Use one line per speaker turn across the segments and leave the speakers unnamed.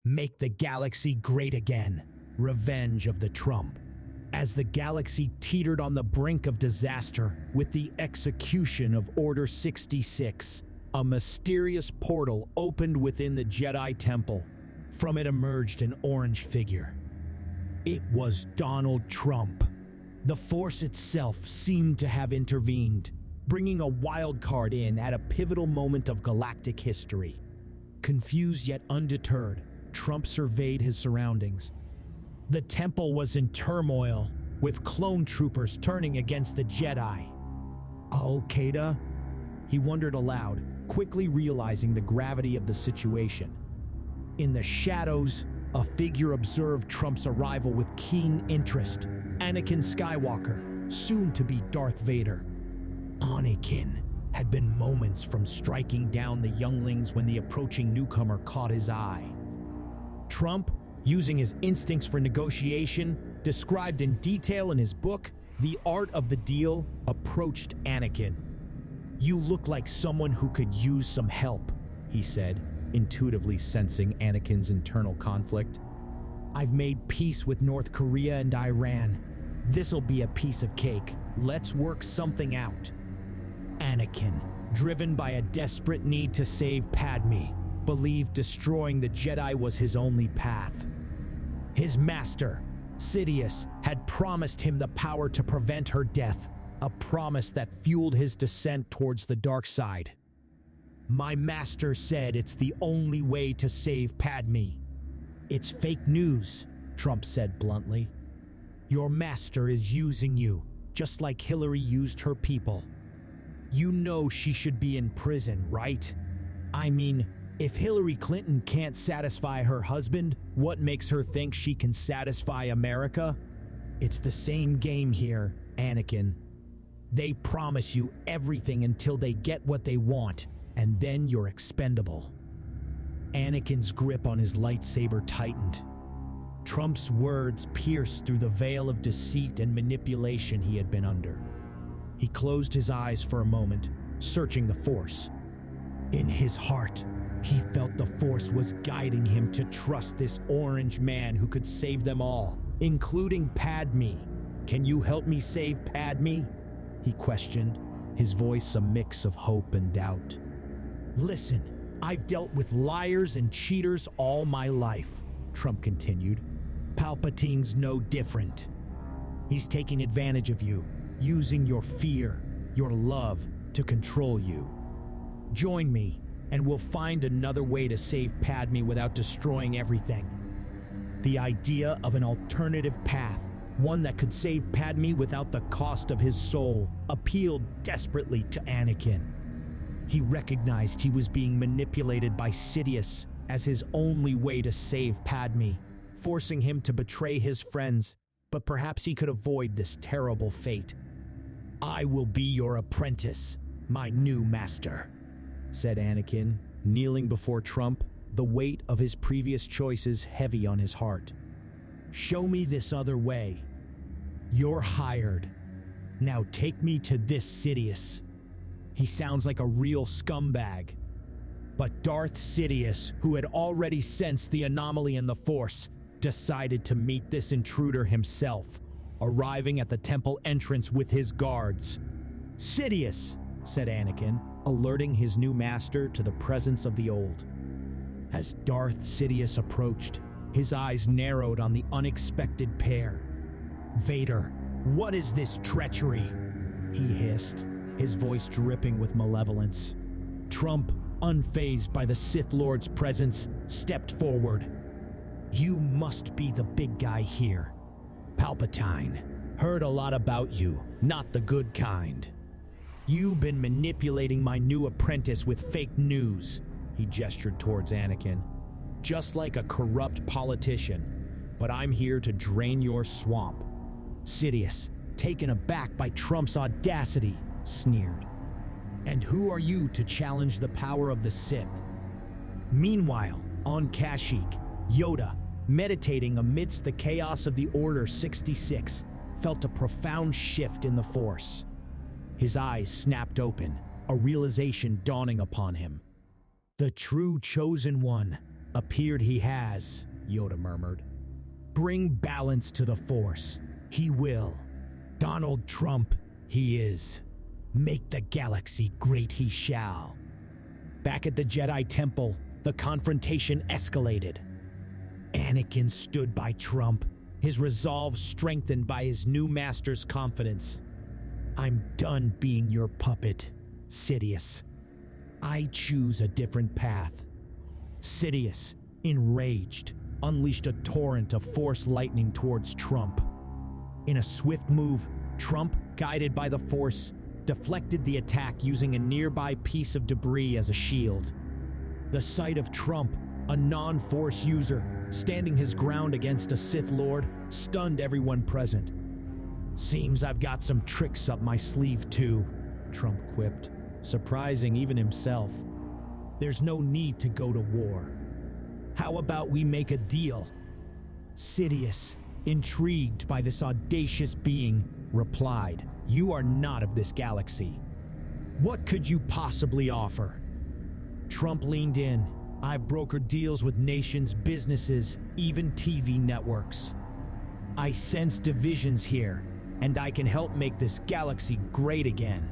Make the galaxy great again. Revenge of the Trump. As the galaxy teetered on the brink of disaster with the execution of Order 66, a mysterious portal opened within the Jedi Temple. From it emerged an orange figure. It was Donald Trump. The Force itself seemed to have intervened, bringing a wild card in at a pivotal moment of galactic history. Confused yet undeterred, Trump surveyed his surroundings. The temple was in turmoil, with clone troopers turning against the Jedi. Al-Qaeda? He wondered aloud, quickly realizing the gravity of the situation. In the shadows, a figure observed Trump's arrival with keen interest. Anakin Skywalker, soon to be Darth Vader. Anakin had been moments from striking down the younglings when the approaching newcomer caught his eye. Trump, using his instincts for negotiation, described in detail in his book, The Art of the Deal, approached Anakin. "You look like someone who could use some help," he said, intuitively sensing Anakin's internal conflict. "I've made peace with North Korea and Iran. This'll be a piece of cake. Let's work something out." Anakin, driven by a desperate need to save Padme, believed destroying the Jedi was his only path. His master, Sidious, had promised him the power to prevent her death, a promise that fueled his descent towards the dark side. "My master said it's the only way to save Padme." "It's fake news," Trump said bluntly. "Your master is using you, just like Hillary used her people. You know she should be in prison, right? I mean, if Hillary Clinton can't satisfy her husband, what makes her think she can satisfy America? It's the same game here, Anakin. They promise you everything until they get what they want, and then you're expendable." Anakin's grip on his lightsaber tightened. Trump's words pierced through the veil of deceit and manipulation he had been under. He closed his eyes for a moment, searching the Force. In his heart, he felt the Force was guiding him to trust this orange man who could save them all, including Padme. "Can you help me save Padme?" he questioned, his voice a mix of hope and doubt. "Listen, I've dealt with liars and cheaters all my life," Trump continued. "Palpatine's no different. He's taking advantage of you, using your fear, your love, to control you. Join me, and we'll find another way to save Padme without destroying everything." The idea of an alternative path, one that could save Padme without the cost of his soul, appealed desperately to Anakin. He recognized he was being manipulated by Sidious as his only way to save Padme, forcing him to betray his friends, but perhaps he could avoid this terrible fate. "I will be your apprentice, my new master," said Anakin, kneeling before Trump, the weight of his previous choices heavy on his heart. "Show me this other way. You're hired. Now take me to this Sidious. He sounds like a real scumbag." But Darth Sidious, who had already sensed the anomaly in the Force, decided to meet this intruder himself, arriving at the temple entrance with his guards. "Sidious," said Anakin, alerting his new master to the presence of the old. As Darth Sidious approached, his eyes narrowed on the unexpected pair. "Vader, what is this treachery?" he hissed, his voice dripping with malevolence. Trump, unfazed by the Sith Lord's presence, stepped forward. "You must be the big guy here. Palpatine, heard a lot about you, not the good kind. You've been manipulating my new apprentice with fake news," he gestured towards Anakin. "Just like a corrupt politician, but I'm here to drain your swamp." Sidious, taken aback by Trump's audacity, sneered. "And who are you to challenge the power of the Sith?" Meanwhile, on Kashyyyk, Yoda, meditating amidst the chaos of the Order 66, felt a profound shift in the Force. His eyes snapped open, a realization dawning upon him. The true chosen one, Appeared he has, Yoda murmured. Bring balance to the Force. He will. Donald Trump, he is. Make the galaxy great he shall. Back at the Jedi Temple, the confrontation escalated. Anakin stood by Trump, his resolve strengthened by his new master's confidence. I'm done being your puppet, Sidious. I choose a different path. Sidious, enraged, unleashed a torrent of Force lightning towards Trump. In a swift move, Trump, guided by the Force, deflected the attack using a nearby piece of debris as a shield. The sight of Trump, a non-Force user, standing his ground against a Sith Lord, stunned everyone present. Seems I've got some tricks up my sleeve too, Trump quipped, surprising even himself. There's no need to go to war. How about we make a deal? Sidious, intrigued by this audacious being, replied, You are not of this galaxy. What could you possibly offer? Trump leaned in. I've brokered deals with nations, businesses, even TV networks. I sense divisions here, and I can help make this galaxy great again.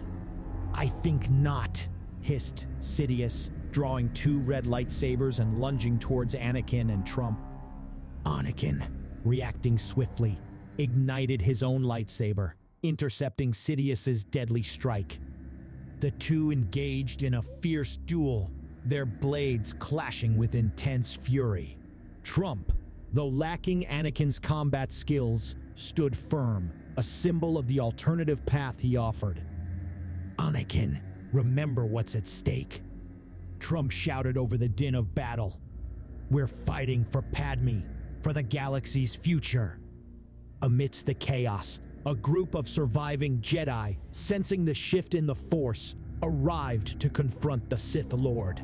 I think not, hissed Sidious, drawing 2 red lightsabers and lunging towards Anakin and Trump. Anakin, reacting swiftly, ignited his own lightsaber, intercepting Sidious's deadly strike. The two engaged in a fierce duel, their blades clashing with intense fury. Trump, though lacking Anakin's combat skills, stood firm, a symbol of the alternative path he offered. Anakin, remember what's at stake. Trump shouted over the din of battle. We're fighting for Padme, for the galaxy's future. Amidst the chaos, a group of surviving Jedi, sensing the shift in the Force, arrived to confront the Sith Lord.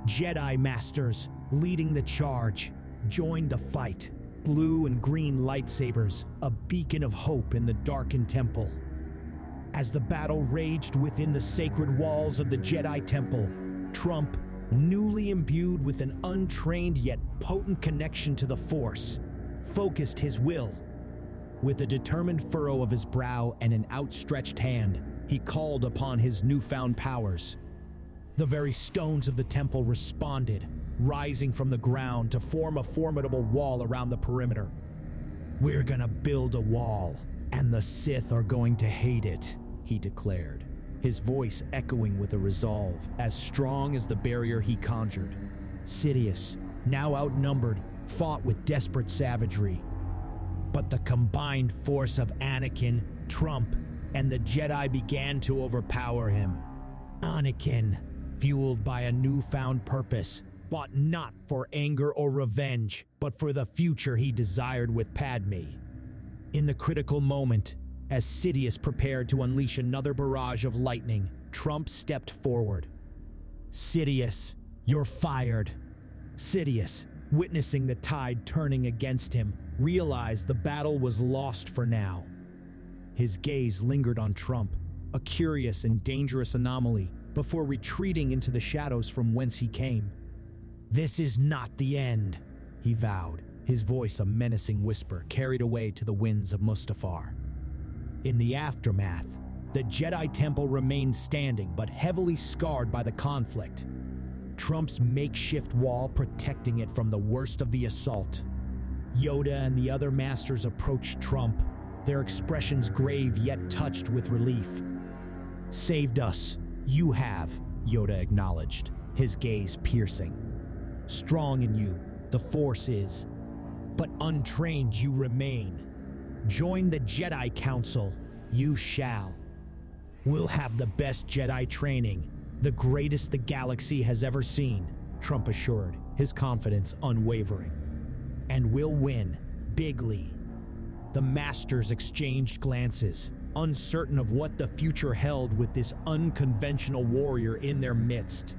Jedi Masters, leading the charge, joined the fight, blue and green lightsabers, a beacon of hope in the darkened temple. As the battle raged within the sacred walls of the Jedi Temple, Trump, newly imbued with an untrained yet potent connection to the Force, focused his will. With a determined furrow of his brow and an outstretched hand, he called upon his newfound powers. The very stones of the temple responded, rising from the ground to form a formidable wall around the perimeter. We're gonna build a wall, and the Sith are going to hate it, he declared, his voice echoing with a resolve as strong as the barrier he conjured. Sidious, now outnumbered, fought with desperate savagery. But the combined force of Anakin, Trump, and the Jedi began to overpower him. Anakin, fueled by a newfound purpose, fought not for anger or revenge, but for the future he desired with Padme. In the critical moment, as Sidious prepared to unleash another barrage of lightning, Trump stepped forward. Sidious, you're fired. Sidious, witnessing the tide turning against him, realized the battle was lost for now. His gaze lingered on Trump, a curious and dangerous anomaly, before retreating into the shadows from whence he came. This is not the end, he vowed, his voice a menacing whisper carried away to the winds of Mustafar. In the aftermath, the Jedi Temple remained standing but heavily scarred by the conflict. Trump's makeshift wall protecting it from the worst of the assault. Yoda and the other masters approached Trump, their expressions grave yet touched with relief. Saved us, you have, Yoda acknowledged, his gaze piercing. Strong in you, the Force is, but untrained you remain. Join the Jedi Council, you shall. We'll have the best Jedi training, the greatest the galaxy has ever seen, Trump assured, his confidence unwavering. And we'll win, bigly. The Masters exchanged glances, uncertain of what the future held with this unconventional warrior in their midst.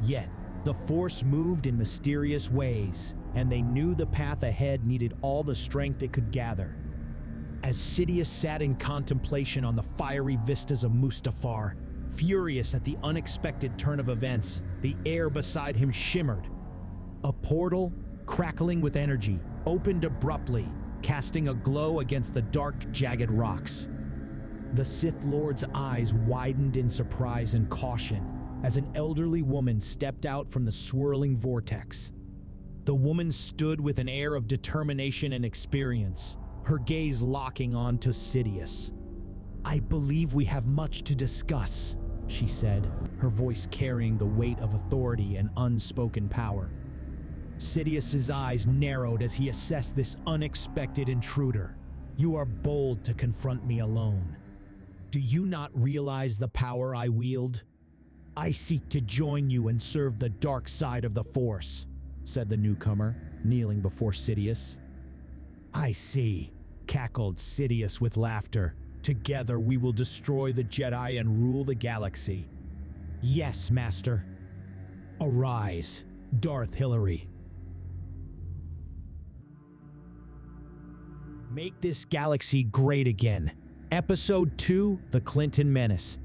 Yet, the Force moved in mysterious ways, and they knew the path ahead needed all the strength it could gather. As Sidious sat in contemplation on the fiery vistas of Mustafar, furious at the unexpected turn of events, the air beside him shimmered. A portal, crackling with energy, opened abruptly, casting a glow against the dark, jagged rocks. The Sith Lord's eyes widened in surprise and caution as an elderly woman stepped out from the swirling vortex. The woman stood with an air of determination and experience, her gaze locking on to Sidious. "I believe we have much to discuss," she said, her voice carrying the weight of authority and unspoken power. Sidious's eyes narrowed as he assessed this unexpected intruder. "You are bold to confront me alone. Do you not realize the power I wield? I seek to join you and serve the dark side of the Force," said the newcomer, kneeling before Sidious. "I see," cackled Sidious with laughter. "Together we will destroy the Jedi and rule the galaxy." "Yes, Master." "Arise, Darth Hillary. Make this galaxy great again." Episode 2, The Clinton Menace.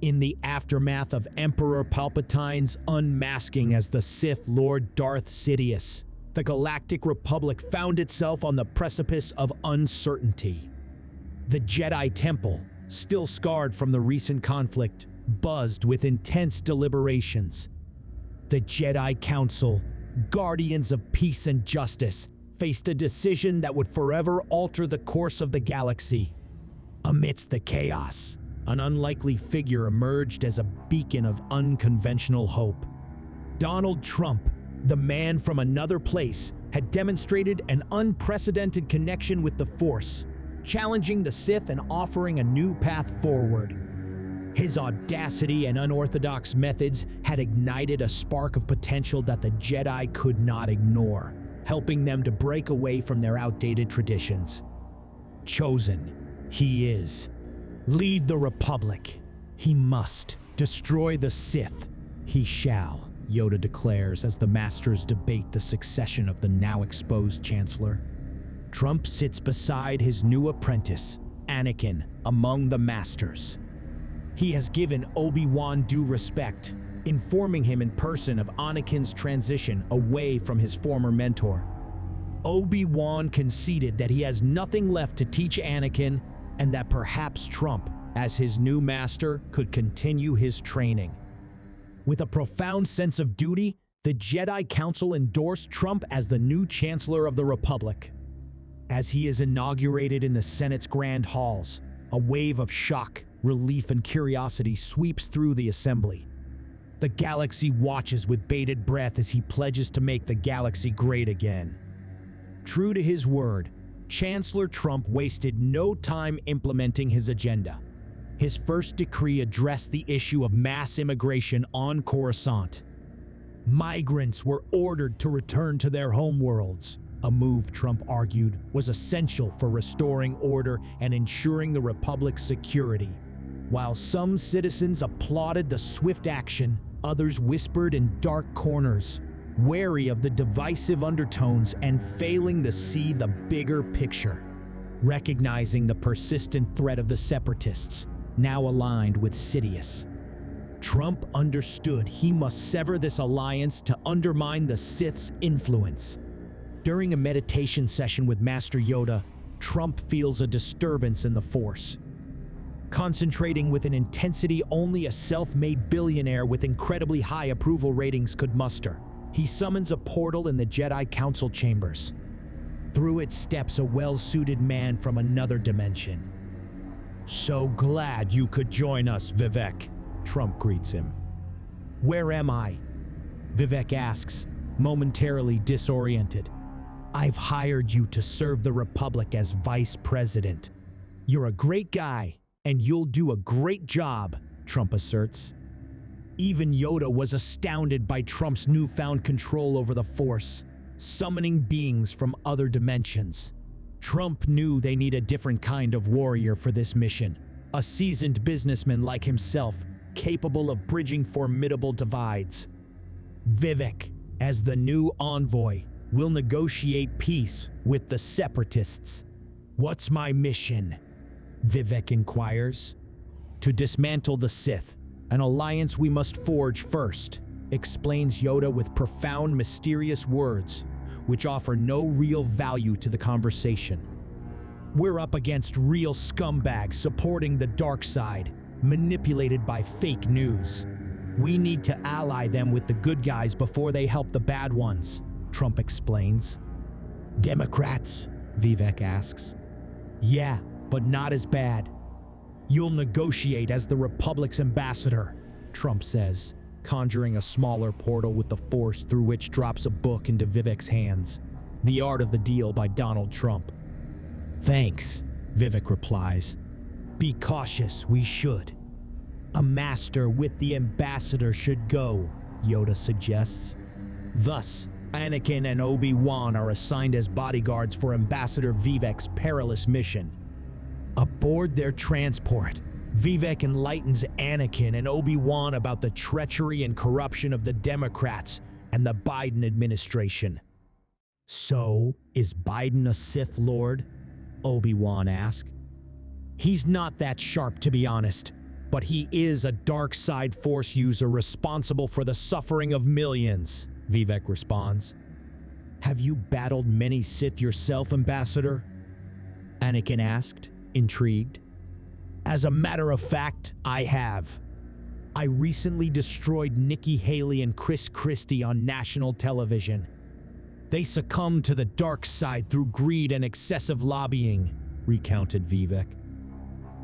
In the aftermath of Emperor Palpatine's unmasking as the Sith Lord Darth Sidious, the Galactic Republic found itself on the precipice of uncertainty. The Jedi Temple, still scarred from the recent conflict, buzzed with intense deliberations. The Jedi Council, guardians of peace and justice, faced a decision that would forever alter the course of the galaxy. Amidst the chaos, an unlikely figure emerged as a beacon of unconventional hope. Donald Trump, the man from another place, had demonstrated an unprecedented connection with the Force, challenging the Sith and offering a new path forward. His audacity and unorthodox methods had ignited a spark of potential that the Jedi could not ignore, helping them to break away from their outdated traditions. Chosen, he is. Lead the Republic. He must. Destroy the Sith. He shall, Yoda declares as the Masters debate the succession of the now exposed Chancellor. Trump sits beside his new apprentice, Anakin, among the Masters. He has given Obi-Wan due respect, informing him in person of Anakin's transition away from his former mentor. Obi-Wan conceded that he has nothing left to teach Anakin and that perhaps Trump, as his new master, could continue his training. With a profound sense of duty, the Jedi Council endorsed Trump as the new Chancellor of the Republic. As he is inaugurated in the Senate's grand halls, a wave of shock, relief, and curiosity sweeps through the assembly. The galaxy watches with bated breath as he pledges to make the galaxy great again. True to his word, Chancellor Trump wasted no time implementing his agenda. His first decree addressed the issue of mass immigration on Coruscant. Migrants were ordered to return to their homeworlds, a move Trump argued was essential for restoring order and ensuring the Republic's security. While some citizens applauded the swift action, others whispered in dark corners, wary of the divisive undertones and failing to see the bigger picture. Recognizing the persistent threat of the separatists, now aligned with Sidious, Trump understood he must sever this alliance to undermine the Sith's influence. During a meditation session with Master Yoda, Trump feels a disturbance in the Force. Concentrating with an intensity only a self-made billionaire with incredibly high approval ratings could muster, he summons a portal in the Jedi Council chambers. Through it steps a well-suited man from another dimension. "So glad you could join us, Vivek," Trump greets him. "Where am I?" Vivek asks, momentarily disoriented. "I've hired you to serve the Republic as Vice President. You're a great guy, and you'll do a great job," Trump asserts. Even Yoda was astounded by Trump's newfound control over the Force, summoning beings from other dimensions. Trump knew they need a different kind of warrior for this mission, a seasoned businessman like himself, capable of bridging formidable divides. Vivek, as the new envoy, will negotiate peace with the separatists. "What's my mission?" Vivek inquires. "To dismantle the Sith, an alliance we must forge first," explains Yoda with profound, mysterious words, which offer no real value to the conversation. We're up against real scumbags supporting the dark side, manipulated by fake news. We need to ally them with the good guys before they help the bad ones, Trump explains. Democrats? Vivek asks. Yeah, but not as bad. You'll negotiate as the Republic's ambassador, Trump says, conjuring a smaller portal with the Force through which drops a book into Vivek's hands. The Art of the Deal by Donald Trump. Thanks, Vivek replies. Be cautious, we should. A master with the ambassador should go, Yoda suggests. Thus, Anakin and Obi-Wan are assigned as bodyguards for Ambassador Vivek's perilous mission. Aboard their transport, Vivek enlightens Anakin and Obi-Wan about the treachery and corruption of the Democrats and the Biden administration. So, is Biden a Sith Lord? Obi-Wan asks. He's not that sharp, to be honest, but he is a dark side Force user responsible for the suffering of millions, Vivek responds. Have you battled many Sith yourself, Ambassador? Anakin asked, intrigued. As a matter of fact, I have. I recently destroyed Nikki Haley and Chris Christie on national television. They succumbed to the dark side through greed and excessive lobbying, recounted Vivek.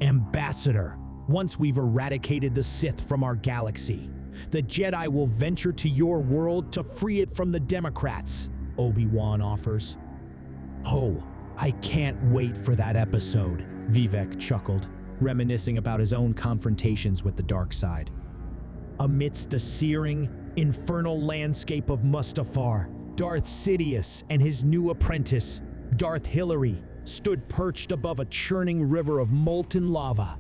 Ambassador, once we've eradicated the Sith from our galaxy, the Jedi will venture to your world to free it from the Democrats, Obi-Wan offers. Oh, I can't wait for that episode, Vivek chuckled, reminiscing about his own confrontations with the dark side. Amidst the searing, infernal landscape of Mustafar, Darth Sidious and his new apprentice, Darth Hillary, stood perched above a churning river of molten lava.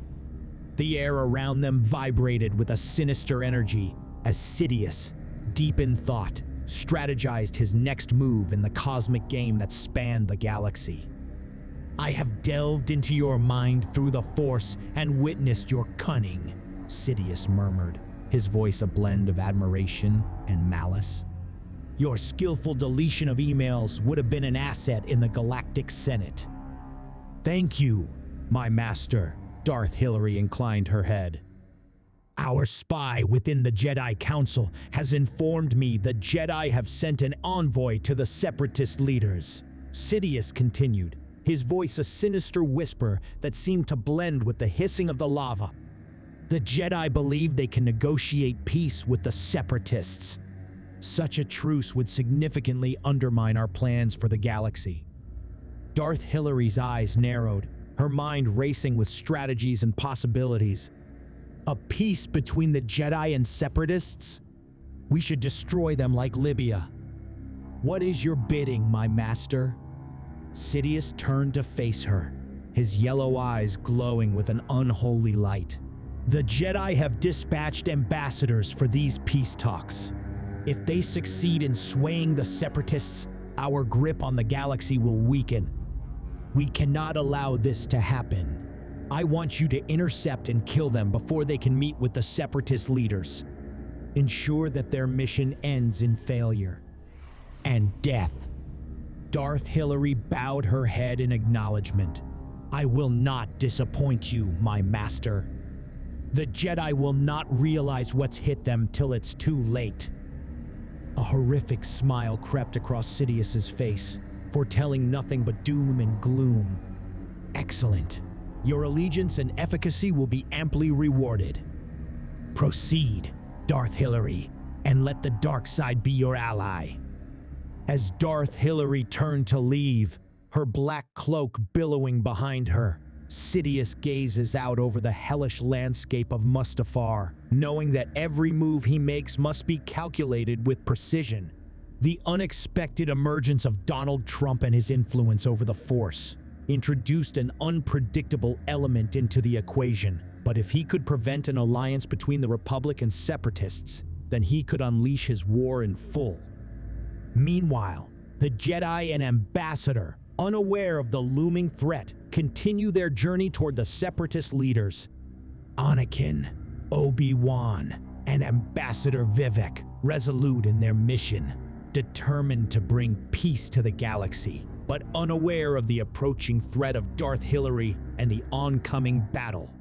The air around them vibrated with a sinister energy as Sidious, deep in thought, strategized his next move in the cosmic game that spanned the galaxy. I have delved into your mind through the Force and witnessed your cunning, Sidious murmured, his voice a blend of admiration and malice. Your skillful deletion of emails would have been an asset in the Galactic Senate. Thank you, my master, Darth Hillary inclined her head. Our spy within the Jedi Council has informed me the Jedi have sent an envoy to the Separatist leaders, Sidious continued, his voice a sinister whisper that seemed to blend with the hissing of the lava. The Jedi believe they can negotiate peace with the Separatists. Such a truce would significantly undermine our plans for the galaxy. Darth Hillary's eyes narrowed, her mind racing with strategies and possibilities. A peace between the Jedi and Separatists? We should destroy them like Libya. What is your bidding, my master? Sidious turned to face her, his yellow eyes glowing with an unholy light. The Jedi have dispatched ambassadors for these peace talks. If they succeed in swaying the Separatists, our grip on the galaxy will weaken. We cannot allow this to happen. I want you to intercept and kill them before they can meet with the Separatist leaders. Ensure that their mission ends in failure and death. Darth Hillary bowed her head in acknowledgement. I will not disappoint you, my master. The Jedi will not realize what's hit them till it's too late. A horrific smile crept across Sidious's face, foretelling nothing but doom and gloom. Excellent. Your allegiance and efficacy will be amply rewarded. Proceed, Darth Hillary, and let the dark side be your ally. As Darth Hillary turned to leave, her black cloak billowing behind her, Sidious gazes out over the hellish landscape of Mustafar, knowing that every move he makes must be calculated with precision. The unexpected emergence of Donald Trump and his influence over the Force introduced an unpredictable element into the equation, but if he could prevent an alliance between the Republic and Separatists, then he could unleash his war in full. Meanwhile, the Jedi and Ambassador, unaware of the looming threat, continue their journey toward the Separatist leaders. Anakin, Obi-Wan, and Ambassador Vivek, resolute in their mission, determined to bring peace to the galaxy, but unaware of the approaching threat of Darth Hillary and the oncoming battle.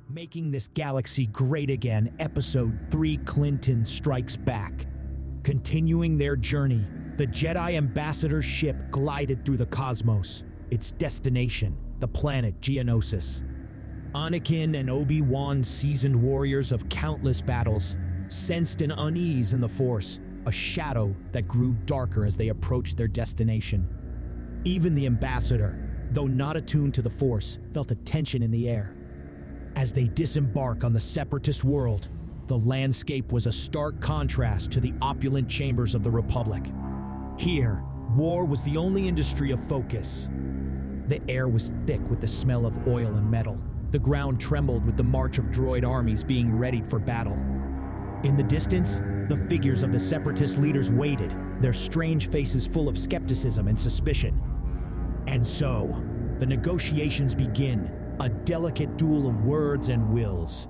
Making This Galaxy Great Again, Episode 3, Clinton Strikes Back. Continuing their journey, the Jedi Ambassador's ship glided through the cosmos, its destination, the planet Geonosis. Anakin and Obi-Wan, seasoned warriors of countless battles, sensed an unease in the Force, a shadow that grew darker as they approached their destination. Even the Ambassador, though not attuned to the Force, felt a tension in the air. As they disembark on the Separatist world, the landscape was a stark contrast to the opulent chambers of the Republic. Here, war was the only industry of focus. The air was thick with the smell of oil and metal. The ground trembled with the march of droid armies being readied for battle. In the distance, the figures of the Separatist leaders waited, their strange faces full of skepticism and suspicion. And so, the negotiations begin, a delicate duel of words and wills.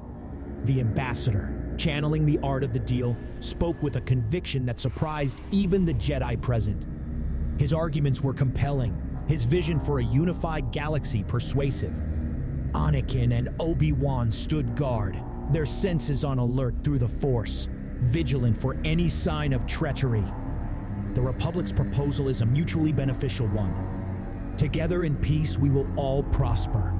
The Ambassador, channeling the art of the deal, spoke with a conviction that surprised even the Jedi present. His arguments were compelling, his vision for a unified galaxy persuasive. Anakin and Obi-Wan stood guard, their senses on alert through the Force, vigilant for any sign of treachery. The Republic's proposal is a mutually beneficial one. Together in peace, we will all prosper.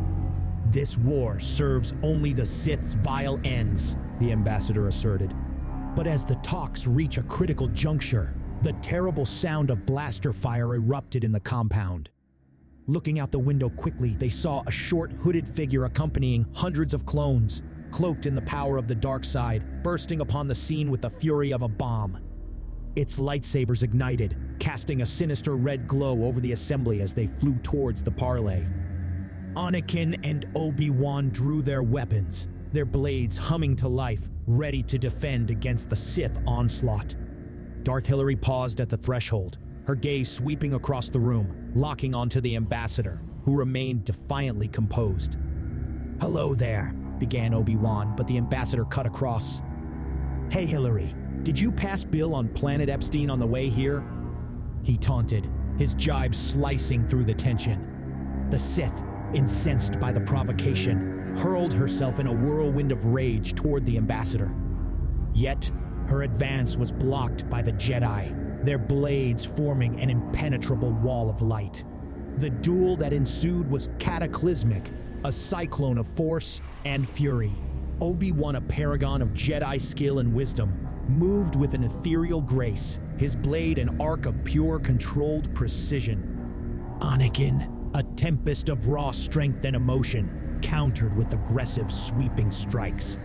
This war serves only the Sith's vile ends, the Ambassador asserted. But as the talks reach a critical juncture, the terrible sound of blaster fire erupted in the compound. Looking out the window quickly, they saw a short, hooded figure accompanying hundreds of clones, cloaked in the power of the dark side, bursting upon the scene with the fury of a bomb. Its lightsabers ignited, casting a sinister red glow over the assembly as they flew towards the parley. Anakin and Obi-Wan drew their weapons, their blades humming to life, ready to defend against the Sith onslaught. Darth Hillary paused at the threshold, her gaze sweeping across the room, locking onto the Ambassador, who remained defiantly composed. "Hello there," began Obi-Wan, but the Ambassador cut across. "Hey Hillary, did you pass Bill on Planet Epstein on the way here?" He taunted, his jibe slicing through the tension. The Sith, incensed by the provocation, hurled herself in a whirlwind of rage toward the Ambassador. Yet, her advance was blocked by the Jedi, their blades forming an impenetrable wall of light. The duel that ensued was cataclysmic, a cyclone of force and fury. Obi-Wan, a paragon of Jedi skill and wisdom, moved with an ethereal grace, his blade an arc of pure, controlled precision. Anakin, a tempest of raw strength and emotion, countered with aggressive, sweeping strikes.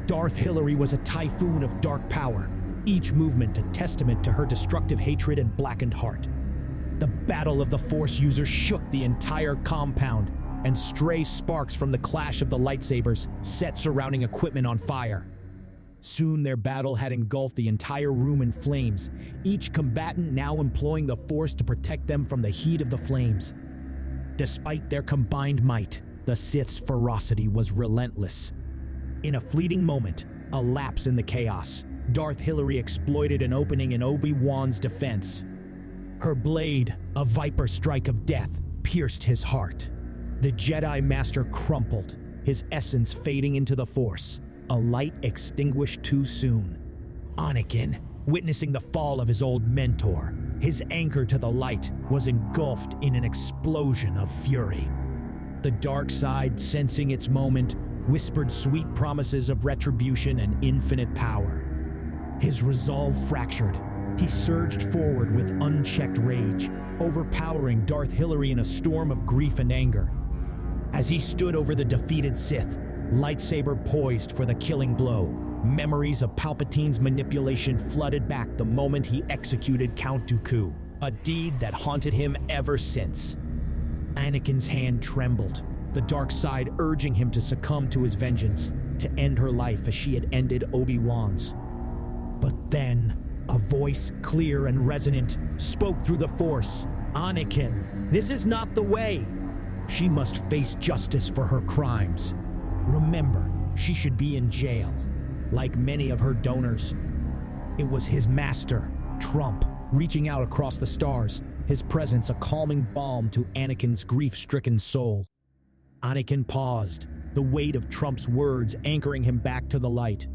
Darth Hillary was a typhoon of dark power, each movement a testament to her destructive hatred and blackened heart. The battle of the Force users shook the entire compound, and stray sparks from the clash of the lightsabers set surrounding equipment on fire. Soon their battle had engulfed the entire room in flames, each combatant now employing the Force to protect them from the heat of the flames. Despite their combined might, the Sith's ferocity was relentless. In a fleeting moment, a lapse in the chaos, Darth Hillary exploited an opening in Obi-Wan's defense. Her blade, a viper strike of death, pierced his heart. The Jedi Master crumpled, his essence fading into the Force, a light extinguished too soon. Anakin, witnessing the fall of his old mentor, his anchor to the light, was engulfed in an explosion of fury. The dark side, sensing its moment, whispered sweet promises of retribution and infinite power. His resolve fractured. He surged forward with unchecked rage, overpowering Darth Hillary in a storm of grief and anger. As he stood over the defeated Sith, lightsaber poised for the killing blow, memories of Palpatine's manipulation flooded back the moment he executed Count Dooku, a deed that haunted him ever since. Anakin's hand trembled, the dark side urging him to succumb to his vengeance, to end her life as she had ended Obi-Wan's. But then, a voice, clear and resonant, spoke through the Force. "Anakin, this is not the way. She must face justice for her crimes. Remember, She should be in jail, like many of her donors. It was his master, Trump, reaching out across the stars, his presence a calming balm to Anakin's grief-stricken soul. Anakin paused, the weight of Trump's words anchoring him back to the light.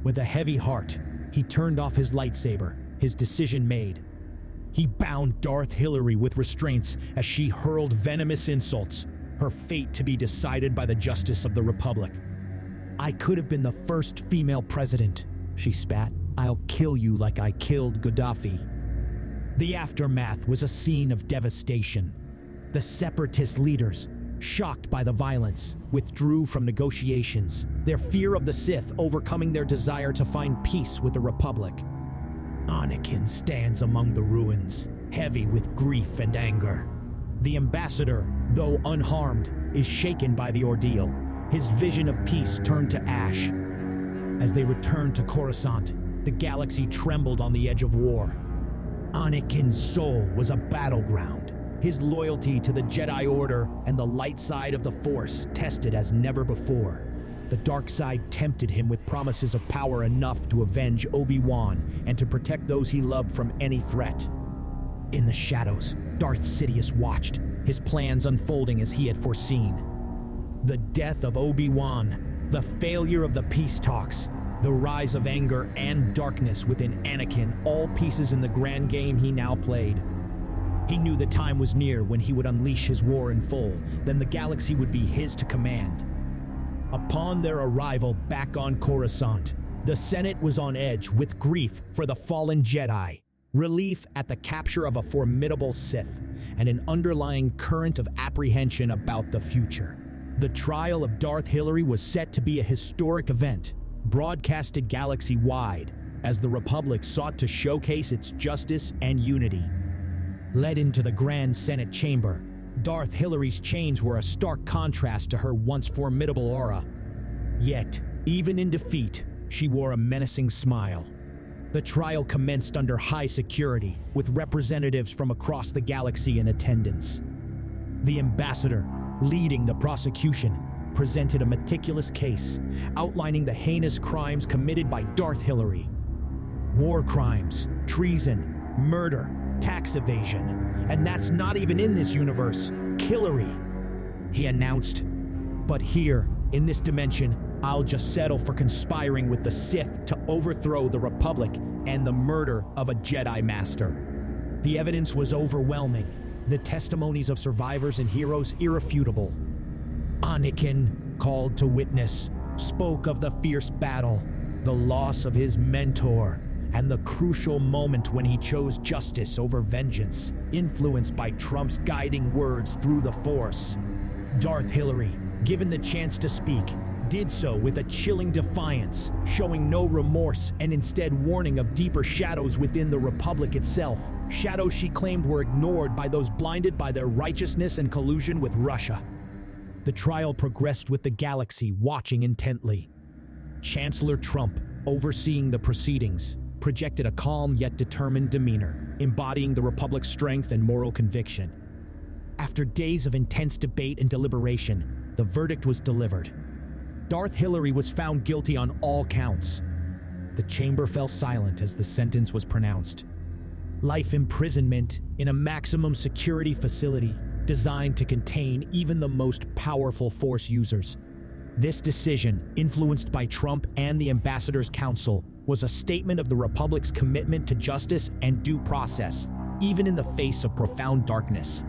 With a heavy heart, he turned off his lightsaber, his decision made. He bound Darth Hillary with restraints as she hurled venomous insults, her fate to be decided by the justice of the Republic. "I could have been the first female president," she spat. "I'll kill you like I killed Gaddafi." The aftermath was a scene of devastation. The separatist leaders, shocked by the violence, withdrew from negotiations, their fear of the Sith overcoming their desire to find peace with the Republic. Anakin stands among the ruins, heavy with grief and anger. The ambassador, though unharmed, is shaken by the ordeal. His vision of peace turned to ash. As they returned to Coruscant, the galaxy trembled on the edge of war. Anakin's soul was a battleground, his loyalty to the Jedi Order and the light side of the Force tested as never before. The dark side tempted him with promises of power enough to avenge Obi-Wan and to protect those he loved from any threat. In the shadows, Darth Sidious watched, his plans unfolding as he had foreseen. The death of Obi-Wan, the failure of the peace talks, the rise of anger and darkness within Anakin, all pieces in the grand game he now played. He knew the time was near when he would unleash his war in full, then the galaxy would be his to command. Upon their arrival back on Coruscant, the Senate was on edge with grief for the fallen Jedi, relief at the capture of a formidable Sith, and an underlying current of apprehension about the future. The trial of Darth Hillary was set to be a historic event, broadcasted galaxy-wide, as the Republic sought to showcase its justice and unity. Led into the Grand Senate chamber, Darth Hillary's chains were a stark contrast to her once formidable aura. Yet, even in defeat, she wore a menacing smile. The trial commenced under high security, with representatives from across the galaxy in attendance. The ambassador, leading the prosecution, presented a meticulous case, outlining the heinous crimes committed by Darth Hillary. War crimes, treason, murder, tax evasion, and that's not even in this universe. Killery, he announced. But here, in this dimension, I'll just settle for conspiring with the Sith to overthrow the Republic and the murder of a Jedi Master. The evidence was overwhelming, the testimonies of survivors and heroes irrefutable. Anakin, called to witness, spoke of the fierce battle, the loss of his mentor, and the crucial moment when he chose justice over vengeance, influenced by Trump's guiding words through the Force. Darth Hillary, given the chance to speak, did so with a chilling defiance, showing no remorse and instead warning of deeper shadows within the Republic itself, shadows she claimed were ignored by those blinded by their righteousness and collusion with Russia. The trial progressed with the galaxy watching intently. Chancellor Trump, overseeing the proceedings, projected a calm yet determined demeanor, embodying the Republic's strength and moral conviction. After days of intense debate and deliberation, the verdict was delivered. Darth Hillary was found guilty on all counts. The chamber fell silent as the sentence was pronounced. Life imprisonment in a maximum security facility designed to contain even the most powerful Force users. This decision, influenced by Trump and the Ambassador's Council, was a statement of the Republic's commitment to justice and due process, even in the face of profound darkness.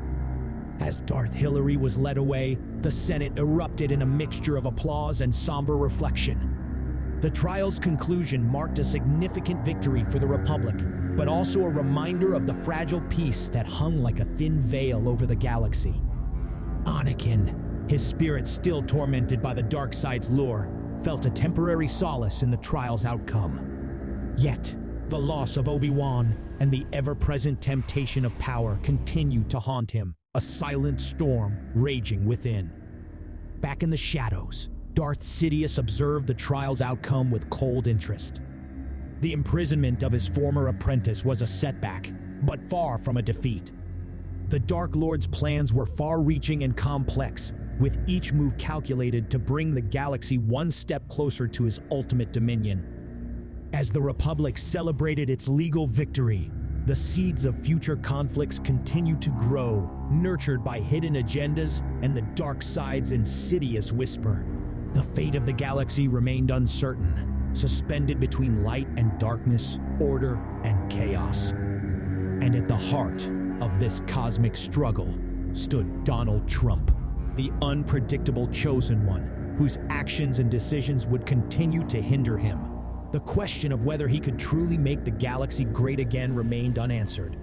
As Darth Hillary was led away, the Senate erupted in a mixture of applause and somber reflection. The trial's conclusion marked a significant victory for the Republic, but also a reminder of the fragile peace that hung like a thin veil over the galaxy. Anakin, his spirit still tormented by the dark side's lure, felt a temporary solace in the trial's outcome. Yet, the loss of Obi-Wan and the ever-present temptation of power continued to haunt him, a silent storm raging within. Back in the shadows, Darth Sidious observed the trial's outcome with cold interest. The imprisonment of his former apprentice was a setback, but far from a defeat. The Dark Lord's plans were far-reaching and complex, with each move calculated to bring the galaxy one step closer to his ultimate dominion. As the Republic celebrated its legal victory, the seeds of future conflicts continued to grow, nurtured by hidden agendas and the dark side's insidious whisper. The fate of the galaxy remained uncertain, suspended between light and darkness, order and chaos. And at the heart of this cosmic struggle stood Donald Trump, the unpredictable chosen one, whose actions and decisions would continue to hinder him. The question of whether he could truly make the galaxy great again remained unanswered.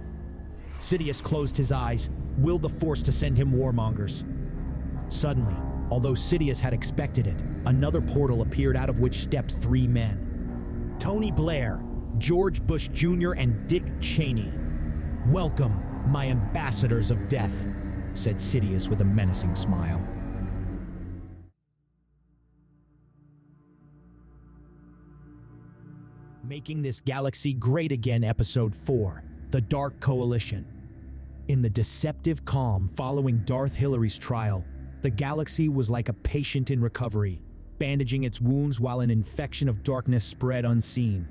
Sidious closed his eyes, willed the Force to send him warmongers. Suddenly, although Sidious had expected it, another portal appeared out of which stepped three men. Tony Blair, George Bush Jr., and Dick Cheney. "Welcome, my ambassadors of death," said Sidious with a menacing smile. Making This Galaxy Great Again, Episode 4, The Dark Coalition. In the deceptive calm following Darth Hillary's trial, the galaxy was like a patient in recovery, bandaging its wounds while an infection of darkness spread unseen.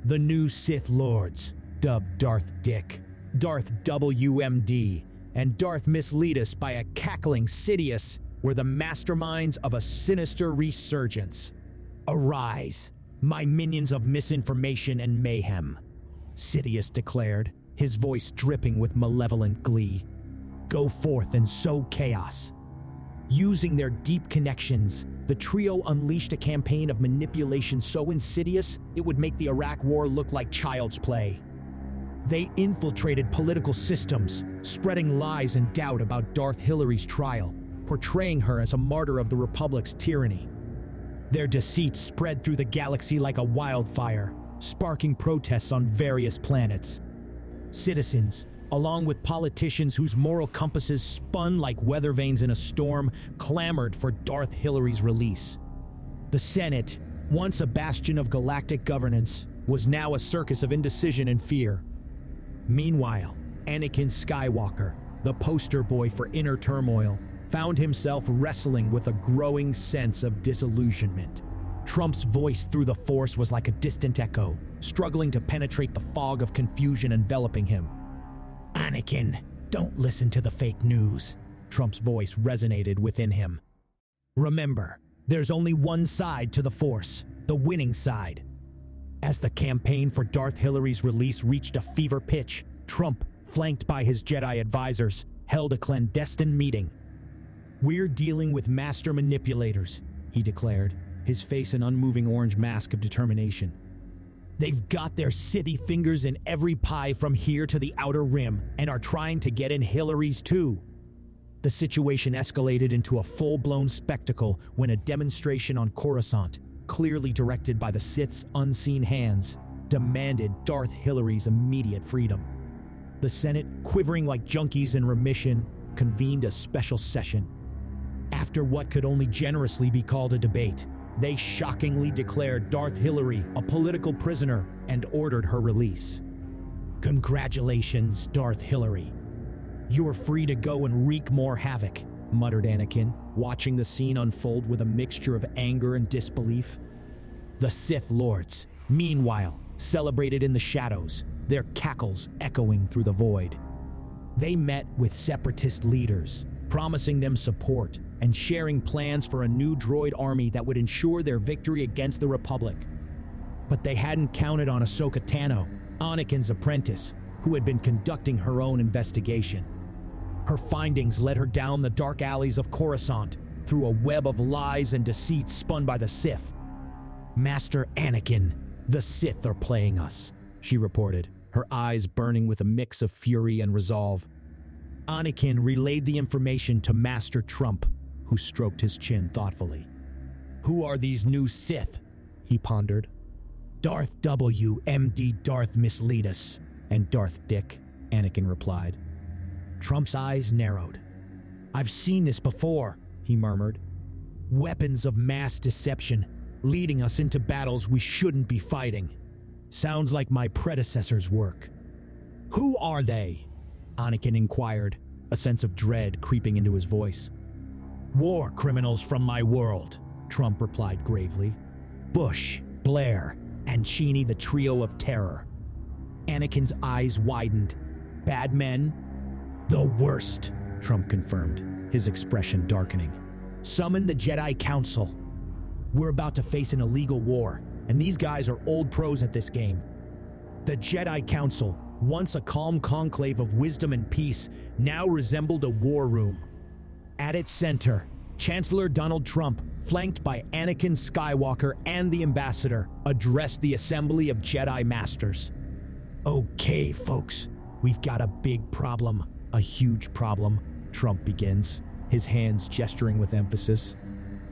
The new Sith Lords, dubbed Darth Dick, Darth WMD, and Darth Mislead Us by a cackling Sidious, were the masterminds of a sinister resurgence. "Arise, my minions of misinformation and mayhem," Sidious declared, his voice dripping with malevolent glee. "Go forth and sow chaos." Using their deep connections, the trio unleashed a campaign of manipulation so insidious it would make the Iraq War look like child's play. They infiltrated political systems, spreading lies and doubt about Darth Hillary's trial, portraying her as a martyr of the Republic's tyranny. Their deceit spread through the galaxy like a wildfire, sparking protests on various planets. Citizens, along with politicians whose moral compasses spun like weather vanes in a storm, clamored for Darth Hillary's release. The Senate, once a bastion of galactic governance, was now a circus of indecision and fear. Meanwhile, Anakin Skywalker, the poster boy for inner turmoil, found himself wrestling with a growing sense of disillusionment. Trump's voice through the Force was like a distant echo, struggling to penetrate the fog of confusion enveloping him. "Anakin, don't listen to the fake news," Trump's voice resonated within him. "Remember, there's only one side to the Force, the winning side." As the campaign for Darth Hillary's release reached a fever pitch, Trump, flanked by his Jedi advisors, held a clandestine meeting. "We're dealing with master manipulators," he declared, his face an unmoving orange mask of determination. "They've got their Sithy fingers in every pie from here to the Outer Rim and are trying to get in Hillary's too." The situation escalated into a full-blown spectacle when a demonstration on Coruscant, clearly directed by the Sith's unseen hands, demanded Darth Hillary's immediate freedom. The Senate, quivering like junkies in remission, convened a special session. After what could only generously be called a debate, they shockingly declared Darth Hillary a political prisoner and ordered her release. "Congratulations, Darth Hillary. You're free to go and wreak more havoc," muttered Anakin, watching the scene unfold with a mixture of anger and disbelief. The Sith Lords, meanwhile, celebrated in the shadows, their cackles echoing through the void. They met with separatist leaders, promising them support and sharing plans for a new droid army that would ensure their victory against the Republic. But they hadn't counted on Ahsoka Tano, Anakin's apprentice, who had been conducting her own investigation. Her findings led her down the dark alleys of Coruscant, through a web of lies and deceit spun by the Sith. "Master Anakin, the Sith are playing us," she reported, her eyes burning with a mix of fury and resolve. Anakin relayed the information to Master Trump, who stroked his chin thoughtfully. "Who are these new Sith?" he pondered. "Darth WMD, Darth Mislead Us, and Darth Dick," Anakin replied. Trump's eyes narrowed. "I've seen this before," he murmured. "Weapons of mass deception, leading us into battles we shouldn't be fighting. Sounds like my predecessor's work." "Who are they?" Anakin inquired, a sense of dread creeping into his voice. War criminals from my world, Trump replied gravely. Bush, Blair, and Cheney, the trio of terror. Anakin's eyes widened. Bad men? The worst, Trump confirmed, his expression darkening. Summon the Jedi Council. We're about to face an illegal war, and these guys are old pros at this game. The Jedi Council, once a calm conclave of wisdom and peace, now resembled a war room. At its center, Chancellor Donald Trump, flanked by Anakin Skywalker and the Ambassador, addressed the assembly of Jedi Masters. Okay, folks, we've got a big problem, a huge problem, Trump begins, his hands gesturing with emphasis.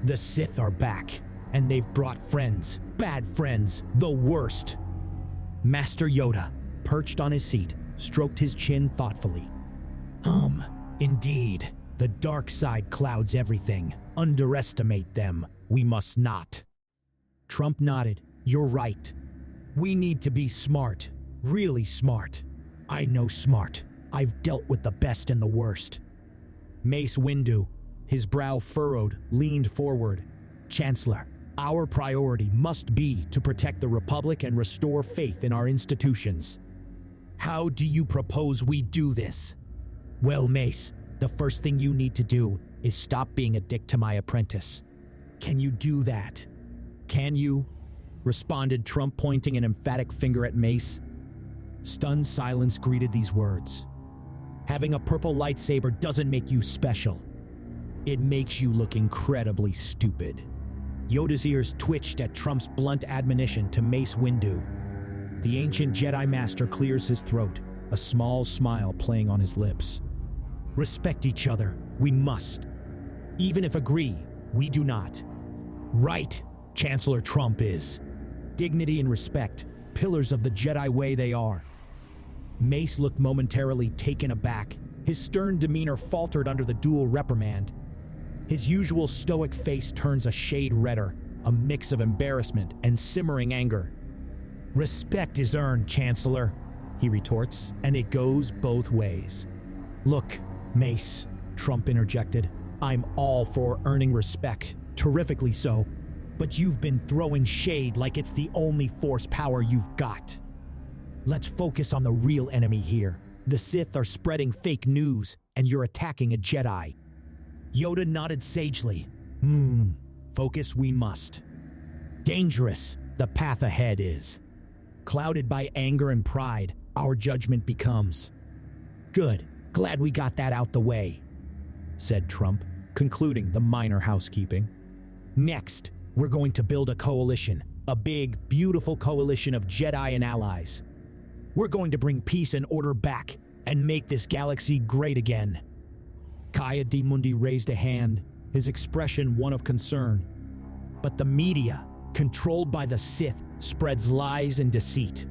The Sith are back, and they've brought friends, bad friends, the worst. Master Yoda, perched on his seat, stroked his chin thoughtfully. Indeed, the dark side clouds everything. Underestimate them. We must not. Trump nodded. You're right. We need to be smart. Really smart. I know smart. I've dealt with the best and the worst. Mace Windu, his brow furrowed, leaned forward. Chancellor, our priority must be to protect the Republic and restore faith in our institutions. How do you propose we do this? Well, Mace, the first thing you need to do is stop being a dick to my apprentice. Can you do that? Can you? Responded Trump, pointing an emphatic finger at Mace. Stunned silence greeted these words. Having a purple lightsaber doesn't make you special. It makes you look incredibly stupid. Yoda's ears twitched at Trump's blunt admonition to Mace Windu. The ancient Jedi Master clears his throat, a small smile playing on his lips. Respect each other, we must. Even if agree, we do not. Right, Chancellor Trump is. Dignity and respect, pillars of the Jedi way they are. Mace looked momentarily taken aback. His stern demeanor faltered under the dual reprimand. His usual stoic face turns a shade redder, a mix of embarrassment and simmering anger. Respect is earned, Chancellor, he retorts, and it goes both ways. Look, Mace, Trump interjected, I'm all for earning respect, terrifically so, but you've been throwing shade like it's the only force power you've got. Let's focus on the real enemy here. The Sith are spreading fake news, and you're attacking a Jedi. Yoda nodded sagely. Focus we must. Dangerous, the path ahead is. Clouded by anger and pride, our judgment becomes. Good, glad we got that out the way, said Trump, concluding the minor housekeeping. Next, we're going to build a coalition, a big, beautiful coalition of Jedi and allies. We're going to bring peace and order back and make this galaxy great again. Kaya D. Mundi raised a hand, his expression one of concern. But the media, controlled by the Sith, spreads lies and deceit.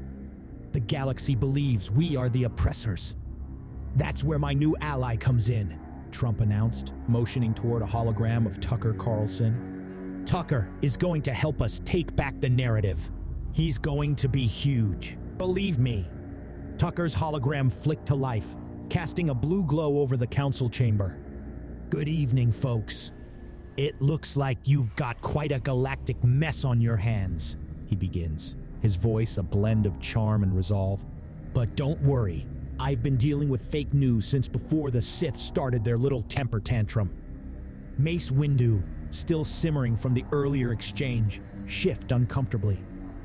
The galaxy believes we are the oppressors. That's where my new ally comes in, Trump announced, motioning toward a hologram of Tucker Carlson. Tucker is going to help us take back the narrative. He's going to be huge. Believe me. Tucker's hologram flicked to life, casting a blue glow over the council chamber. Good evening, folks. It looks like you've got quite a galactic mess on your hands, he begins, his voice a blend of charm and resolve. But don't worry, I've been dealing with fake news since before the Sith started their little temper tantrum. Mace Windu, still simmering from the earlier exchange, shift uncomfortably.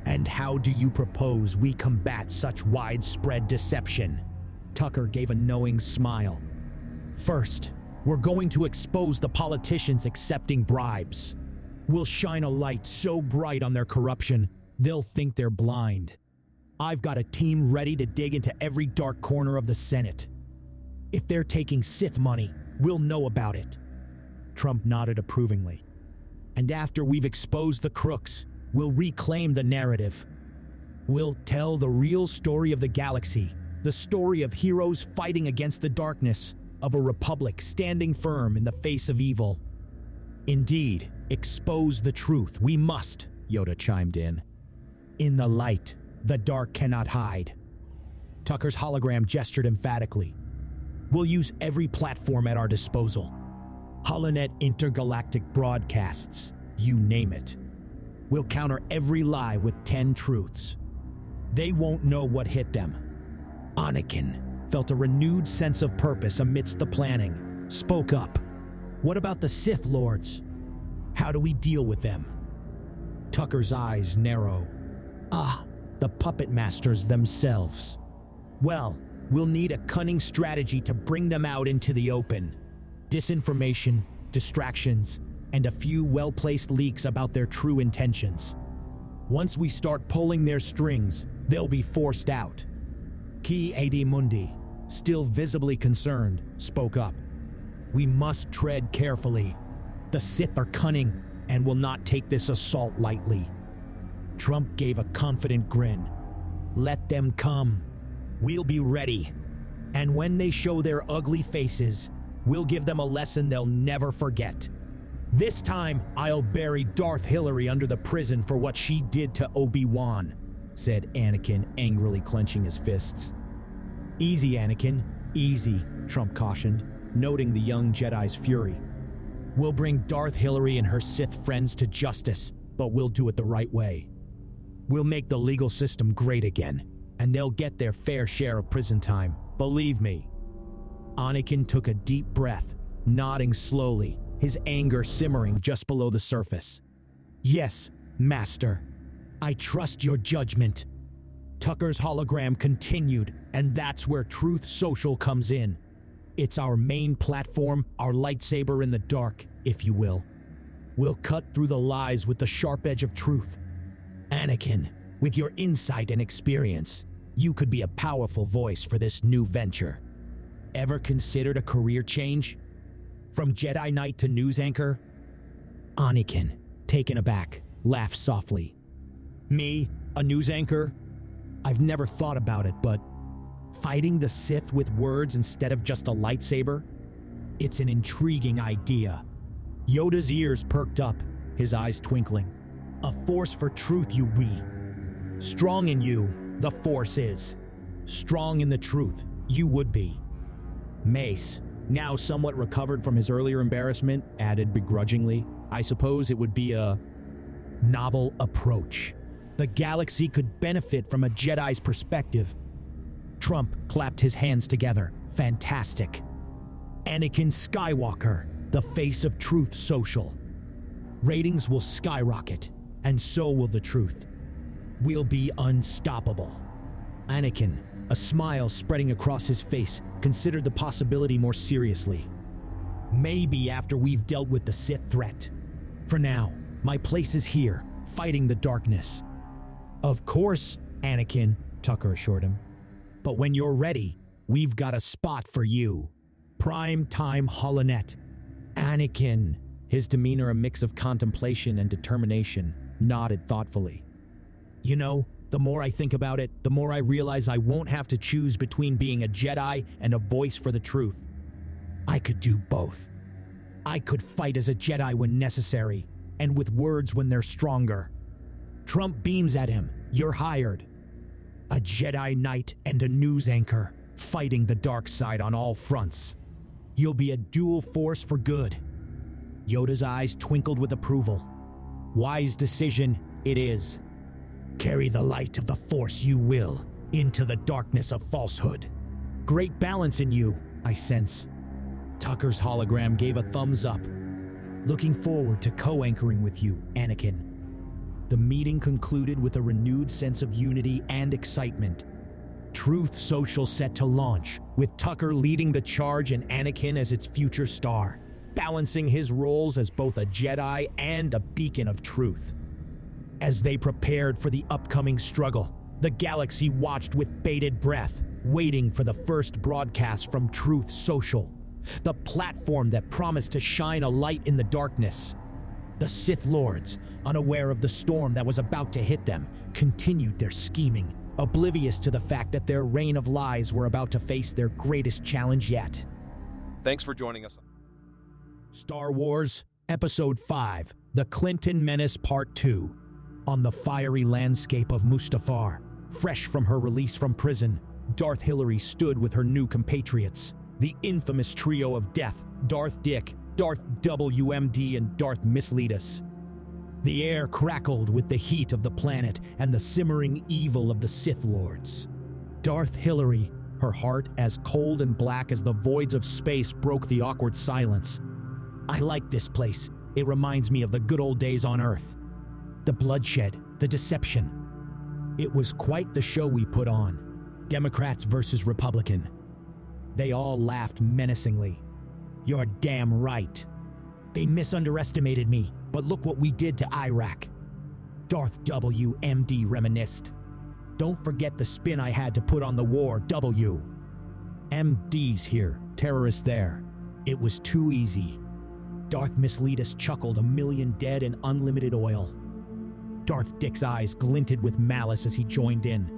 And how do you propose we combat such widespread deception? Tucker gave a knowing smile. First, we're going to expose the politicians accepting bribes. We'll shine a light so bright on their corruption, they'll think they're blind. I've got a team ready to dig into every dark corner of the Senate. If they're taking Sith money, we'll know about it. Trump nodded approvingly. And after we've exposed the crooks, we'll reclaim the narrative. We'll tell the real story of the galaxy, the story of heroes fighting against the darkness, of a republic standing firm in the face of evil. Indeed, expose the truth. We must, Yoda chimed in. In the light, the dark cannot hide. Tucker's hologram gestured emphatically. We'll use every platform at our disposal. Holonet intergalactic broadcasts, you name it. We'll counter every lie with 10 truths. They won't know what hit them. Anakin felt a renewed sense of purpose amidst the planning, spoke up. What about the Sith Lords? How do we deal with them? Tucker's eyes narrow. The puppet masters themselves. Well, we'll need a cunning strategy to bring them out into the open. Disinformation, distractions, and a few well-placed leaks about their true intentions. Once we start pulling their strings, they'll be forced out. Ki Adi Mundi, still visibly concerned, spoke up. We must tread carefully. The Sith are cunning and will not take this assault lightly. Trump gave a confident grin. Let them come. We'll be ready. And when they show their ugly faces, we'll give them a lesson they'll never forget. This time, I'll bury Darth Hillary under the prison for what she did to Obi-Wan, said Anakin, angrily clenching his fists. Easy, Anakin, easy, Trump cautioned, noting the young Jedi's fury. We'll bring Darth Hillary and her Sith friends to justice, but we'll do it the right way. We'll make the legal system great again, and they'll get their fair share of prison time, believe me. Anakin took a deep breath, nodding slowly, his anger simmering just below the surface. Yes, Master. I trust your judgment. Tucker's hologram continued, and that's where Truth Social comes in. It's our main platform, our lightsaber in the dark, if you will. We'll cut through the lies with the sharp edge of truth. Anakin, with your insight and experience, you could be a powerful voice for this new venture. Ever considered a career change? From Jedi Knight to news anchor? Anakin, taken aback, laughed softly. Me, a news anchor? I've never thought about it, but fighting the Sith with words instead of just a lightsaber? It's an intriguing idea. Yoda's ears perked up, his eyes twinkling. A force for truth you be. Strong in you, the Force is. Strong in the truth, you would be. Mace, now somewhat recovered from his earlier embarrassment, added begrudgingly, I suppose it would be a novel approach. The galaxy could benefit from a Jedi's perspective. Trump clapped his hands together. Fantastic. Anakin Skywalker, the face of Truth Social. Ratings will skyrocket, and so will the truth. We'll be unstoppable. Anakin, a smile spreading across his face, considered the possibility more seriously. Maybe after we've dealt with the Sith threat. For now, my place is here, fighting the darkness. Of course, Anakin, Tucker assured him. But when you're ready, we've got a spot for you. Prime time Holonet. Anakin, his demeanor a mix of contemplation and determination, nodded thoughtfully. You know, the more I think about it, the more I realize I won't have to choose between being a Jedi and a voice for the truth. I could do both. I could fight as a Jedi when necessary, and with words when they're stronger. Trump beams at him. You're hired. A Jedi Knight and a news anchor, fighting the dark side on all fronts. You'll be a dual force for good. Yoda's eyes twinkled with approval. Wise decision it is. Carry the light of the Force you will, into the darkness of falsehood. Great balance in you, I sense. Tucker's hologram gave a thumbs up. Looking forward to co-anchoring with you, Anakin. The meeting concluded with a renewed sense of unity and excitement. Truth Social set to launch, with Tucker leading the charge and Anakin as its future star, balancing his roles as both a Jedi and a beacon of truth. As they prepared for the upcoming struggle, the galaxy watched with bated breath, waiting for the first broadcast from Truth Social, the platform that promised to shine a light in the darkness. The Sith Lords, unaware of the storm that was about to hit them, continued their scheming, oblivious to the fact that their reign of lies were about to face their greatest challenge yet.
Thanks for joining us.
Star Wars, Episode 5, The Clinton Menace Part 2. On the fiery landscape of Mustafar, fresh from her release from prison, Darth Hillary stood with her new compatriots, the infamous trio of death, Darth Dick, Darth WMD and Darth mislead us. The air crackled with the heat of the planet and the simmering evil of the Sith Lords. Darth Hillary, her heart as cold and black as the voids of space, broke the awkward silence. I like this place. It reminds me of the good old days on Earth. The bloodshed, the deception. It was quite the show we put on. Democrats versus Republican. They all laughed menacingly. You're damn right. They misunderestimated me, but look what we did to Iraq. Darth WMD reminisced. Don't forget the spin I had to put on the war, W. MD's here, terrorists there. It was too easy. Darth mislead us chuckled, 1,000,000 dead and unlimited oil. Darth Dick's eyes glinted with malice as he joined in.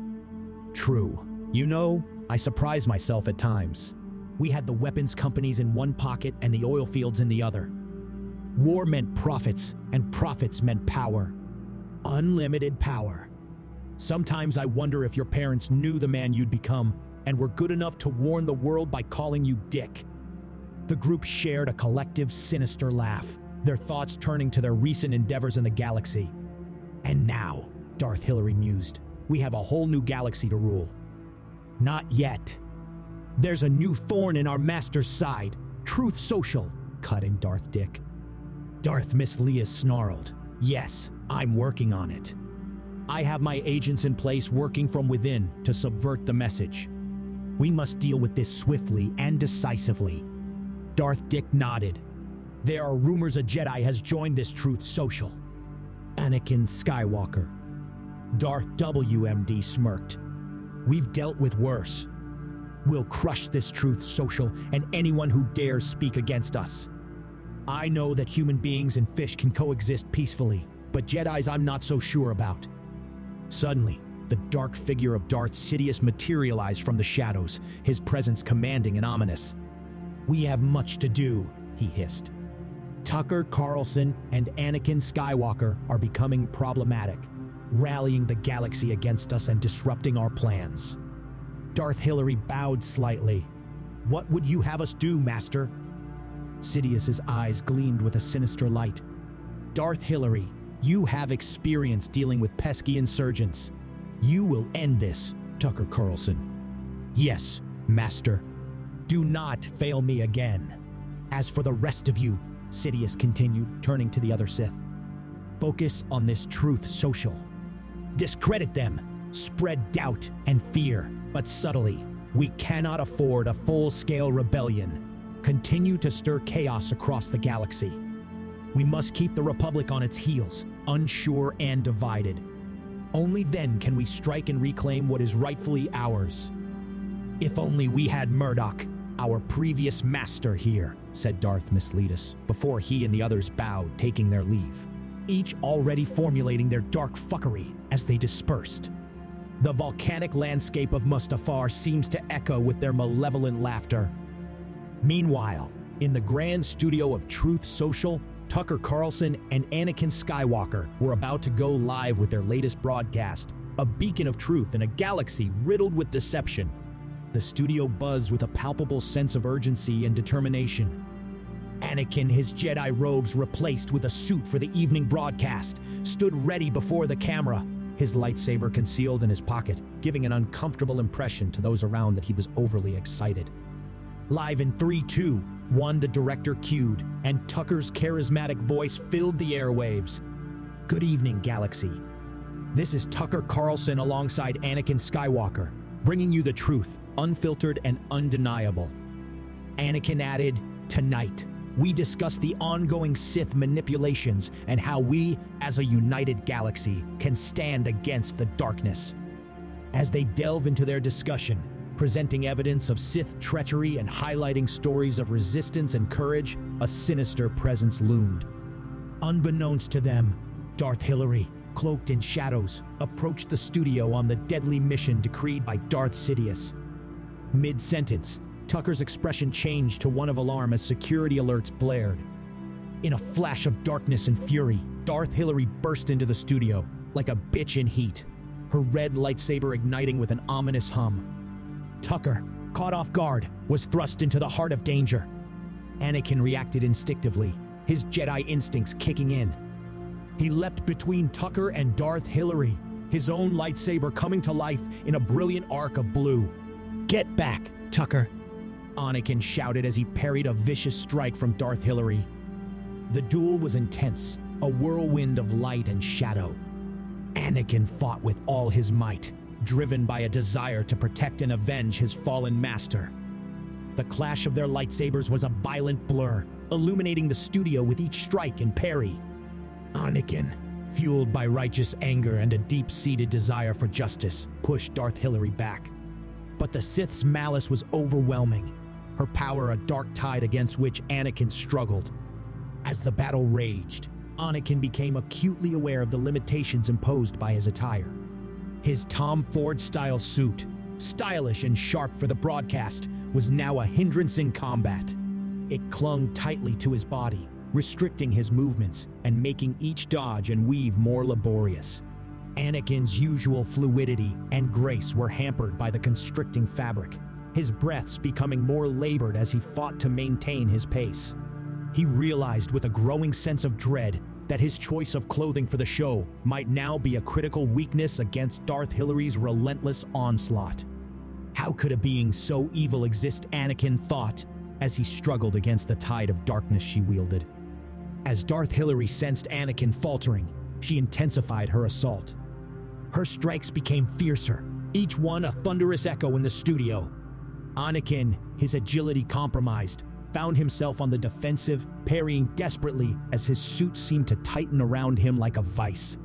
True. You know, I surprise myself at times. We had the weapons companies in one pocket and the oil fields in the other. War meant profits, and profits meant power. Unlimited power. Sometimes I wonder if your parents knew the man you'd become and were good enough to warn the world by calling you Dick. The group shared a collective, sinister laugh, their thoughts turning to their recent endeavors in the galaxy. And now, Darth Hillary mused, we have a whole new galaxy to rule. Not yet. There's a new thorn in our master's side, Truth Social, cut in Darth Dick. Darth Miss Leia snarled, yes, I'm working on it. I have my agents in place working from within to subvert the message. We must deal with this swiftly and decisively. Darth Dick nodded. There are rumors a Jedi has joined this Truth Social. Anakin Skywalker. Darth WMD smirked. We've dealt with worse. We'll crush this Truth Social and anyone who dares speak against us. I know that human beings and fish can coexist peacefully, but Jedis I'm not so sure about. Suddenly, the dark figure of Darth Sidious materialized from the shadows, his presence commanding and ominous. We have much to do, he hissed. Tucker Carlson and Anakin Skywalker are becoming problematic, rallying the galaxy against us and disrupting our plans. Darth Hillary bowed slightly. What would you have us do, Master? Sidious's eyes gleamed with a sinister light. Darth Hillary, you have experience dealing with pesky insurgents. You will end this, Tucker Carlson. Yes, Master. Do not fail me again. As for the rest of you, Sidious continued, turning to the other Sith, focus on this Truth Social. Discredit them, spread doubt and fear, but subtly. We cannot afford a full-scale rebellion. Continue to stir chaos across the galaxy. We must keep the Republic on its heels, unsure and divided. Only then can we strike and reclaim what is rightfully ours. If only we had Murdoch, our previous master here, said Darth Misleadus, before he and the others bowed, taking their leave, each already formulating their dark fuckery as they dispersed. The volcanic landscape of Mustafar seems to echo with their malevolent laughter. Meanwhile, in the grand studio of Truth Social, Tucker Carlson and Anakin Skywalker were about to go live with their latest broadcast, a beacon of truth in a galaxy riddled with deception. The studio buzzed with a palpable sense of urgency and determination. Anakin, his Jedi robes replaced with a suit for the evening broadcast, stood ready before the camera, his lightsaber concealed in his pocket, giving an uncomfortable impression to those around that he was overly excited. Live in 3, 2, 1, the director cued, and Tucker's charismatic voice filled the airwaves. Good evening, Galaxy. This is Tucker Carlson alongside Anakin Skywalker, bringing you the truth, unfiltered and undeniable. Anakin added, tonight, we discuss the ongoing Sith manipulations and how we, as a united galaxy, can stand against the darkness. As they delve into their discussion, presenting evidence of Sith treachery and highlighting stories of resistance and courage, a sinister presence loomed. Unbeknownst to them, Darth Hillary, cloaked in shadows, approached the studio on the deadly mission decreed by Darth Sidious. Mid-sentence, Tucker's expression changed to one of alarm as security alerts blared. In a flash of darkness and fury, Darth Hillary burst into the studio, like a bitch in heat, her red lightsaber igniting with an ominous hum. Tucker, caught off guard, was thrust into the heart of danger. Anakin reacted instinctively, his Jedi instincts kicking in. He leapt between Tucker and Darth Hillary, his own lightsaber coming to life in a brilliant arc of blue. "Get back, Tucker," Anakin shouted as he parried a vicious strike from Darth Hillary. The duel was intense, a whirlwind of light and shadow. Anakin fought with all his might, driven by a desire to protect and avenge his fallen master. The clash of their lightsabers was a violent blur, illuminating the studio with each strike and parry. Anakin, fueled by righteous anger and a deep-seated desire for justice, pushed Darth Hillary back. But the Sith's malice was overwhelming, her power a dark tide against which Anakin struggled. As the battle raged, Anakin became acutely aware of the limitations imposed by his attire. His Tom Ford-style suit, stylish and sharp for the broadcast, was now a hindrance in combat. It clung tightly to his body, restricting his movements and making each dodge and weave more laborious. Anakin's usual fluidity and grace were hampered by the constricting fabric, his breaths becoming more labored as he fought to maintain his pace. He realized with a growing sense of dread that his choice of clothing for the show might now be a critical weakness against Darth Hillary's relentless onslaught. How could a being so evil exist, Anakin thought, as he struggled against the tide of darkness she wielded. As Darth Hillary sensed Anakin faltering, she intensified her assault. Her strikes became fiercer, each one a thunderous echo in the studio. Anakin, his agility compromised, found himself on the defensive, parrying desperately as his suit seemed to tighten around him like a vice.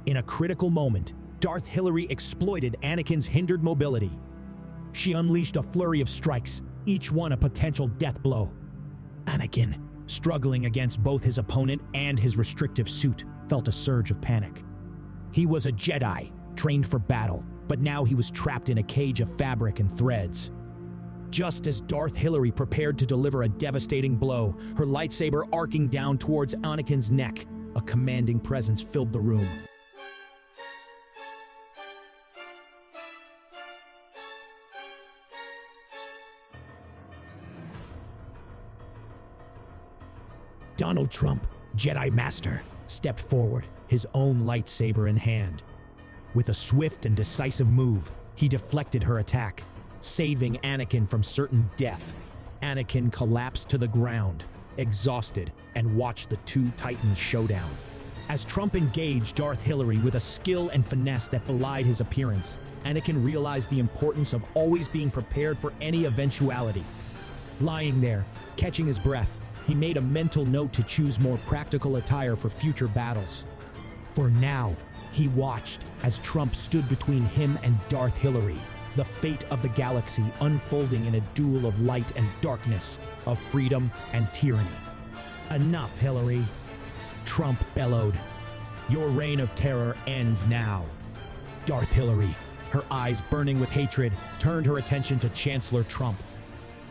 In a critical moment, Darth Hillary exploited Anakin's hindered mobility. She unleashed a flurry of strikes, each one a potential death blow. Anakin, struggling against both his opponent and his restrictive suit, felt a surge of panic. He was a Jedi, trained for battle, but now he was trapped in a cage of fabric and threads. Just as Darth Hillary prepared to deliver a devastating blow, her lightsaber arcing down towards Anakin's neck, a commanding presence filled the room. Donald Trump, Jedi Master, stepped forward, his own lightsaber in hand. With a swift and decisive move, he deflected her attack, saving Anakin from certain death. Anakin collapsed to the ground, exhausted, and watched the two Titans showdown. As Trump engaged Darth Hillary with a skill and finesse that belied his appearance, Anakin realized the importance of always being prepared for any eventuality. Lying there, catching his breath, he made a mental note to choose more practical attire for future battles. For now, he watched as Trump stood between him and Darth Hillary, the fate of the galaxy unfolding in a duel of light and darkness, of freedom and tyranny. "Enough, Hillary," Trump bellowed. "Your reign of terror ends now." Darth Hillary, her eyes burning with hatred, turned her attention to Chancellor Trump.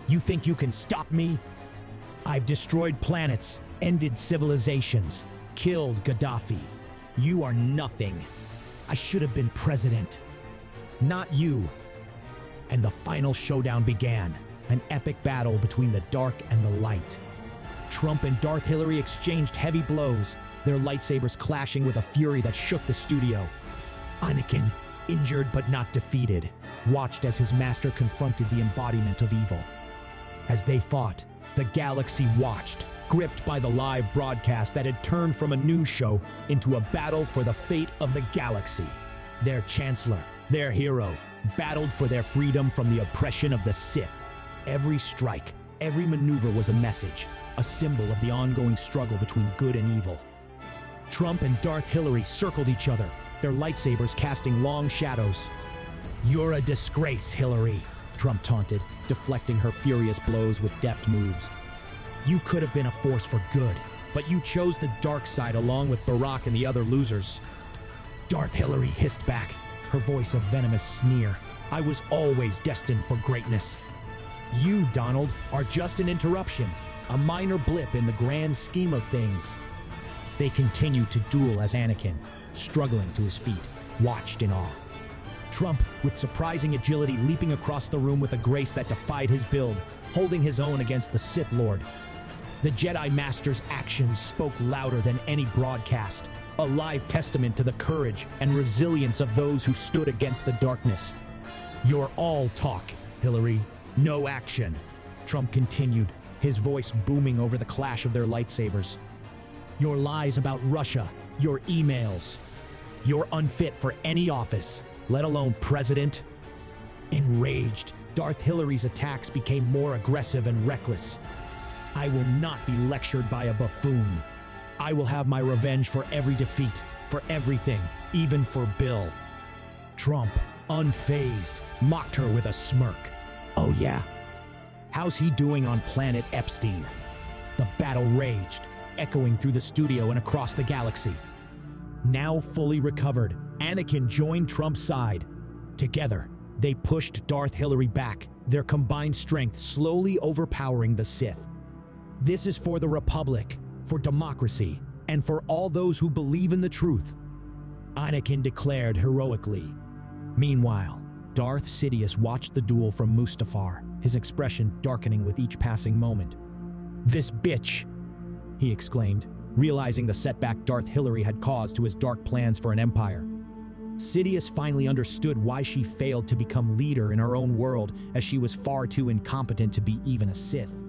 "You think you can stop me? I've destroyed planets, ended civilizations, killed Gaddafi. You are nothing. I should have been president. Not you." And the final showdown began, an epic battle between the dark and the light. Trump and Darth Hillary exchanged heavy blows, their lightsabers clashing with a fury that shook the studio. Anakin, injured but not defeated, watched as his master confronted the embodiment of evil. As they fought, the galaxy watched, gripped by the live broadcast that had turned from a news show into a battle for the fate of the galaxy. Their chancellor, their hero, battled for their freedom from the oppression of the Sith. Every strike, every maneuver was a message, a symbol of the ongoing struggle between good and evil. Trump and Darth Hillary circled each other, their lightsabers casting long shadows. "You're a disgrace, Hillary," Trump taunted, deflecting her furious blows with deft moves. "You could have been a force for good, but you chose the dark side along with Barack and the other losers." Darth Hillary hissed back, her voice a venomous sneer. "I was always destined for greatness. You, Donald, are just an interruption, a minor blip in the grand scheme of things." They continued to duel as Anakin, struggling to his feet, watched in awe. Trump, with surprising agility, leaping across the room with a grace that defied his build, holding his own against the Sith Lord. The Jedi Master's actions spoke louder than any broadcast, a live testament to the courage and resilience of those who stood against the darkness. "You're all talk, Hillary, no action," Trump continued, his voice booming over the clash of their lightsabers. "Your lies about Russia, your emails. You're unfit for any office, let alone president." Enraged, Darth Hillary's attacks became more aggressive and reckless. "I will not be lectured by a buffoon. I will have my revenge for every defeat, for everything, even for Bill." Trump, unfazed, mocked her with a smirk. "Oh yeah? How's he doing on planet Epstein?" The battle raged, echoing through the studio and across the galaxy. Now fully recovered, Anakin joined Trump's side. Together, they pushed Darth Hillary back, their combined strength slowly overpowering the Sith. "This is for the Republic, for democracy, and for all those who believe in the truth," Anakin declared heroically. Meanwhile, Darth Sidious watched the duel from Mustafar, his expression darkening with each passing moment. "This bitch," he exclaimed, realizing the setback Darth Hillary had caused to his dark plans for an empire. Sidious finally understood why she failed to become leader in her own world, as she was far too incompetent to be even a Sith.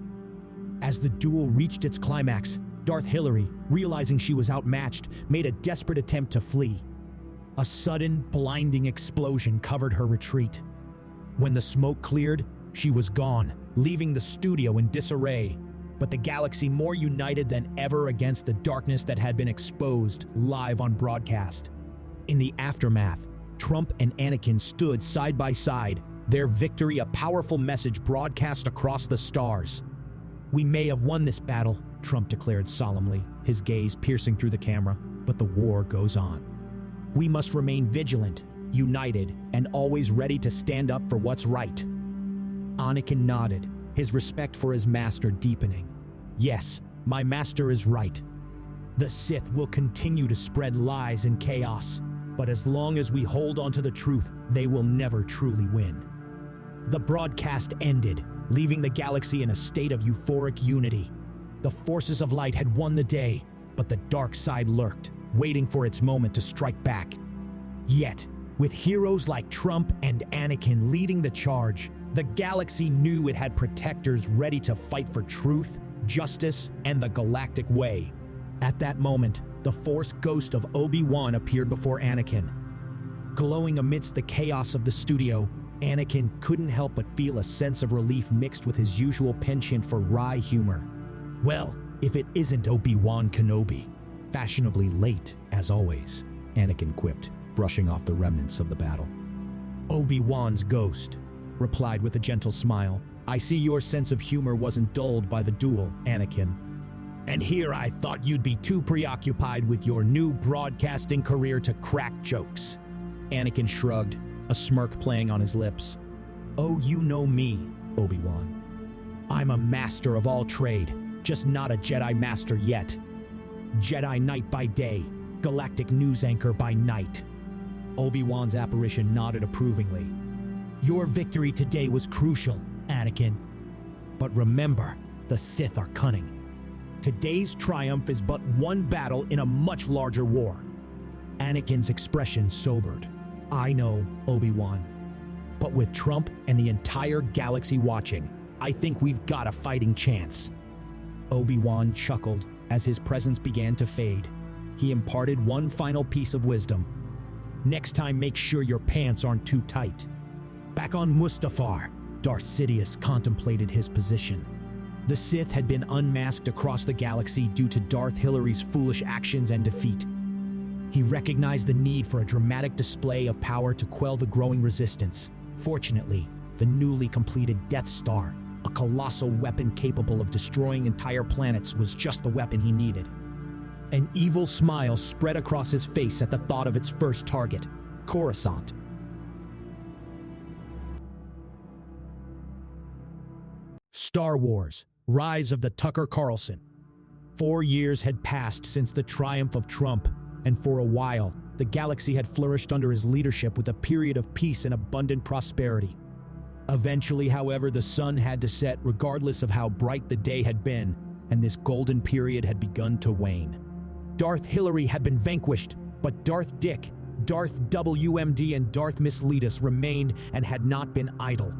As the duel reached its climax, Darth Hillary, realizing she was outmatched, made a desperate attempt to flee. A sudden, blinding explosion covered her retreat. When the smoke cleared, she was gone, leaving the studio in disarray, but the galaxy more united than ever against the darkness that had been exposed live on broadcast. In the aftermath, Trump and Anakin stood side by side, their victory a powerful message broadcast across the stars. "We may have won this battle," Trump declared solemnly, his gaze piercing through the camera, "but the war goes on. We must remain vigilant, united, and always ready to stand up for what's right." Anakin nodded, his respect for his master deepening. "Yes, my master is right. The Sith will continue to spread lies and chaos, but as long as we hold on to the truth, they will never truly win." The broadcast ended, leaving the galaxy in a state of euphoric unity. The forces of light had won the day, but the dark side lurked, waiting for its moment to strike back. Yet, with heroes like Trump and Anakin leading the charge, the galaxy knew it had protectors ready to fight for truth, justice, and the galactic way. At that moment, the Force ghost of Obi-Wan appeared before Anakin. Glowing amidst the chaos of the studio, Anakin couldn't help but feel a sense of relief mixed with his usual penchant for wry humor. "Well, if it isn't Obi-Wan Kenobi." "Fashionably late, as always," Anakin quipped, brushing off the remnants of the battle. "Obi-Wan's ghost," replied with a gentle smile. "I see your sense of humor wasn't dulled by the duel, Anakin. And here I thought you'd be too preoccupied with your new broadcasting career to crack jokes." Anakin shrugged, a smirk playing on his lips. "Oh, you know me, Obi-Wan. I'm a master of all trade, just not a Jedi Master yet. Jedi Knight by day, galactic news anchor by night." Obi-Wan's apparition nodded approvingly. "Your victory today was crucial, Anakin. But remember, the Sith are cunning. Today's triumph is but one battle in a much larger war." Anakin's expression sobered. "I know, Obi-Wan. But with Trump and the entire galaxy watching, I think we've got a fighting chance." Obi-Wan chuckled as his presence began to fade. He imparted one final piece of wisdom. "Next time, make sure your pants aren't too tight." Back on Mustafar, Darth Sidious contemplated his position. The Sith had been unmasked across the galaxy due to Darth Hillary's foolish actions and defeat. He recognized the need for a dramatic display of power to quell the growing resistance. Fortunately, the newly completed Death Star, a colossal weapon capable of destroying entire planets, was just the weapon he needed. An evil smile spread across his face at the thought of its first target, Coruscant. Star Wars: Rise of the Tucker Carlson. 4 years had passed since the triumph of Trump, and for a while, the galaxy had flourished under his leadership with a period of peace and abundant prosperity. Eventually, however, the sun had to set regardless of how bright the day had been, and this golden period had begun to wane. Darth Hillary had been vanquished, but Darth Dick, Darth WMD, and Darth Misleadus remained and had not been idle.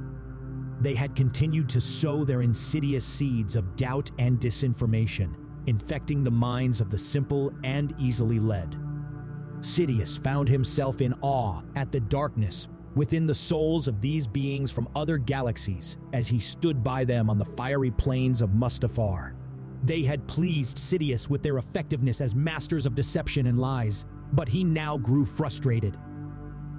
They had continued to sow their insidious seeds of doubt and disinformation, infecting the minds of the simple and easily led. Sidious found himself in awe at the darkness within the souls of these beings from other galaxies as he stood by them on the fiery plains of Mustafar. They had pleased Sidious with their effectiveness as masters of deception and lies, but he now grew frustrated.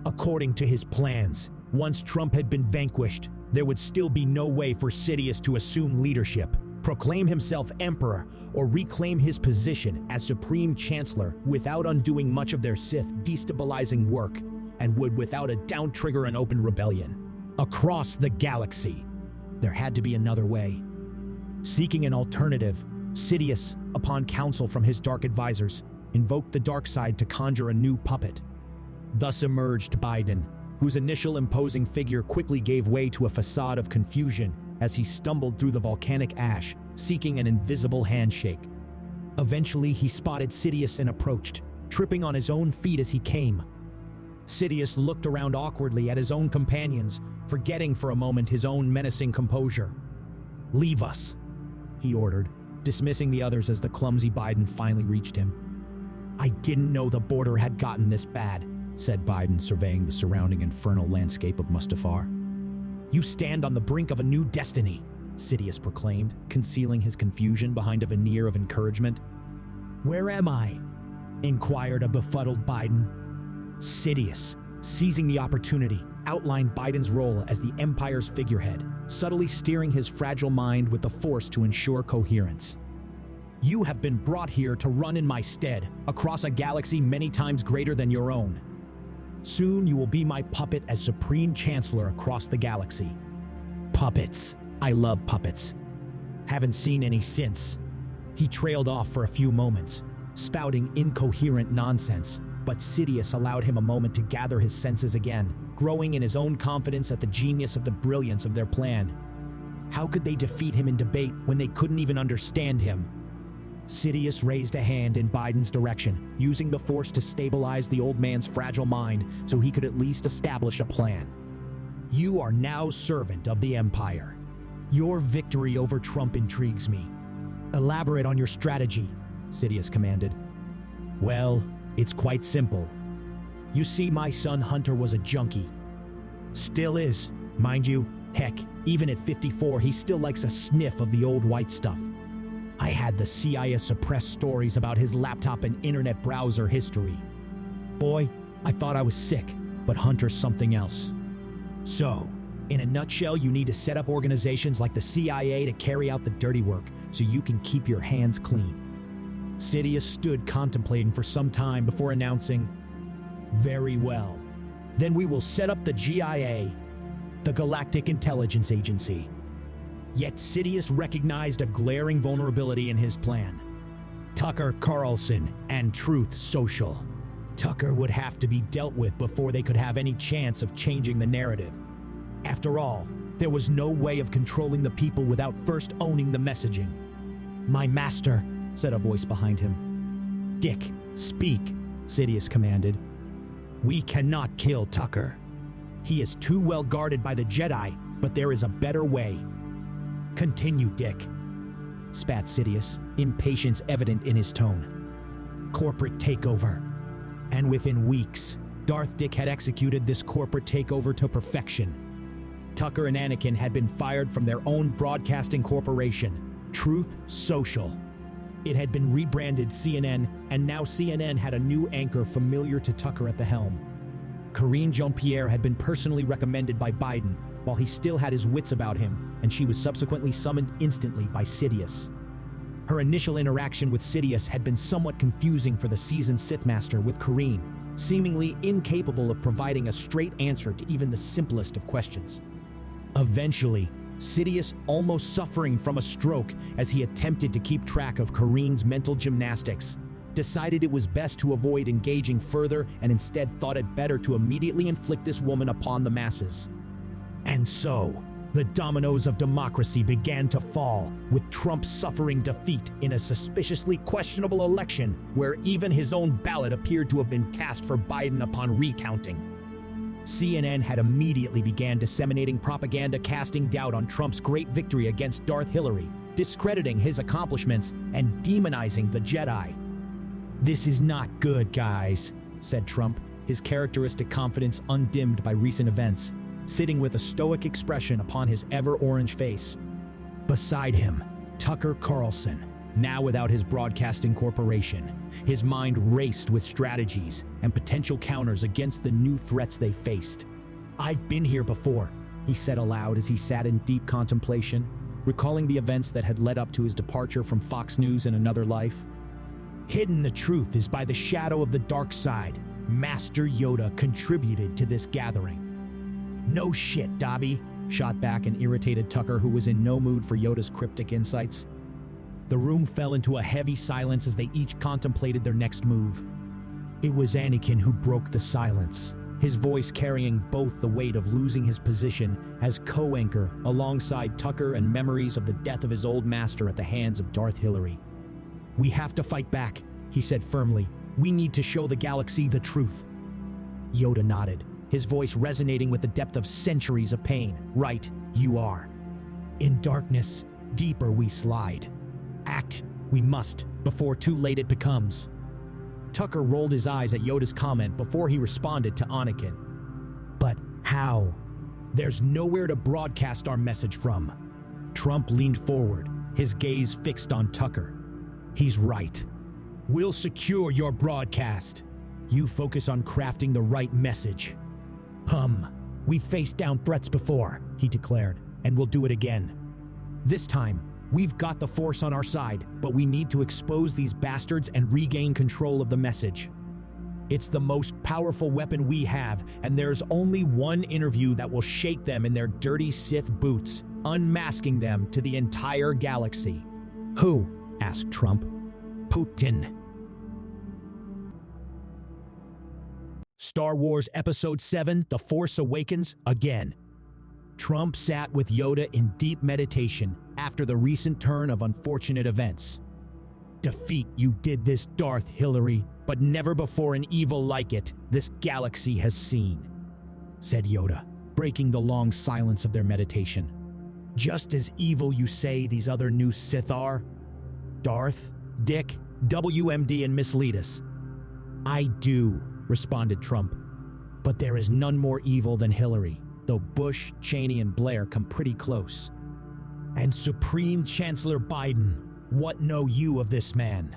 According to his plans, once Trump had been vanquished, there would still be no way for Sidious to assume leadership, proclaim himself emperor, or reclaim his position as supreme chancellor without undoing much of their Sith destabilizing work, and would without a doubt trigger an open rebellion. Across the galaxy, there had to be another way. Seeking an alternative, Sidious, upon counsel from his dark advisors, invoked the dark side to conjure a new puppet. Thus emerged Biden, whose initial imposing figure quickly gave way to a facade of confusion as he stumbled through the volcanic ash, seeking an invisible handshake. Eventually, he spotted Sidious and approached, tripping on his own feet as he came. Sidious looked around awkwardly at his own companions, forgetting for a moment his own menacing composure. "Leave us," he ordered, dismissing the others as the clumsy Biden finally reached him. "I didn't know the border had gotten this bad," said Biden, surveying the surrounding infernal landscape of Mustafar. "You stand on the brink of a new destiny," Sidious proclaimed, concealing his confusion behind a veneer of encouragement. "Where am I?" inquired a befuddled Biden. Sidious, seizing the opportunity, outlined Biden's role as the Empire's figurehead, subtly steering his fragile mind with the Force to ensure coherence. "You have been brought here to run in my stead, across a galaxy many times greater than your own. Soon you will be my puppet as Supreme Chancellor across the galaxy." "Puppets. I love puppets. Haven't seen any since." He trailed off for a few moments, spouting incoherent nonsense, but Sidious allowed him a moment to gather his senses again, growing in his own confidence at the genius of the brilliance of their plan. How could they defeat him in debate when they couldn't even understand him? Sidious raised a hand in Biden's direction, using the Force to stabilize the old man's fragile mind so he could at least establish a plan. "You are now servant of the Empire. Your victory over Trump intrigues me. Elaborate on your strategy," Sidious commanded. "Well, it's quite simple. You see, my son Hunter was a junkie. Still is, mind you. Heck, even at 54, he still likes a sniff of the old white stuff. I had the CIA suppress stories about his laptop and internet browser history. Boy, I thought I was sick, but Hunter's something else. So, in a nutshell, you need to set up organizations like the CIA to carry out the dirty work so you can keep your hands clean." Sidious stood contemplating for some time before announcing, "Very well. Then we will set up the GIA, the Galactic Intelligence Agency." Yet Sidious recognized a glaring vulnerability in his plan. Tucker Carlson and Truth Social. Tucker would have to be dealt with before they could have any chance of changing the narrative. After all, there was no way of controlling the people without first owning the messaging. "My master," said a voice behind him. "Dick, speak," Sidious commanded. "We cannot kill Tucker. He is too well guarded by the Jedi, but there is a better way." "Continue, Dick," spat Sidious, impatience evident in his tone. "Corporate takeover." And within weeks, Darth Dick had executed this corporate takeover to perfection. Tucker and Anakin had been fired from their own broadcasting corporation, Truth Social. It had been rebranded CNN, and now CNN had a new anchor familiar to Tucker at the helm. Karine Jean-Pierre had been personally recommended by Biden, while he still had his wits about him, and she was subsequently summoned instantly by Sidious. Her initial interaction with Sidious had been somewhat confusing for the seasoned Sith Master, with Karine seemingly incapable of providing a straight answer to even the simplest of questions. Eventually, Sidious, almost suffering from a stroke as he attempted to keep track of Karine's mental gymnastics, decided it was best to avoid engaging further and instead thought it better to immediately inflict this woman upon the masses. And so, The dominoes of democracy began to fall, with Trump suffering defeat in a suspiciously questionable election where even his own ballot appeared to have been cast for Biden upon recounting. CNN had immediately began disseminating propaganda casting doubt on Trump's great victory against Darth Hillary, discrediting his accomplishments and demonizing the Jedi. "This is not good, guys," said Trump, his characteristic confidence undimmed by recent events, sitting with a stoic expression upon his ever-orange face. Beside him, Tucker Carlson, now without his broadcasting corporation. His mind raced with strategies and potential counters against the new threats they faced. "I've been here before," he said aloud as he sat in deep contemplation, recalling the events that had led up to his departure from Fox News in another life. "Hidden the truth is by the shadow of the dark side. Master Yoda contributed to this gathering." "No shit, Dobby," shot back an irritated Tucker who was in no mood for Yoda's cryptic insights. The room fell into a heavy silence as they each contemplated their next move. It was Anakin who broke the silence, his voice carrying both the weight of losing his position as co-anchor alongside Tucker and memories of the death of his old master at the hands of Darth Hillary. "We have to fight back," he said firmly. "We need to show the galaxy the truth." Yoda nodded, his voice resonating with the depth of centuries of pain. "Right, you are. In darkness, deeper we slide. Act, we must, before too late it becomes." Tucker rolled his eyes at Yoda's comment before he responded to Anakin. "But how? There's nowhere to broadcast our message from." Trump leaned forward, his gaze fixed on Tucker. "He's right. We'll secure your broadcast. You focus on crafting the right message." We've faced down threats before," he declared, "and we'll do it again. This time, we've got the Force on our side, but we need to expose these bastards and regain control of the message. It's the most powerful weapon we have, and there's only one interview that will shake them in their dirty Sith boots, unmasking them to the entire galaxy." "Who?" asked Trump. "Putin." Star Wars Episode 7, The Force Awakens, again. Trump sat with Yoda in deep meditation after the recent turn of unfortunate events. "Defeat, you did this, Darth Hillary, but never before an evil like it this galaxy has seen," said Yoda, breaking the long silence of their meditation. "Just as evil you say these other new Sith are? Darth, Dick, WMD, and Miss Letus." "I do," responded Trump. "But there is none more evil than Hillary, though Bush, Cheney, and Blair come pretty close. And Supreme Chancellor Biden, what know you of this man?"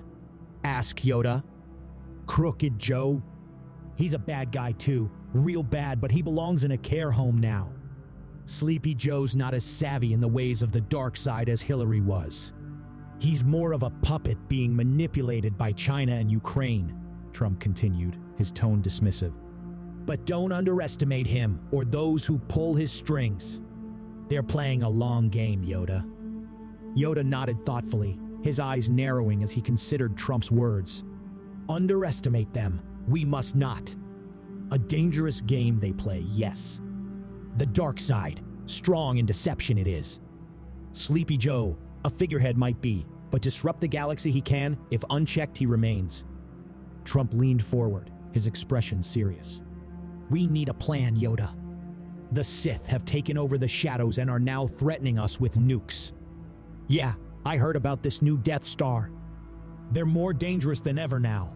asked Yoda. "Crooked Joe. He's a bad guy too, real bad, but he belongs in a care home now. Sleepy Joe's not as savvy in the ways of the dark side as Hillary was. He's more of a puppet being manipulated by China and Ukraine," Trump continued, his tone dismissive. "But don't underestimate him or those who pull his strings. They're playing a long game, Yoda." Yoda nodded thoughtfully, his eyes narrowing as he considered Trump's words. "Underestimate them, we must not. A dangerous game they play, yes. The dark side, strong in deception it is. Sleepy Joe, a figurehead might be, but disrupt the galaxy he can, if unchecked he remains." Trump leaned forward, his expression serious. "We need a plan, Yoda. The Sith have taken over the shadows and are now threatening us with nukes. Yeah, I heard about this new Death Star. They're more dangerous than ever now.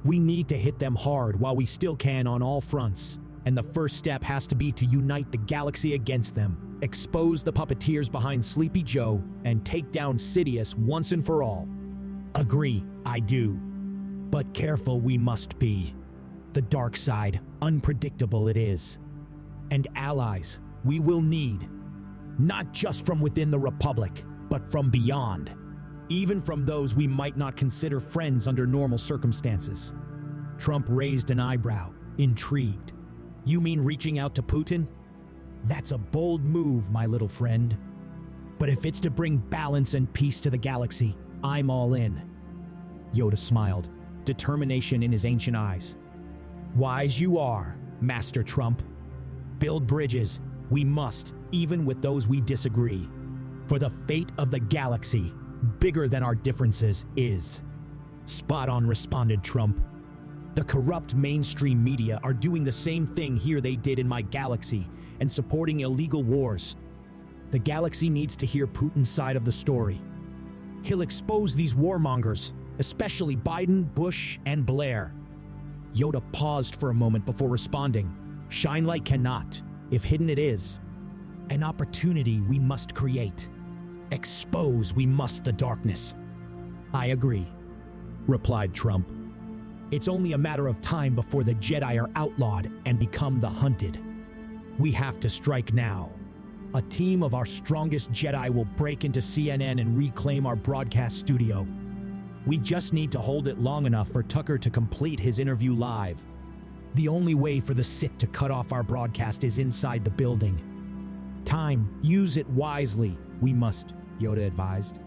We need to hit them hard while we still can on all fronts, and the first step has to be to unite the galaxy against them, expose the puppeteers behind Sleepy Joe, and take down Sidious once and for all." "Agree, I do. But careful we must be. The dark side, unpredictable it is. And allies we will need, not just from within the Republic, but from beyond, even from those we might not consider friends under normal circumstances." Trump raised an eyebrow, intrigued. "You mean reaching out to Putin? That's a bold move, my little friend. But if it's to bring balance and peace to the galaxy, I'm all in." Yoda smiled, determination in his ancient eyes. "Wise you are, Master Trump. Build bridges, We must, even with those we disagree. For the fate of the galaxy, bigger than our differences, is. Spot on, responded Trump. The corrupt mainstream media are doing the same thing here they did in my galaxy and supporting illegal wars. The galaxy needs to hear Putin's side of the story. He'll expose these warmongers, especially Biden, Bush, and Blair. Yoda paused for a moment before responding. Shine light cannot, if hidden it is. An opportunity we must create. Expose we must the darkness. I agree, replied Trump. It's only a matter of time before the Jedi are outlawed and become the hunted. We have to strike now. A team of our strongest Jedi will break into CNN and reclaim our broadcast studio. We just need to hold it long enough for Tucker to complete his interview live. The only way for the Sith to cut off our broadcast is inside the building. Time, use it wisely, we must, Yoda advised.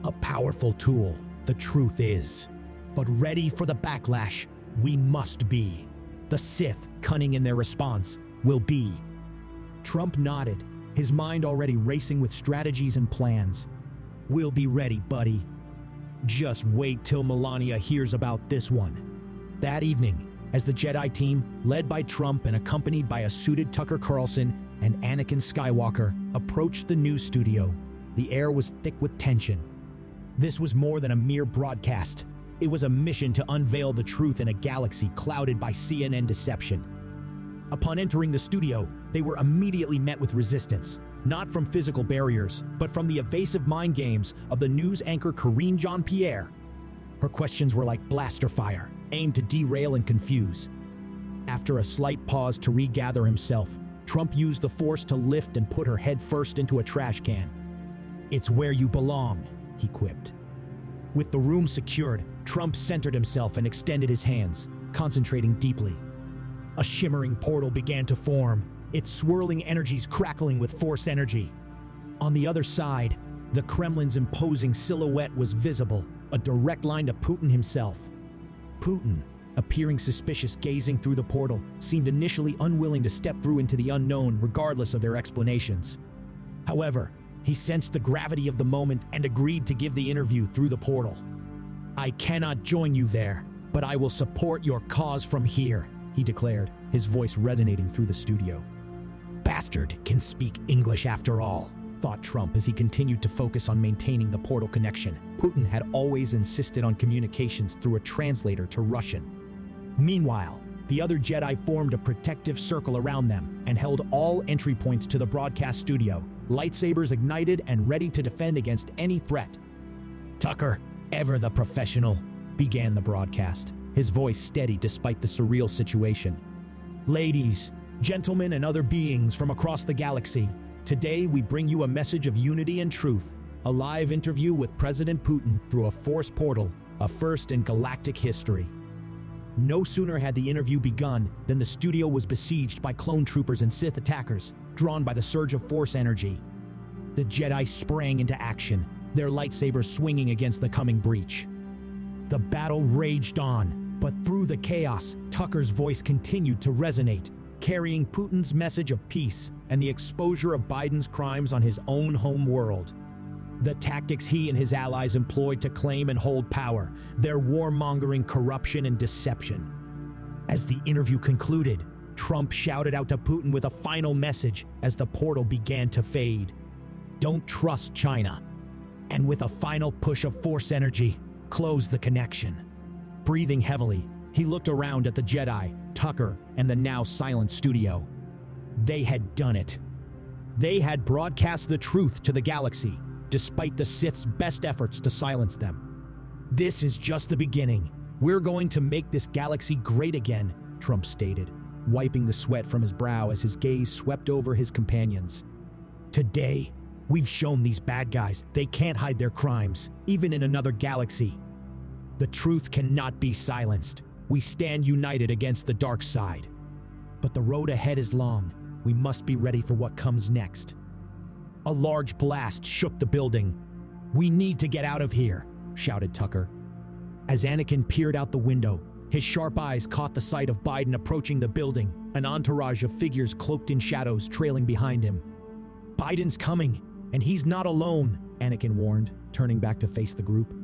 A powerful tool, the truth is. But ready for the backlash, we must be. The Sith, cunning in their response, will be. Trump nodded, his mind already racing with strategies and plans. We'll be ready, buddy. Just wait till Melania hears about this one. That evening, as the Jedi team, led by Trump and accompanied by a suited Tucker Carlson and Anakin Skywalker, approached the news studio, the air was thick with tension. This was more than a mere broadcast. It was a mission to unveil the truth in a galaxy clouded by CNN deception. Upon entering the studio, they were immediately met with resistance, not from physical barriers, but from the evasive mind games of the news anchor Karine Jean-Pierre. Her questions were like blaster fire, aimed to derail and confuse. After a slight pause to regather himself, Trump used the force to lift and put her head first into a trash can. It's where you belong, he quipped. With the room secured, Trump centered himself and extended his hands, concentrating deeply. A shimmering portal began to form, its swirling energies crackling with force energy. On the other side, the Kremlin's imposing silhouette was visible, a direct line to Putin himself. Putin, appearing suspicious gazing through the portal, seemed initially unwilling to step through into the unknown regardless of their explanations. However, he sensed the gravity of the moment and agreed to give the interview through the portal. I cannot join you there, but I will support your cause from here, he declared, his voice resonating through the studio. Bastard can speak English after all, thought Trump as he continued to focus on maintaining the portal connection. Putin had always insisted on communications through a translator to Russian. Meanwhile, the other Jedi formed a protective circle around them and held all entry points to the broadcast studio, lightsabers ignited and ready to defend against any threat. Tucker, ever the professional, began the broadcast, his voice steady despite the surreal situation. Ladies, gentlemen, and other beings from across the galaxy, today we bring you a message of unity and truth, a live interview with President Putin through a force portal, a first in galactic history. No sooner had the interview begun than the studio was besieged by clone troopers and Sith attackers, drawn by the surge of force energy. The Jedi sprang into action, their lightsabers swinging against the coming breach. The battle raged on, but through the chaos, Tucker's voice continued to resonate, carrying Putin's message of peace and the exposure of Biden's crimes on his own home world. The tactics he and his allies employed to claim and hold power, their warmongering corruption and deception. As the interview concluded, Trump shouted out to Putin with a final message as the portal began to fade. Don't trust China. And with a final push of force energy, close the connection. Breathing heavily, he looked around at the Jedi, Tucker, and the now silent studio. They had done it. They had broadcast the truth to the galaxy, despite the Sith's best efforts to silence them. This is just the beginning. We're going to make this galaxy great again, Trump stated, wiping the sweat from his brow as his gaze swept over his companions. Today, we've shown these bad guys they can't hide their crimes, even in another galaxy. The truth cannot be silenced. We stand united against the dark side. But the road ahead is long. We must be ready for what comes next. A large blast shook the building. We need to get out of here, shouted Tucker. As Anakin peered out the window, his sharp eyes caught the sight of Biden approaching the building, an entourage of figures cloaked in shadows trailing behind him. "Biden's coming, and he's not alone," Anakin warned, turning back to face the group.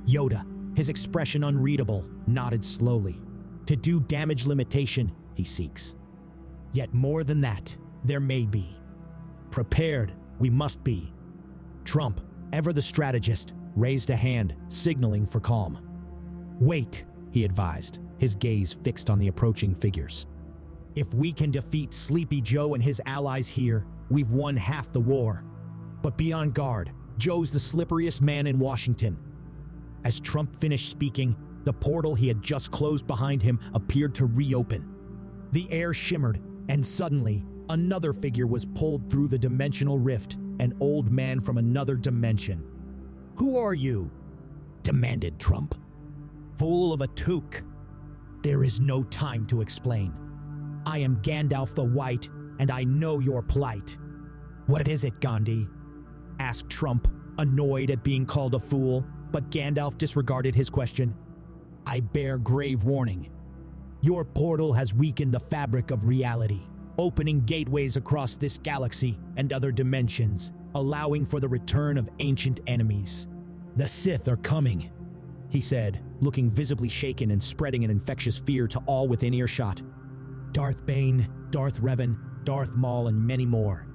Yoda, his expression unreadable, nodded slowly. "To do damage limitation, he seeks. Yet more than that, there may be. Prepared, we must be." Trump, ever the strategist, raised a hand, signaling for calm. "Wait," he advised, his gaze fixed on the approaching figures. "If we can defeat Sleepy Joe and his allies here, we've won half the war. But be on guard, Joe's the slipperiest man in Washington." As Trump finished speaking, the portal he had just closed behind him appeared to reopen. The air shimmered, and suddenly, another figure was pulled through the dimensional rift, an old man from another dimension. "Who are you?" demanded Trump. "Fool of a toque. There is no time to explain. I am Gandalf the White, and I know your plight." "What is it, Gandhi?" asked Trump, annoyed at being called a fool, but Gandalf disregarded his question. "I bear grave warning. Your portal has weakened the fabric of reality, opening gateways across this galaxy and other dimensions, allowing for the return of ancient enemies. The Sith are coming," he said, looking visibly shaken and spreading an infectious fear to all within earshot. "Darth Bane, Darth Revan, Darth Maul, and many more."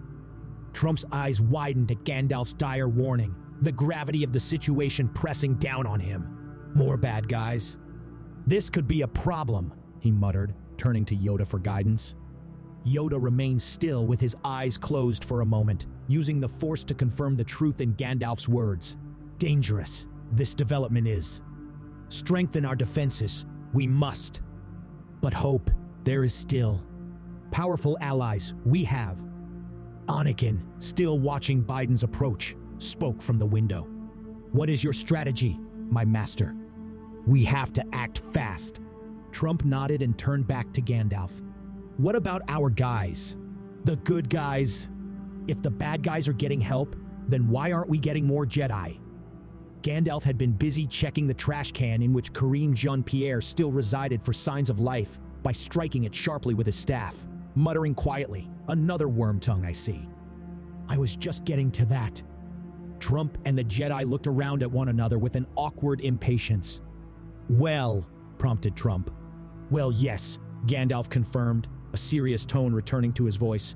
Trump's eyes widened at Gandalf's dire warning, the gravity of the situation pressing down on him. "More bad guys. This could be a problem," he muttered, turning to Yoda for guidance. Yoda remained still with his eyes closed for a moment, using the Force to confirm the truth in Gandalf's words. "Dangerous, this development is. Strengthen our defenses, we must. But hope, there is still. Powerful allies, we have." Anakin, still watching Biden's approach, spoke from the window. "What is your strategy, my master?" "We have to act fast." Trump nodded and turned back to Gandalf. "What about our guys? The good guys? If the bad guys are getting help, then why aren't we getting more Jedi?" Gandalf had been busy checking the trash can in which Kareem Jean-Pierre still resided for signs of life by striking it sharply with his staff, muttering quietly, "Another worm tongue, I see." "I was just getting to that." Trump and the Jedi looked around at one another with an awkward impatience. "Well," prompted Trump. "Well, yes," Gandalf confirmed, a serious tone returning to his voice.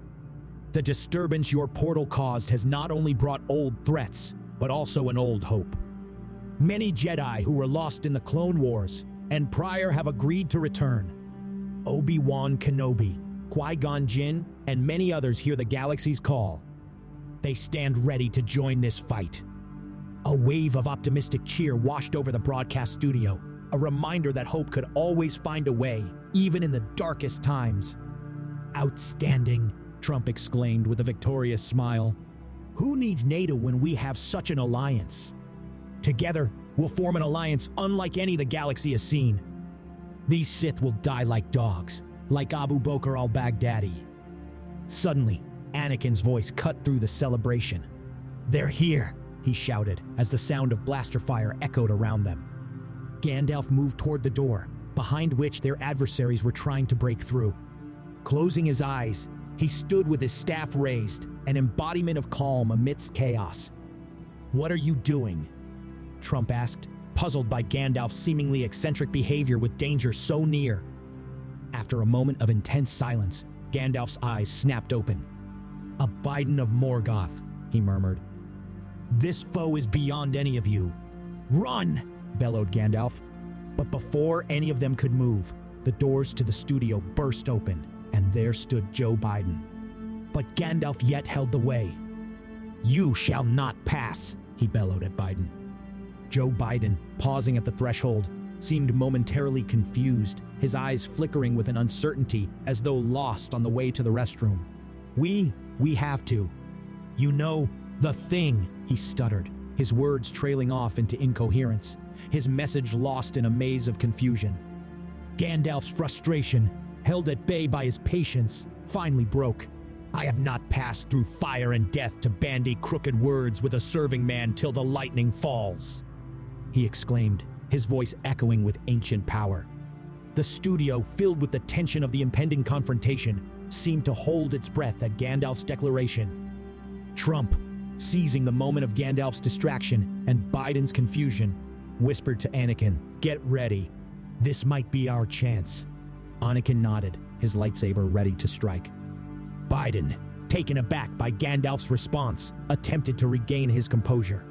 "The disturbance your portal caused has not only brought old threats, but also an old hope. Many Jedi who were lost in the Clone Wars and prior have agreed to return. Obi-Wan Kenobi, Qui-Gon Jinn, and many others hear the galaxy's call. They stand ready to join this fight." A wave of optimistic cheer washed over the broadcast studio, a reminder that hope could always find a way, even in the darkest times. "Outstanding," Trump exclaimed with a victorious smile. "Who needs NATO when we have such an alliance? Together, we'll form an alliance unlike any the galaxy has seen. These Sith will die like dogs, like Abu Bakr al-Baghdadi." Suddenly, Anakin's voice cut through the celebration. "They're here," he shouted as the sound of blaster fire echoed around them. Gandalf moved toward the door, behind which their adversaries were trying to break through. Closing his eyes, he stood with his staff raised, an embodiment of calm amidst chaos. "What are you doing?" Trump asked, puzzled by Gandalf's seemingly eccentric behavior with danger so near. After a moment of intense silence, Gandalf's eyes snapped open. "A Biden of Morgoth," he murmured. "This foe is beyond any of you. Run!" bellowed Gandalf. But before any of them could move, the doors to the studio burst open, and there stood Joe Biden. But Gandalf yet held the way. "You shall not pass," he bellowed at Biden. Joe Biden, pausing at the threshold, seemed momentarily confused, his eyes flickering with an uncertainty as though lost on the way to the restroom. We have to. You know, the thing," he stuttered, his words trailing off into incoherence, his message lost in a maze of confusion. Gandalf's frustration, held at bay by his patience, finally broke. "I have not passed through fire and death to bandy crooked words with a serving man till the lightning falls," he exclaimed, his voice echoing with ancient power. The studio, filled with the tension of the impending confrontation, seemed to hold its breath at Gandalf's declaration. Trump, seizing the moment of Gandalf's distraction and Biden's confusion, whispered to Anakin, "Get ready. This might be our chance." Anakin nodded, his lightsaber ready to strike. Biden, taken aback by Gandalf's response, attempted to regain his composure.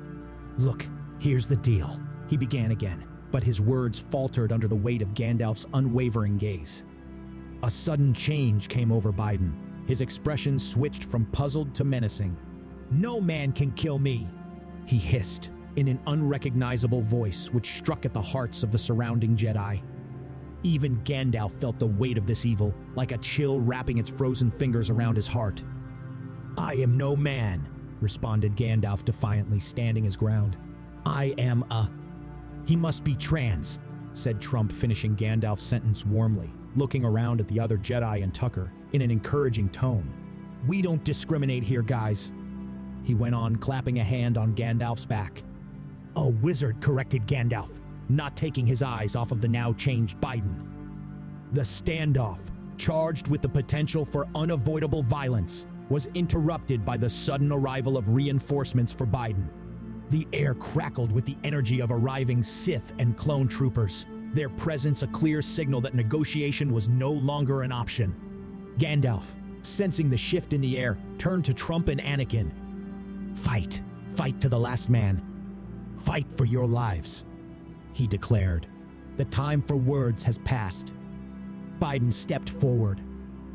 "Look, here's the deal," he began again, but his words faltered under the weight of Gandalf's unwavering gaze. A sudden change came over Biden. His expression switched from puzzled to menacing. "No man can kill me," he hissed, in an unrecognizable voice which struck at the hearts of the surrounding Jedi. Even Gandalf felt the weight of this evil, like a chill wrapping its frozen fingers around his heart. "I am no man," responded Gandalf defiantly, standing his ground. "I am a..." "He must be trans," said Trump, finishing Gandalf's sentence warmly, looking around at the other Jedi and Tucker in an encouraging tone. "We don't discriminate here, guys," he went on, clapping a hand on Gandalf's back. "A wizard," corrected Gandalf, not taking his eyes off of the now changed Biden. The standoff, charged with the potential for unavoidable violence, was interrupted by the sudden arrival of reinforcements for Biden. The air crackled with the energy of arriving Sith and clone troopers, their presence a clear signal that negotiation was no longer an option. Gandalf, sensing the shift in the air, turned to Trump and Anakin. "Fight. Fight to the last man. Fight for your lives," he declared. "The time for words has passed." Biden stepped forward.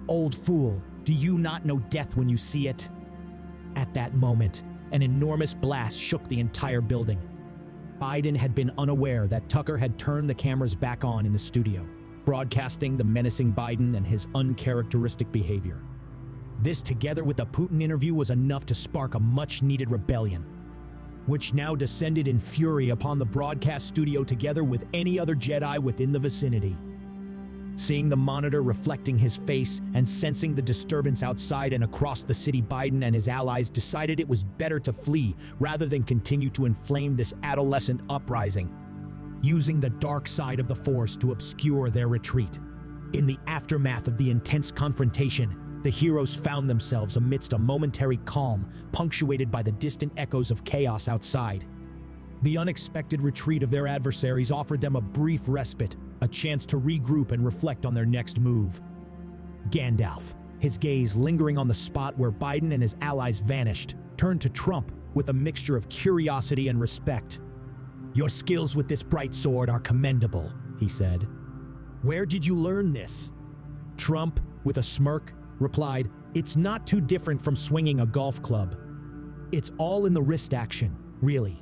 "Old fool, do you not know death when you see it?" At that moment, an enormous blast shook the entire building. Biden had been unaware that Tucker had turned the cameras back on in the studio, broadcasting the menacing Biden and his uncharacteristic behavior. This, together with the Putin interview, was enough to spark a much-needed rebellion, which now descended in fury upon the broadcast studio together with any other Jedi within the vicinity. Seeing the monitor reflecting his face and sensing the disturbance outside and across the city, Biden and his allies decided it was better to flee rather than continue to inflame this adolescent uprising, using the dark side of the Force to obscure their retreat. In the aftermath of the intense confrontation, the heroes found themselves amidst a momentary calm, punctuated by the distant echoes of chaos outside. The unexpected retreat of their adversaries offered them a brief respite, a chance to regroup and reflect on their next move. Gandalf, his gaze lingering on the spot where Biden and his allies vanished, turned to Trump with a mixture of curiosity and respect. "Your skills with this bright sword are commendable," he said. "Where did you learn this?" Trump, with a smirk, replied, "It's not too different from swinging a golf club. It's all in the wrist action, really."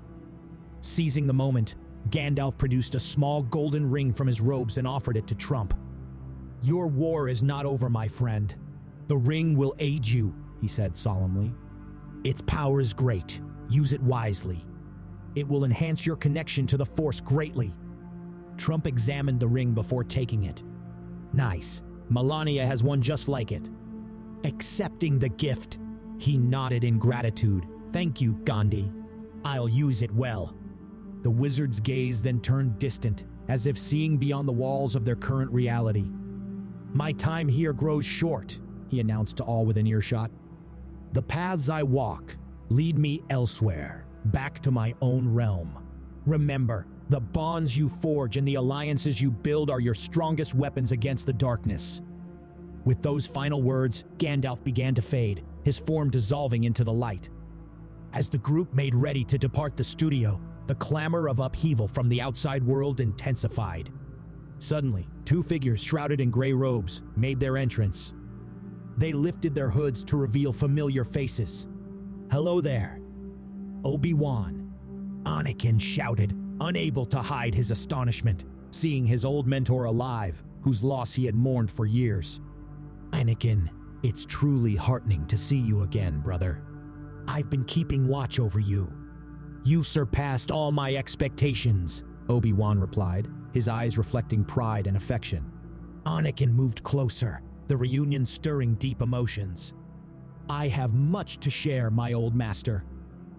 Seizing the moment, Gandalf produced a small golden ring from his robes and offered it to Trump. "Your war is not over, my friend. The ring will aid you," he said solemnly. "Its power is great. Use it wisely. It will enhance your connection to the Force greatly." Trump examined the ring before taking it. "Nice. Melania has one just like it." Accepting the gift, he nodded in gratitude. "Thank you, Gandhi. I'll use it well." The wizard's gaze then turned distant, as if seeing beyond the walls of their current reality. "My time here grows short," he announced to all within earshot. "The paths I walk lead me elsewhere, back to my own realm. Remember, the bonds you forge and the alliances you build are your strongest weapons against the darkness." With those final words, Gandalf began to fade, his form dissolving into the light. As the group made ready to depart the studio, the clamor of upheaval from the outside world intensified. Suddenly, two figures shrouded in gray robes made their entrance. They lifted their hoods to reveal familiar faces. "Hello there." "Obi-Wan," Anakin shouted, unable to hide his astonishment, seeing his old mentor alive, whose loss he had mourned for years. "Anakin, it's truly heartening to see you again, brother. I've been keeping watch over you. You surpassed all my expectations," Obi-Wan replied, his eyes reflecting pride and affection. Anakin moved closer, the reunion stirring deep emotions. "I have much to share, my old master.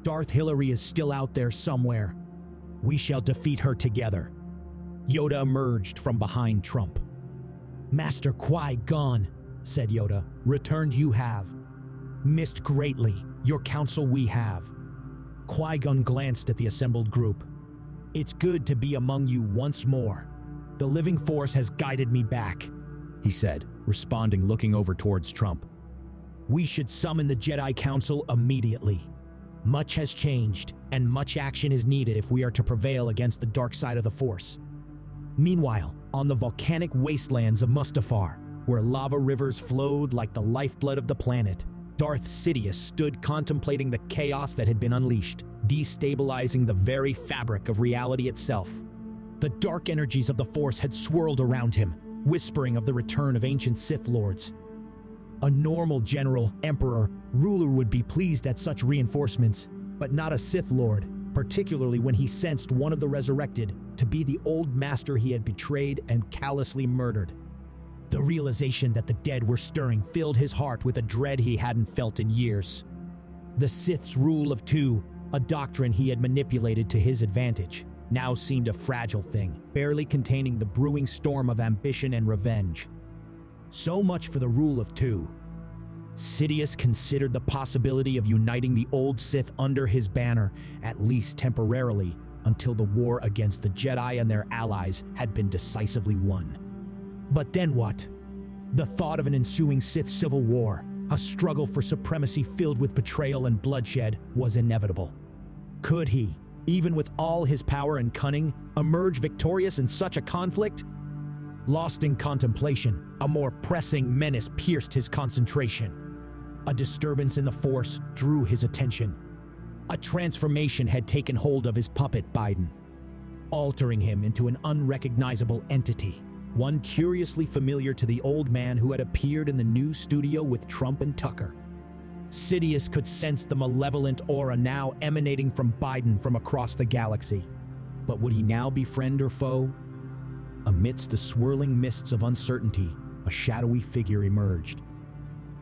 Darth Hillary is still out there somewhere. We shall defeat her together." Yoda emerged from behind Trump. "Master Qui-Gon," said Yoda, "returned you have. Missed greatly, your counsel we have." Qui-Gon glanced at the assembled group. "It's good to be among you once more. The living force has guided me back," he said, responding, looking over towards Trump. "We should summon the Jedi Council immediately. Much has changed, and much action is needed if we are to prevail against the dark side of the Force." Meanwhile, on the volcanic wastelands of Mustafar, where lava rivers flowed like the lifeblood of the planet, Darth Sidious stood contemplating the chaos that had been unleashed, destabilizing the very fabric of reality itself. The dark energies of the Force had swirled around him, whispering of the return of ancient Sith Lords. A normal general, emperor, ruler would be pleased at such reinforcements, but not a Sith Lord, particularly when he sensed one of the resurrected to be the old master he had betrayed and callously murdered. The realization that the dead were stirring filled his heart with a dread he hadn't felt in years. The Sith's rule of two, a doctrine he had manipulated to his advantage, now seemed a fragile thing, barely containing the brewing storm of ambition and revenge. So much for the rule of two. Sidious considered the possibility of uniting the old Sith under his banner, at least temporarily, until the war against the Jedi and their allies had been decisively won. But then what? The thought of an ensuing Sith civil war, a struggle for supremacy filled with betrayal and bloodshed, was inevitable. Could he, even with all his power and cunning, emerge victorious in such a conflict? Lost in contemplation, a more pressing menace pierced his concentration. A disturbance in the Force drew his attention. A transformation had taken hold of his puppet Biden, altering him into an unrecognizable entity, one curiously familiar to the old man who had appeared in the new studio with Trump and Tucker. Sidious could sense the malevolent aura now emanating from Biden from across the galaxy. But would he now be friend or foe? Amidst the swirling mists of uncertainty, a shadowy figure emerged.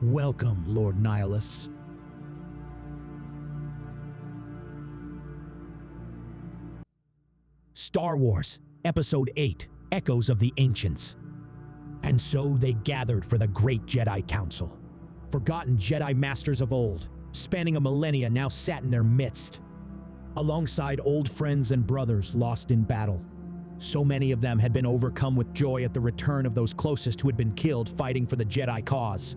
"Welcome, Lord Nihilus." Star Wars, Episode 8, Echoes of the Ancients. And so they gathered for the Great Jedi Council. Forgotten Jedi Masters of old, spanning a millennia, now sat in their midst. Alongside old friends and brothers lost in battle. So many of them had been overcome with joy at the return of those closest who had been killed fighting for the Jedi cause.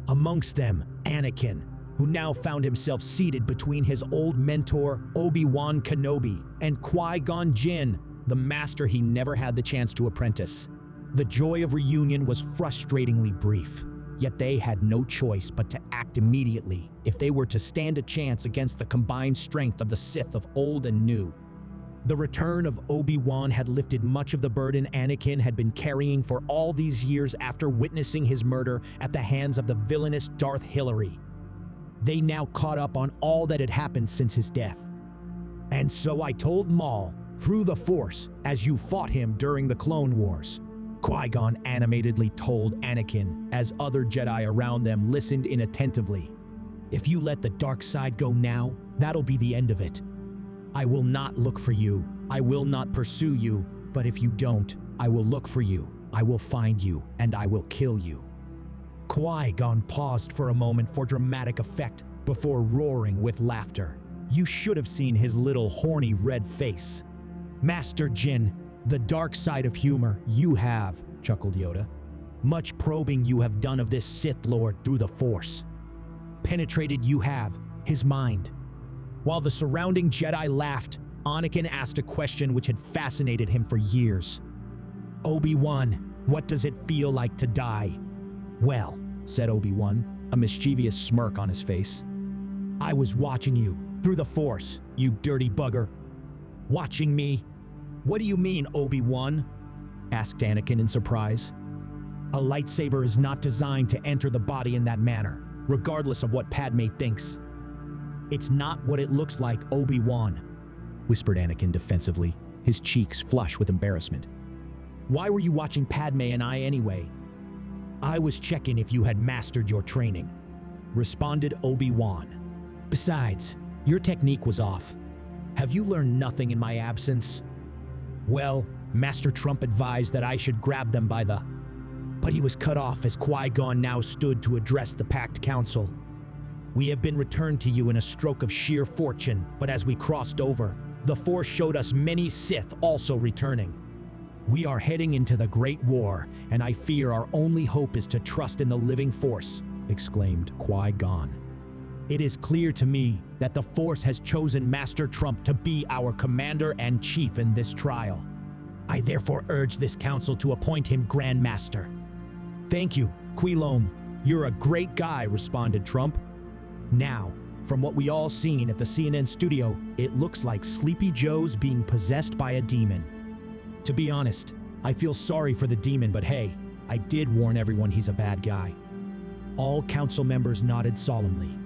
Amongst them, Anakin, who now found himself seated between his old mentor, Obi-Wan Kenobi, and Qui-Gon Jinn, the master he never had the chance to apprentice. The joy of reunion was frustratingly brief, yet they had no choice but to act immediately if they were to stand a chance against the combined strength of the Sith of old and new. The return of Obi-Wan had lifted much of the burden Anakin had been carrying for all these years after witnessing his murder at the hands of the villainous Darth Hillary. They now caught up on all that had happened since his death. "And so I told Maul, through the Force, as you fought him during the Clone Wars," Qui-Gon animatedly told Anakin as other Jedi around them listened inattentively. "If you let the dark side go now, that'll be the end of it. I will not look for you, I will not pursue you, but if you don't, I will look for you, I will find you, and I will kill you." Qui-Gon paused for a moment for dramatic effect before roaring with laughter. You should have seen his little horny red face. "Master Jin, the dark side of humor you have," chuckled Yoda. "Much probing you have done of this Sith Lord through the Force. Penetrated you have his mind." While the surrounding Jedi laughed, Anakin asked a question which had fascinated him for years. "Obi-Wan, what does it feel like to die?" "Well," said Obi-Wan, a mischievous smirk on his face, "I was watching you, through the Force, you dirty bugger." "Watching me? What do you mean, Obi-Wan?" asked Anakin in surprise. "A lightsaber is not designed to enter the body in that manner, regardless of what Padme thinks." "It's not what it looks like, Obi-Wan," whispered Anakin defensively, his cheeks flush with embarrassment. "Why were you watching Padme and I anyway?" "I was checking if you had mastered your training," responded Obi-Wan. "Besides, your technique was off. Have you learned nothing in my absence?" "Well, Master Trump advised that I should grab them by the..." But he was cut off as Qui-Gon now stood to address the packed council. "We have been returned to you in a stroke of sheer fortune, but as we crossed over, the Force showed us many Sith also returning. We are heading into the Great War, and I fear our only hope is to trust in the living Force," exclaimed Qui-Gon. "It is clear to me that the Force has chosen Master Trump to be our commander and chief in this trial. I therefore urge this council to appoint him Grand Master." "Thank you, Quilone. You're a great guy," responded Trump. Now, from what we all seen at the CNN studio, it looks like Sleepy Joe's being possessed by a demon. To be honest, I feel sorry for the demon, but hey, I did warn everyone he's a bad guy. All council members nodded solemnly.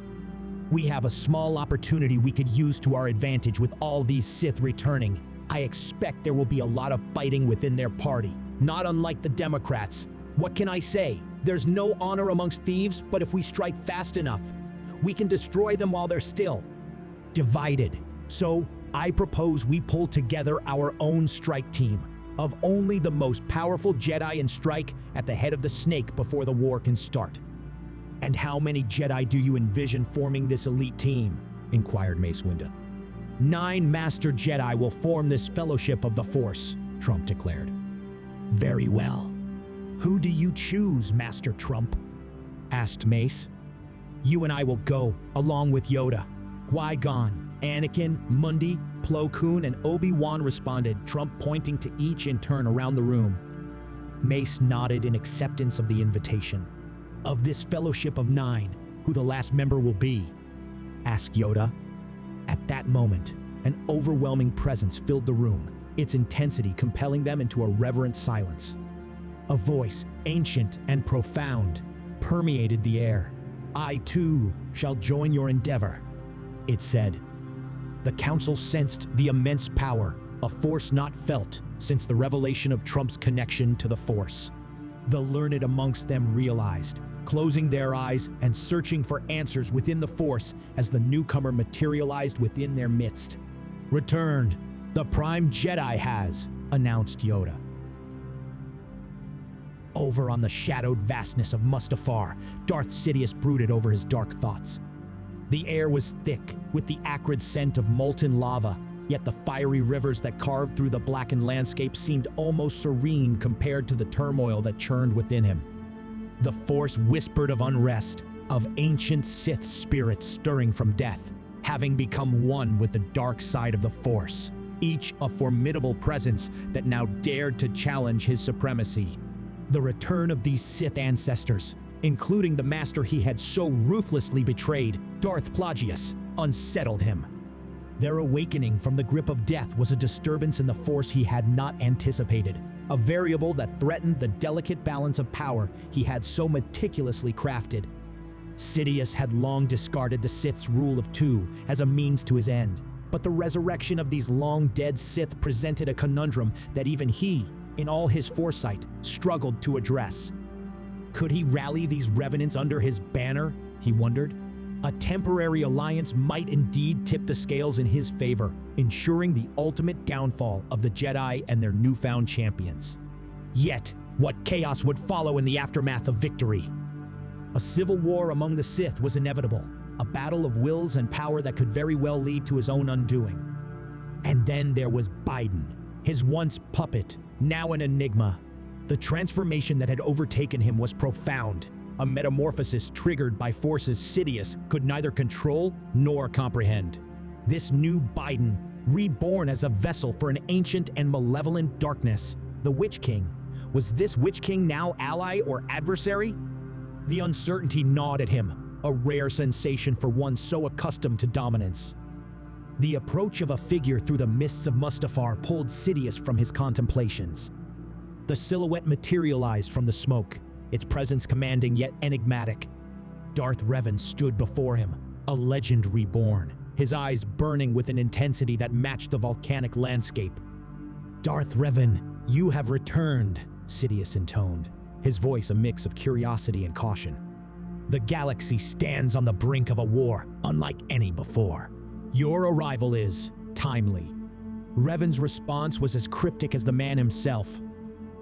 "We have a small opportunity we could use to our advantage with all these Sith returning. I expect there will be a lot of fighting within their party, not unlike the Democrats. What can I say? There's no honor amongst thieves, but if we strike fast enough, we can destroy them while they're still divided. So, I propose we pull together our own strike team of only the most powerful Jedi and strike at the head of the snake before the war can start." "And how many Jedi do you envision forming this elite team?" inquired Mace Windu. 9 Master Jedi will form this Fellowship of the Force," Trump declared. "Very well. Who do you choose, Master Trump?" asked Mace. "You and I will go, along with Yoda, Qui-Gon, Anakin, Mundi, Plo Koon, and Obi-Wan," responded Trump, pointing to each in turn around the room. Mace nodded in acceptance of the invitation. "Of this Fellowship of 9, who the last member will be?" asked Yoda. At that moment, an overwhelming presence filled the room, its intensity compelling them into a reverent silence. A voice, ancient and profound, permeated the air. "I, too, shall join your endeavor," it said. The council sensed the immense power, a force not felt since the revelation of Trump's connection to the Force. The learned amongst them realized, closing their eyes and searching for answers within the Force as the newcomer materialized within their midst. "Returned, the Prime Jedi has," announced Yoda. Over on the shadowed vastness of Mustafar, Darth Sidious brooded over his dark thoughts. The air was thick with the acrid scent of molten lava, yet the fiery rivers that carved through the blackened landscape seemed almost serene compared to the turmoil that churned within him. The Force whispered of unrest, of ancient Sith spirits stirring from death, having become one with the dark side of the Force, each a formidable presence that now dared to challenge his supremacy. The return of these Sith ancestors, including the master he had so ruthlessly betrayed, Darth Plagueis, unsettled him. Their awakening from the grip of death was a disturbance in the Force he had not anticipated, a variable that threatened the delicate balance of power he had so meticulously crafted. Sidious had long discarded the Sith's rule of 2 as a means to his end, but the resurrection of these long-dead Sith presented a conundrum that even he, in all his foresight, struggled to address. Could he rally these revenants under his banner, he wondered? A temporary alliance might indeed tip the scales in his favor, ensuring the ultimate downfall of the Jedi and their newfound champions. Yet, what chaos would follow in the aftermath of victory? A civil war among the Sith was inevitable, a battle of wills and power that could very well lead to his own undoing. And then there was Biden, his once puppet, now an enigma. The transformation that had overtaken him was profound, a metamorphosis triggered by forces Sidious could neither control nor comprehend. This new Biden, reborn as a vessel for an ancient and malevolent darkness, the Witch King. Was this Witch King now ally or adversary? The uncertainty gnawed at him, a rare sensation for one so accustomed to dominance. The approach of a figure through the mists of Mustafar pulled Sidious from his contemplations. The silhouette materialized from the smoke, its presence commanding yet enigmatic. Darth Revan stood before him, a legend reborn, his eyes burning with an intensity that matched the volcanic landscape. "Darth Revan, you have returned," Sidious intoned, his voice a mix of curiosity and caution. "The galaxy stands on the brink of a war unlike any before. Your arrival is timely." Revan's response was as cryptic as the man himself.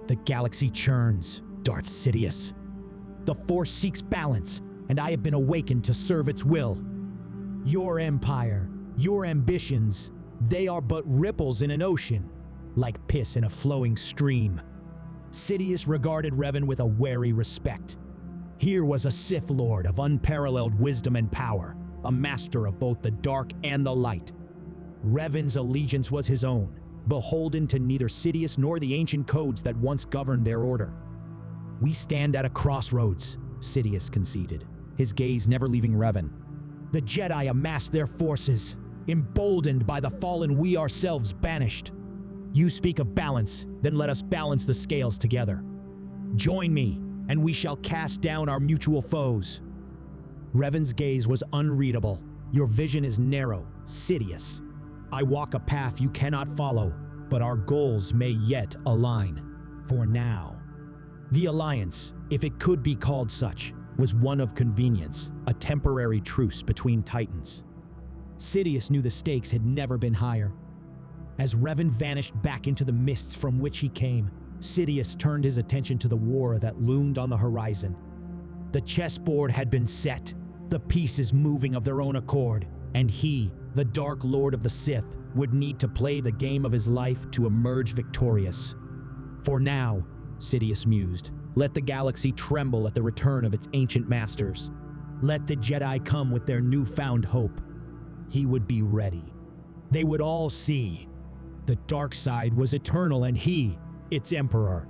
"The galaxy churns. Darth Sidious. The Force seeks balance, and I have been awakened to serve its will. Your empire, your ambitions, they are but ripples in an ocean, like piss in a flowing stream. Sidious regarded Revan with a wary respect. Here was a Sith Lord of unparalleled wisdom and power, a master of both the dark and the light. Revan's allegiance was his own, beholden to neither Sidious nor the ancient codes that once governed their order. We stand at a crossroads, Sidious conceded, his gaze never leaving Revan. The Jedi amass their forces, emboldened by the fallen we ourselves banished. You speak of balance, then let us balance the scales together. Join me, and we shall cast down our mutual foes. Revan's gaze was unreadable. Your vision is narrow, Sidious. I walk a path you cannot follow, but our goals may yet align. For now. The alliance, if it could be called such, was one of convenience, a temporary truce between titans. Sidious knew the stakes had never been higher. As Revan vanished back into the mists from which he came, Sidious turned his attention to the war that loomed on the horizon. The chessboard had been set, the pieces moving of their own accord, and he, the Dark Lord of the Sith, would need to play the game of his life to emerge victorious. For now, Sidious mused, let the galaxy tremble at the return of its ancient masters. Let the Jedi come with their newfound hope. He would be ready. They would all see. The dark side was eternal and he, its emperor.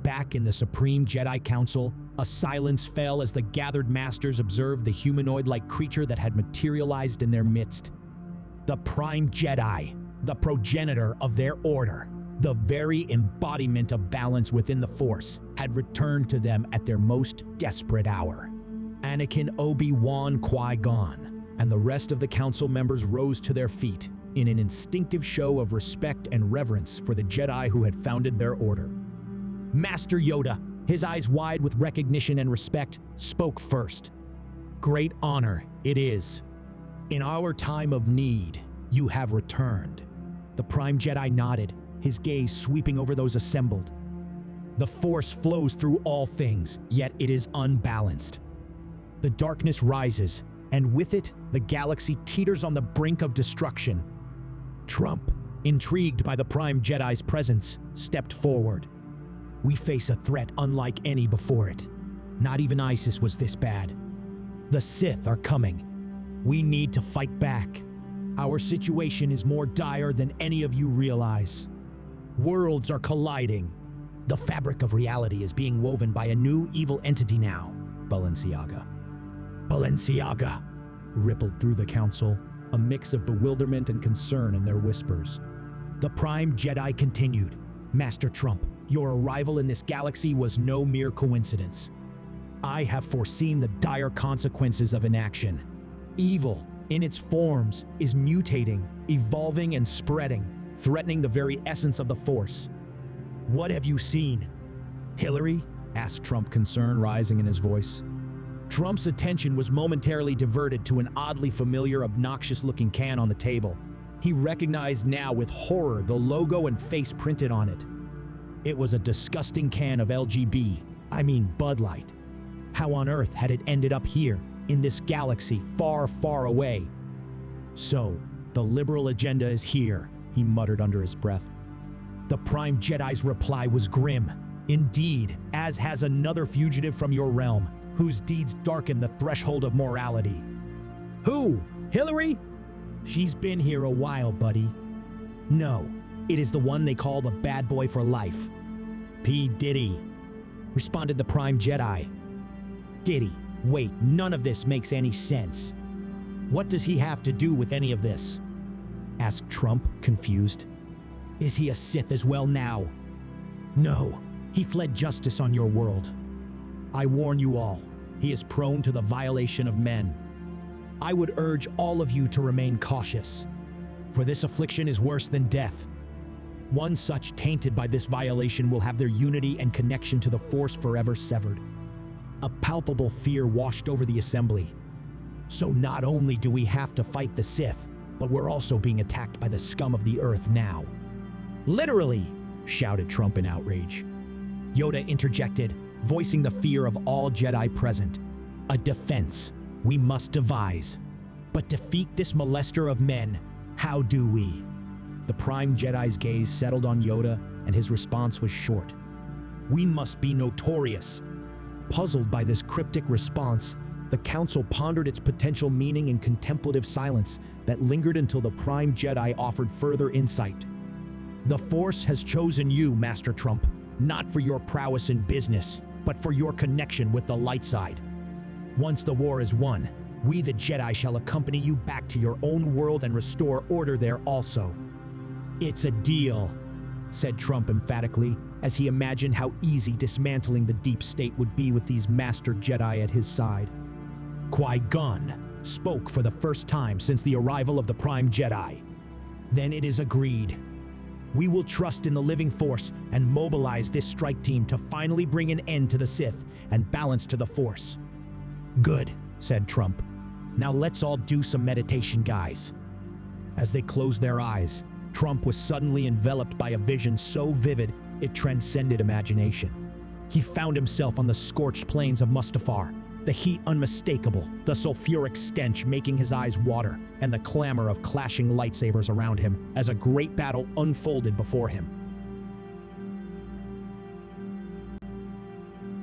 Back in the Supreme Jedi Council, a silence fell as the gathered masters observed the humanoid-like creature that had materialized in their midst. The Prime Jedi, the progenitor of their order, the very embodiment of balance within the Force, had returned to them at their most desperate hour. Anakin Obi-Wan Qui-Gon and the rest of the council members rose to their feet in an instinctive show of respect and reverence for the Jedi who had founded their order. Master Yoda, his eyes wide with recognition and respect, spoke first. Great honor it is. In our time of need, you have returned. The Prime Jedi nodded, his gaze sweeping over those assembled. The Force flows through all things, yet it is unbalanced. The darkness rises, and with it, the galaxy teeters on the brink of destruction. Trump, intrigued by the Prime Jedi's presence, stepped forward. We face a threat unlike any before it. Not even ISIS was this bad. The Sith are coming. We need to fight back. Our situation is more dire than any of you realize. Worlds are colliding. The fabric of reality is being woven by a new evil entity now, Balenciaga. Balenciaga, rippled through the council, a mix of bewilderment and concern in their whispers. The Prime Jedi continued, Master Trump, your arrival in this galaxy was no mere coincidence. I have foreseen the dire consequences of inaction. Evil, in its forms, is mutating, evolving and spreading, threatening the very essence of the Force. What have you seen? Hillary? Asked Trump, concern rising in his voice. Trump's attention was momentarily diverted to an oddly familiar, obnoxious-looking can on the table. He recognized now with horror the logo and face printed on it. It was a disgusting can of Bud Light. How on earth had it ended up here, in this galaxy far, far away? So, the liberal agenda is here, he muttered under his breath. The Prime Jedi's reply was grim. Indeed, as has another fugitive from your realm, whose deeds darken the threshold of morality. Who? Hillary? She's been here a while, buddy. No, it is the one they call the bad boy for life. P. Diddy, responded the Prime Jedi. Diddy, wait, none of this makes any sense. What does he have to do with any of this? Asked Trump, confused. Is he a Sith as well now? No, he fled justice on your world. I warn you all, he is prone to the violation of men. I would urge all of you to remain cautious, for this affliction is worse than death. One such tainted by this violation will have their unity and connection to the Force forever severed. A palpable fear washed over the assembly. So not only do we have to fight the Sith, but we're also being attacked by the scum of the earth now. Literally, shouted Trump in outrage. Yoda interjected, voicing the fear of all Jedi present. A defense we must devise. But defeat this molester of men, how do we? The Prime Jedi's gaze settled on Yoda, and his response was short. We must be notorious. Puzzled by this cryptic response, the Council pondered its potential meaning in contemplative silence that lingered until the Prime Jedi offered further insight. The Force has chosen you, Master Trump, not for your prowess in business, but for your connection with the light side. Once the war is won, we the Jedi shall accompany you back to your own world and restore order there also. It's a deal, said Trump emphatically, as he imagined how easy dismantling the deep state would be with these Master Jedi at his side. Qui-Gon spoke for the first time since the arrival of the Prime Jedi. Then it is agreed. We will trust in the living Force and mobilize this strike team to finally bring an end to the Sith and balance to the Force. Good, said Trump. Now let's all do some meditation, guys. As they closed their eyes, Trump was suddenly enveloped by a vision so vivid it transcended imagination. He found himself on the scorched plains of Mustafar, the heat unmistakable, the sulfuric stench making his eyes water, and the clamor of clashing lightsabers around him as a great battle unfolded before him.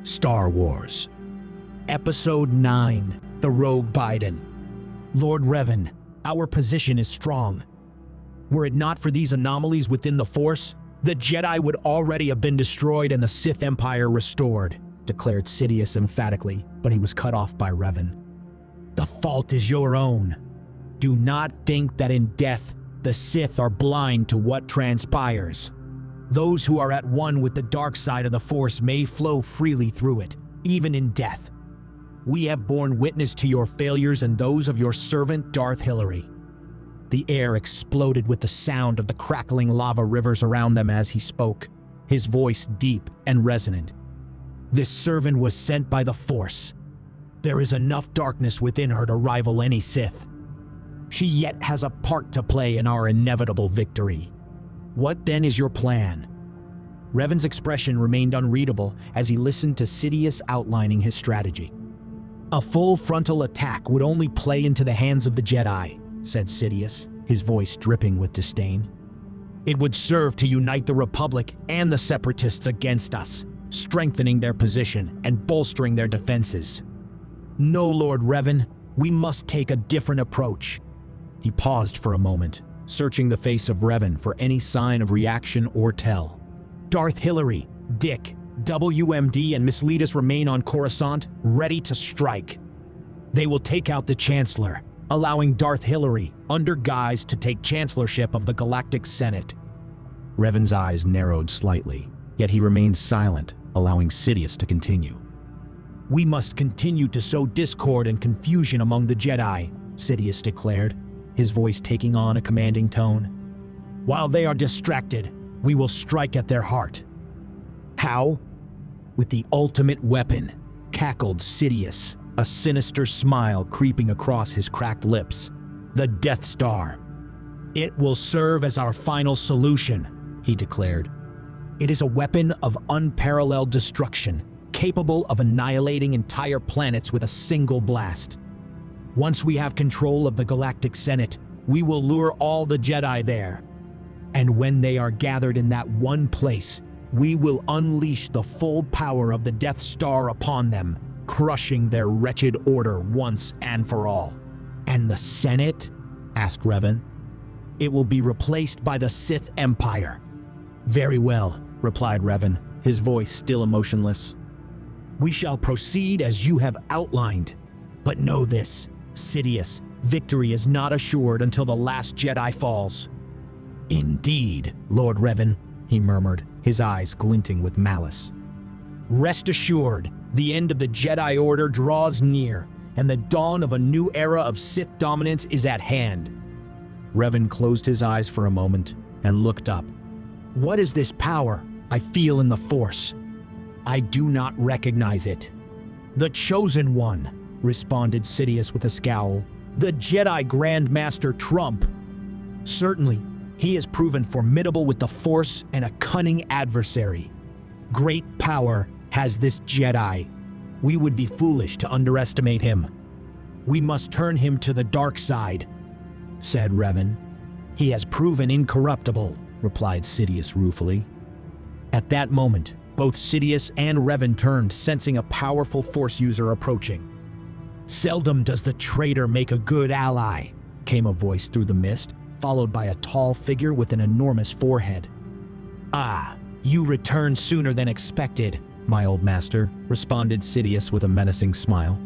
Star Wars Episode 9, The Rogue Biden. Lord Revan, our position is strong. Were it not for these anomalies within the Force, the Jedi would already have been destroyed and the Sith Empire restored, declared Sidious emphatically, but he was cut off by Revan. The fault is your own. Do not think that in death, the Sith are blind to what transpires. Those who are at one with the dark side of the Force may flow freely through it, even in death. We have borne witness to your failures and those of your servant Darth Hillary. The air exploded with the sound of the crackling lava rivers around them as he spoke, his voice deep and resonant. This servant was sent by the Force. There is enough darkness within her to rival any Sith. She yet has a part to play in our inevitable victory. What then is your plan? Revan's expression remained unreadable as he listened to Sidious outlining his strategy. A full frontal attack would only play into the hands of the Jedi, said Sidious, his voice dripping with disdain. It would serve to unite the Republic and the Separatists against us, strengthening their position and bolstering their defenses. No, Lord Revan, we must take a different approach. He paused for a moment, searching the face of Revan for any sign of reaction or tell. Darth Hillary, Dick, WMD and Miss Letus remain on Coruscant, ready to strike. They will take out the Chancellor, allowing Darth Hillary, under guise, to take chancellorship of the Galactic Senate. Revan's eyes narrowed slightly, yet he remained silent, allowing Sidious to continue. We must continue to sow discord and confusion among the Jedi, Sidious declared, his voice taking on a commanding tone. While they are distracted, we will strike at their heart. How? With the ultimate weapon, cackled Sidious, a sinister smile creeping across his cracked lips. The Death Star. It will serve as our final solution, he declared. It is a weapon of unparalleled destruction, capable of annihilating entire planets with a single blast. Once we have control of the Galactic Senate, we will lure all the Jedi there. And when they are gathered in that one place, we will unleash the full power of the Death Star upon them, crushing their wretched order once and for all. And the Senate? Asked Revan. It will be replaced by the Sith Empire. Very well, replied Revan, his voice still emotionless. We shall proceed as you have outlined. But know this, Sidious, victory is not assured until the last Jedi falls. Indeed, Lord Revan, he murmured, his eyes glinting with malice. Rest assured, the end of the Jedi Order draws near, and the dawn of a new era of Sith dominance is at hand. Revan closed his eyes for a moment and looked up. What is this power I feel in the Force? I do not recognize it. The Chosen One, responded Sidious with a scowl. The Jedi Grand Master Trump. Certainly, he has proven formidable with the Force and a cunning adversary. Great power has this Jedi. We would be foolish to underestimate him. We must turn him to the dark side, said Revan. He has proven incorruptible, replied Sidious ruefully. At that moment, both Sidious and Revan turned, sensing a powerful Force user approaching. Seldom does the traitor make a good ally, came a voice through the mist, followed by a tall figure with an enormous forehead. Ah, you return sooner than expected, my old master, responded Sidious with a menacing smile.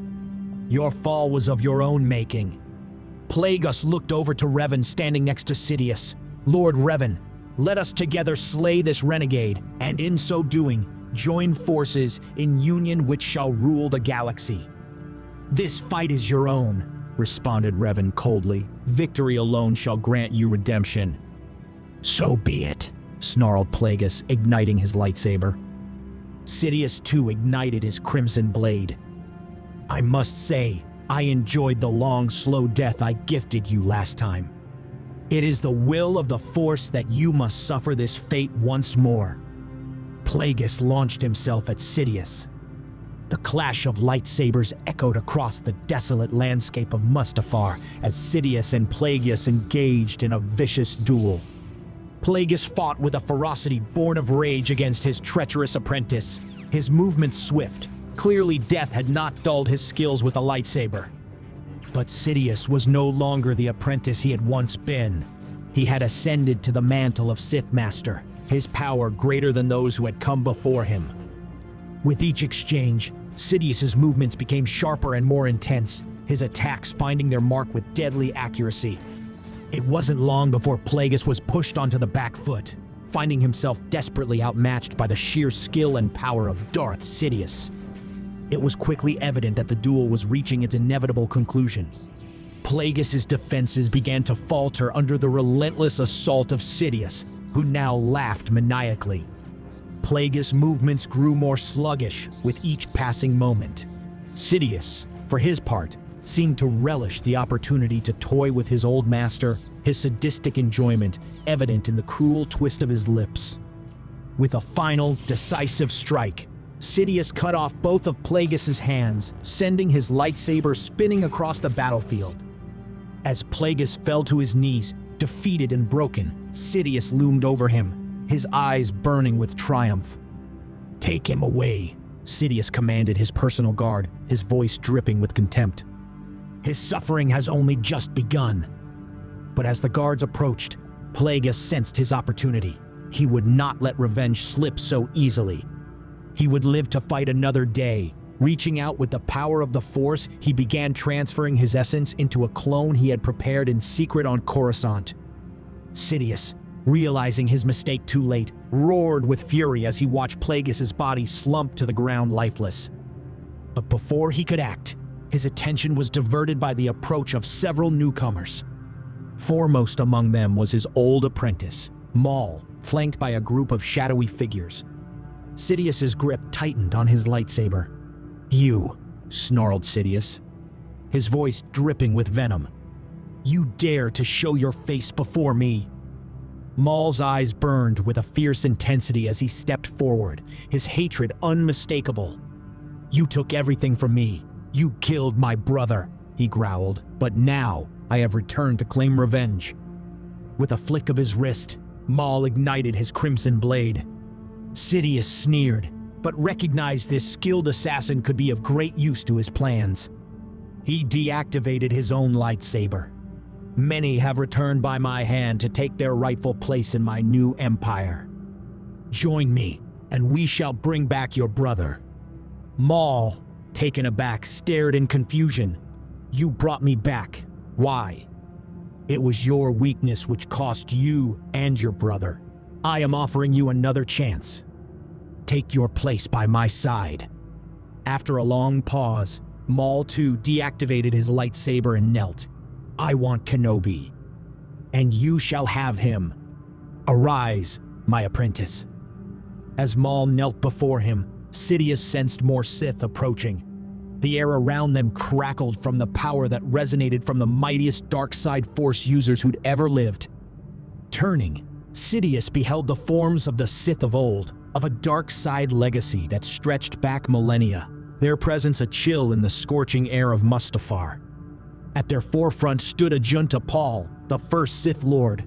Your fall was of your own making. Plagueis looked over to Revan standing next to Sidious. Lord Revan, let us together slay this renegade, and in so doing, join forces in union which shall rule the galaxy. This fight is your own, responded Revan coldly. Victory alone shall grant you redemption. So be it, snarled Plagueis, igniting his lightsaber. Sidious too ignited his crimson blade. I must say, I enjoyed the long, slow death I gifted you last time. It is the will of the Force that you must suffer this fate once more. Plagueis launched himself at Sidious. The clash of lightsabers echoed across the desolate landscape of Mustafar as Sidious and Plagueis engaged in a vicious duel. Plagueis fought with a ferocity born of rage against his treacherous apprentice, his movements swift. Clearly, death had not dulled his skills with a lightsaber. But Sidious was no longer the apprentice he had once been. He had ascended to the mantle of Sith Master, his power greater than those who had come before him. With each exchange, Sidious's movements became sharper and more intense, his attacks finding their mark with deadly accuracy. It wasn't long before Plagueis was pushed onto the back foot, finding himself desperately outmatched by the sheer skill and power of Darth Sidious. It was quickly evident that the duel was reaching its inevitable conclusion. Plagueis' defenses began to falter under the relentless assault of Sidious, who now laughed maniacally. Plagueis' movements grew more sluggish with each passing moment. Sidious, for his part, seemed to relish the opportunity to toy with his old master, his sadistic enjoyment evident in the cruel twist of his lips. With a final, decisive strike, Sidious cut off both of Plagueis' hands, sending his lightsaber spinning across the battlefield. As Plagueis fell to his knees, defeated and broken, Sidious loomed over him, his eyes burning with triumph. "Take him away," Sidious commanded his personal guard, his voice dripping with contempt. "His suffering has only just begun." But as the guards approached, Plagueis sensed his opportunity. He would not let revenge slip so easily. He would live to fight another day. Reaching out with the power of the Force, he began transferring his essence into a clone he had prepared in secret on Coruscant. Sidious, realizing his mistake too late, roared with fury as he watched Plagueis' body slump to the ground lifeless. But before he could act, his attention was diverted by the approach of several newcomers. Foremost among them was his old apprentice, Maul, flanked by a group of shadowy figures. Sidious's grip tightened on his lightsaber. "You," snarled Sidious, his voice dripping with venom. "You dare to show your face before me?" Maul's eyes burned with a fierce intensity as he stepped forward, his hatred unmistakable. "You took everything from me. You killed my brother," he growled. "But now I have returned to claim revenge." With a flick of his wrist, Maul ignited his crimson blade. Sidious sneered, but recognized this skilled assassin could be of great use to his plans. He deactivated his own lightsaber. "Many have returned by my hand to take their rightful place in my new empire. Join me, and we shall bring back your brother." Maul, taken aback, stared in confusion. "You brought me back. Why?" "It was your weakness which cost you and your brother. I am offering you another chance. Take your place by my side." After a long pause, Maul too deactivated his lightsaber and knelt. "I want Kenobi, and you shall have him. Arise, my apprentice." As Maul knelt before him, Sidious sensed more Sith approaching. The air around them crackled from the power that resonated from the mightiest dark side Force users who'd ever lived. Turning, Sidious beheld the forms of the Sith of old, of a dark side legacy that stretched back millennia, their presence a chill in the scorching air of Mustafar. At their forefront stood Ajunta Paul, the first Sith Lord.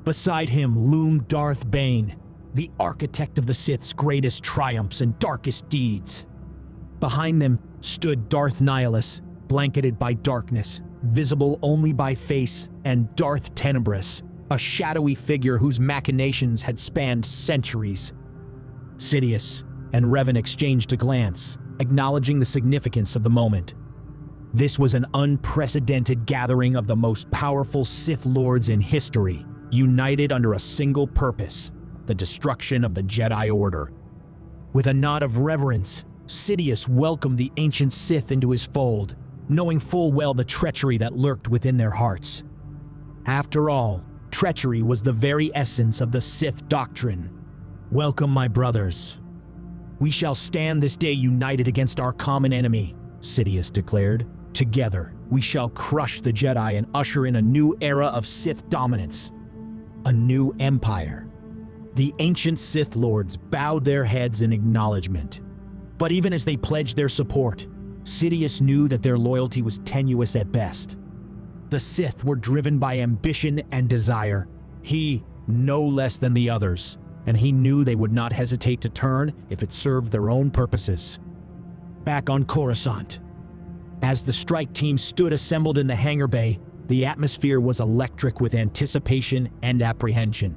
Beside him loomed Darth Bane, the architect of the Sith's greatest triumphs and darkest deeds. Behind them stood Darth Nihilus, blanketed by darkness, visible only by face, and Darth Tenebrous, a shadowy figure whose machinations had spanned centuries. Sidious and Revan exchanged a glance, acknowledging the significance of the moment. This was an unprecedented gathering of the most powerful Sith Lords in history, united under a single purpose: the destruction of the Jedi Order. With a nod of reverence, Sidious welcomed the ancient Sith into his fold, knowing full well the treachery that lurked within their hearts. After all, treachery was the very essence of the Sith doctrine. "Welcome, my brothers. We shall stand this day united against our common enemy," Sidious declared. "Together, we shall crush the Jedi and usher in a new era of Sith dominance. A new empire." The ancient Sith Lords bowed their heads in acknowledgement. But even as they pledged their support, Sidious knew that their loyalty was tenuous at best. The Sith were driven by ambition and desire, he no less than the others, and he knew they would not hesitate to turn if it served their own purposes. Back on Coruscant, as the strike team stood assembled in the hangar bay, the atmosphere was electric with anticipation and apprehension.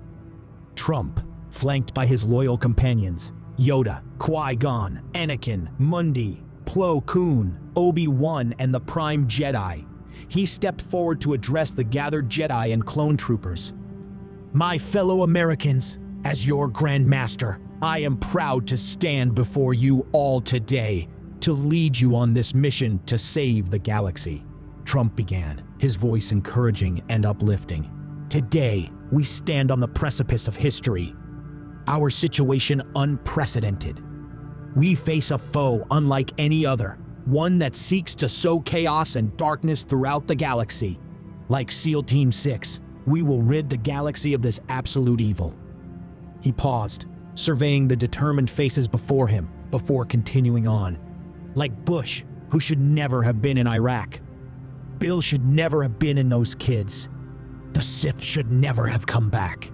Trump, flanked by his loyal companions, Yoda, Qui-Gon, Anakin, Mundi, Plo Koon, Obi-Wan, and the Prime Jedi, he stepped forward to address the gathered Jedi and clone troopers. "My fellow Americans, as your Grand Master, I am proud to stand before you all today to lead you on this mission to save the galaxy," Trump began, his voice encouraging and uplifting. "Today, we stand on the precipice of history. Our situation unprecedented. We face a foe unlike any other, one that seeks to sow chaos and darkness throughout the galaxy. Like SEAL Team 6, we will rid the galaxy of this absolute evil." He paused, surveying the determined faces before him, before continuing on. "Like Bush, who should never have been in Iraq. Bill should never have been in those kids. The Sith should never have come back.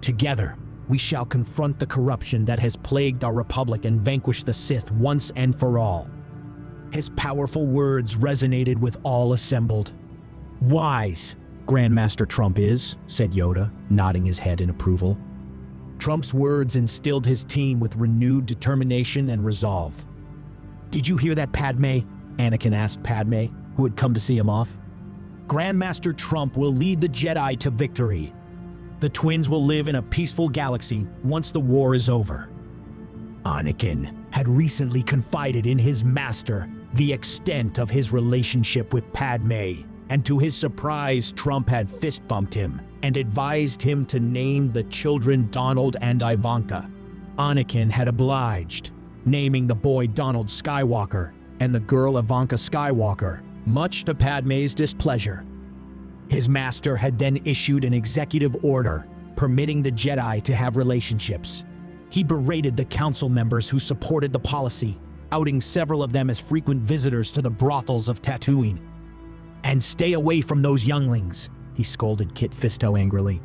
Together, we shall confront the corruption that has plagued our republic and vanquish the Sith once and for all." His powerful words resonated with all assembled. "Wise, Grandmaster Trump is," said Yoda, nodding his head in approval. Trump's words instilled his team with renewed determination and resolve. "Did you hear that, Padme?" Anakin asked Padme, who had come to see him off. "Grandmaster Trump will lead the Jedi to victory. The twins will live in a peaceful galaxy once the war is over." Anakin had recently confided in his master the extent of his relationship with Padme, and to his surprise, Trump had fist-bumped him and advised him to name the children Donald and Ivanka. Anakin had obliged, naming the boy Donald Skywalker and the girl Ivanka Skywalker, much to Padme's displeasure. His master had then issued an executive order permitting the Jedi to have relationships. He berated the council members who supported the policy, outing several of them as frequent visitors to the brothels of Tatooine. "And stay away from those younglings," he scolded Kit Fisto angrily.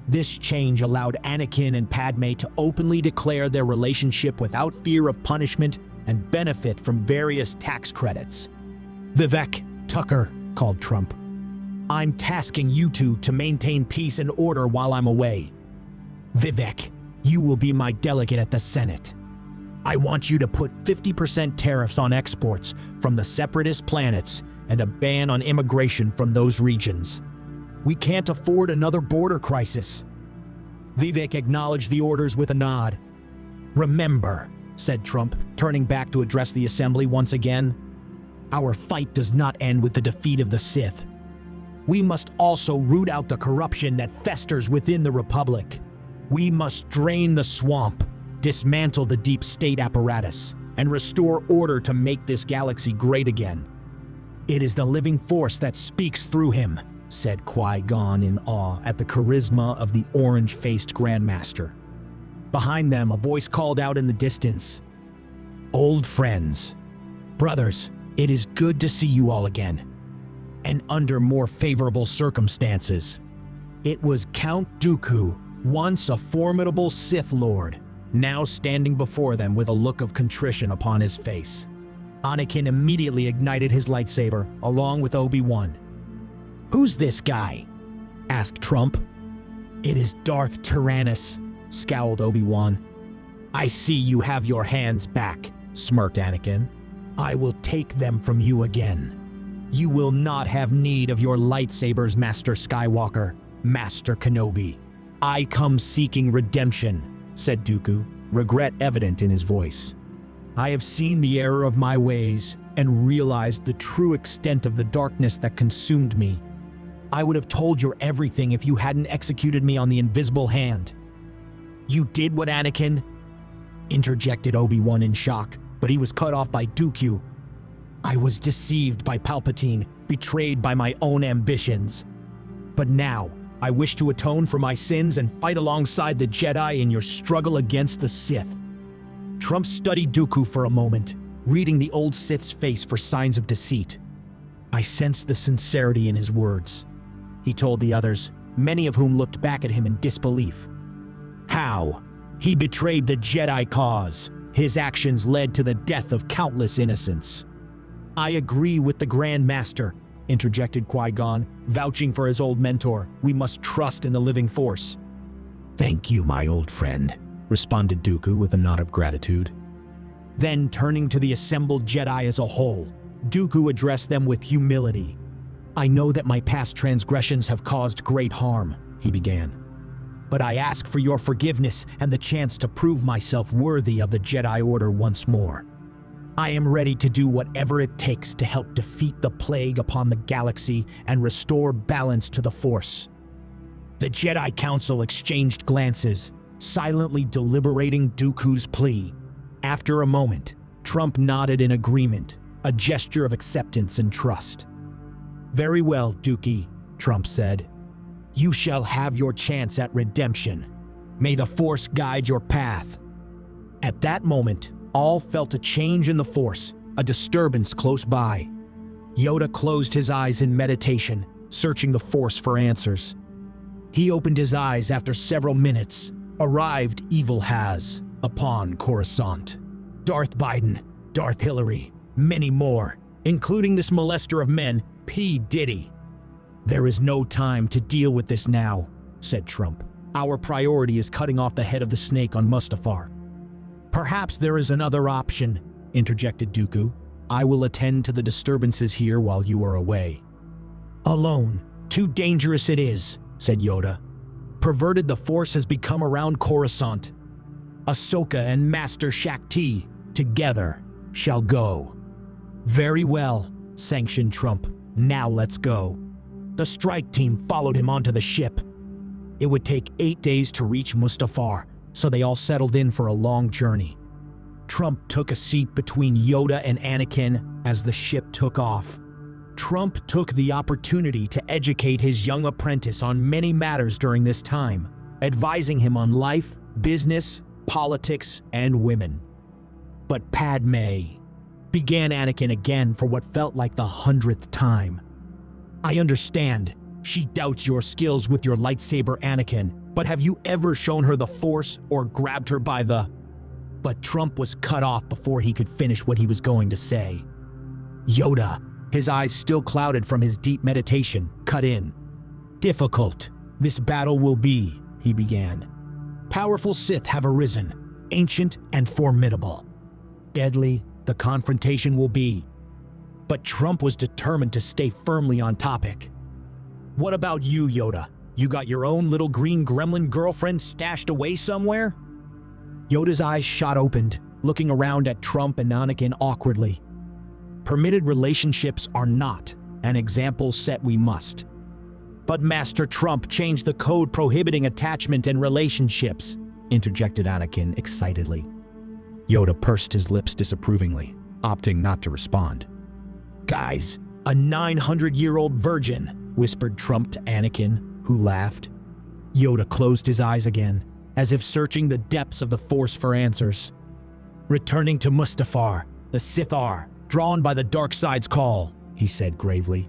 This change allowed Anakin and Padme to openly declare their relationship without fear of punishment and benefit from various tax credits. "Vivek, Tucker," called Trump, "I'm tasking you two to maintain peace and order while I'm away. Vivek, you will be my delegate at the Senate. I want you to put 50% tariffs on exports from the separatist planets and a ban on immigration from those regions. We can't afford another border crisis." Vivek acknowledged the orders with a nod. "Remember," said Trump, turning back to address the assembly once again, "our fight does not end with the defeat of the Sith. We must also root out the corruption that festers within the Republic. We must drain the swamp, dismantle the deep state apparatus, and restore order to make this galaxy great again. It is the living force that speaks through him," said Qui-Gon in awe at the charisma of the orange-faced Grandmaster. Behind them, a voice called out in the distance. "Old friends. Brothers, it is good to see you all again. And under more favorable circumstances." It was Count Dooku, once a formidable Sith Lord, now standing before them with a look of contrition upon his face. Anakin immediately ignited his lightsaber, along with Obi-Wan. "Who's this guy?" asked Trump. "It is Darth Tyrannus," scowled Obi-Wan. "I see you have your hands back," smirked Anakin. "I will take them from you again. You will not have need of your lightsabers, Master Skywalker, Master Kenobi. I come seeking redemption," said Dooku, regret evident in his voice. "I have seen the error of my ways and realized the true extent of the darkness that consumed me. I would have told you everything if you hadn't executed me on the invisible hand." "You did what, Anakin?" interjected Obi-Wan in shock, but he was cut off by Dooku. "I was deceived by Palpatine, betrayed by my own ambitions. But now, I wish to atone for my sins and fight alongside the Jedi in your struggle against the Sith." Trump studied Dooku for a moment, reading the old Sith's face for signs of deceit. "I sensed the sincerity in his words," he told the others, many of whom looked back at him in disbelief. "How? He betrayed the Jedi cause. His actions led to the death of countless innocents." "I agree with the Grand Master," interjected Qui-Gon, vouching for his old mentor. "We must trust in the living Force." "Thank you, my old friend," responded Dooku with a nod of gratitude. Then, turning to the assembled Jedi as a whole, Dooku addressed them with humility. "I know that my past transgressions have caused great harm," he began. "But I ask for your forgiveness and the chance to prove myself worthy of the Jedi Order once more. I am ready to do whatever it takes to help defeat the plague upon the galaxy and restore balance to the Force." The Jedi Council exchanged glances, silently deliberating Dooku's plea. After a moment, Trump nodded in agreement, a gesture of acceptance and trust. "Very well, Dookie," Trump said. "You shall have your chance at redemption. May the Force guide your path." At that moment, all felt a change in the Force, a disturbance close by. Yoda closed his eyes in meditation, searching the Force for answers. He opened his eyes after several minutes. Arrived evil has upon Coruscant. Darth Biden, Darth Hillary, many more, including this molester of men, P. Diddy. "There is no time to deal with this now," said Trump. "Our priority is cutting off the head of the snake on Mustafar." "Perhaps there is another option," interjected Dooku. "I will attend to the disturbances here while you are away." "Alone. Too dangerous it is," said Yoda. "Perverted the Force has become around Coruscant. Ahsoka and Master Shakti, together, shall go." "Very well," sanctioned Trump. "Now let's go." The strike team followed him onto the ship. It would take 8 days to reach Mustafar, so they all settled in for a long journey. Trump took a seat between Yoda and Anakin as the ship took off. Trump took the opportunity to educate his young apprentice on many matters during this time, advising him on life, business, politics, and women. "But Padme," began Anakin again for what felt like the 100th time. "I understand. She doubts your skills with your lightsaber, Anakin, but have you ever shown her the Force or grabbed her by the—" But Trump was cut off before he could finish what he was going to say. Yoda, his eyes still clouded from his deep meditation, cut in. "Difficult this battle will be," he began. "Powerful Sith have arisen, ancient and formidable. Deadly the confrontation will be." But Trump was determined to stay firmly on topic. "What about you, Yoda? You got your own little green gremlin girlfriend stashed away somewhere?" Yoda's eyes shot open, looking around at Trump and Anakin awkwardly. "Permitted relationships are not, an example set we must." "But Master Trump changed the code prohibiting attachment and relationships," interjected Anakin excitedly. Yoda pursed his lips disapprovingly, opting not to respond. "Guys, a 900-year-old virgin," whispered Trump to Anakin, who laughed. Yoda closed his eyes again, as if searching the depths of the Force for answers. "Returning to Mustafar, the Sith are, drawn by the dark side's call," he said gravely.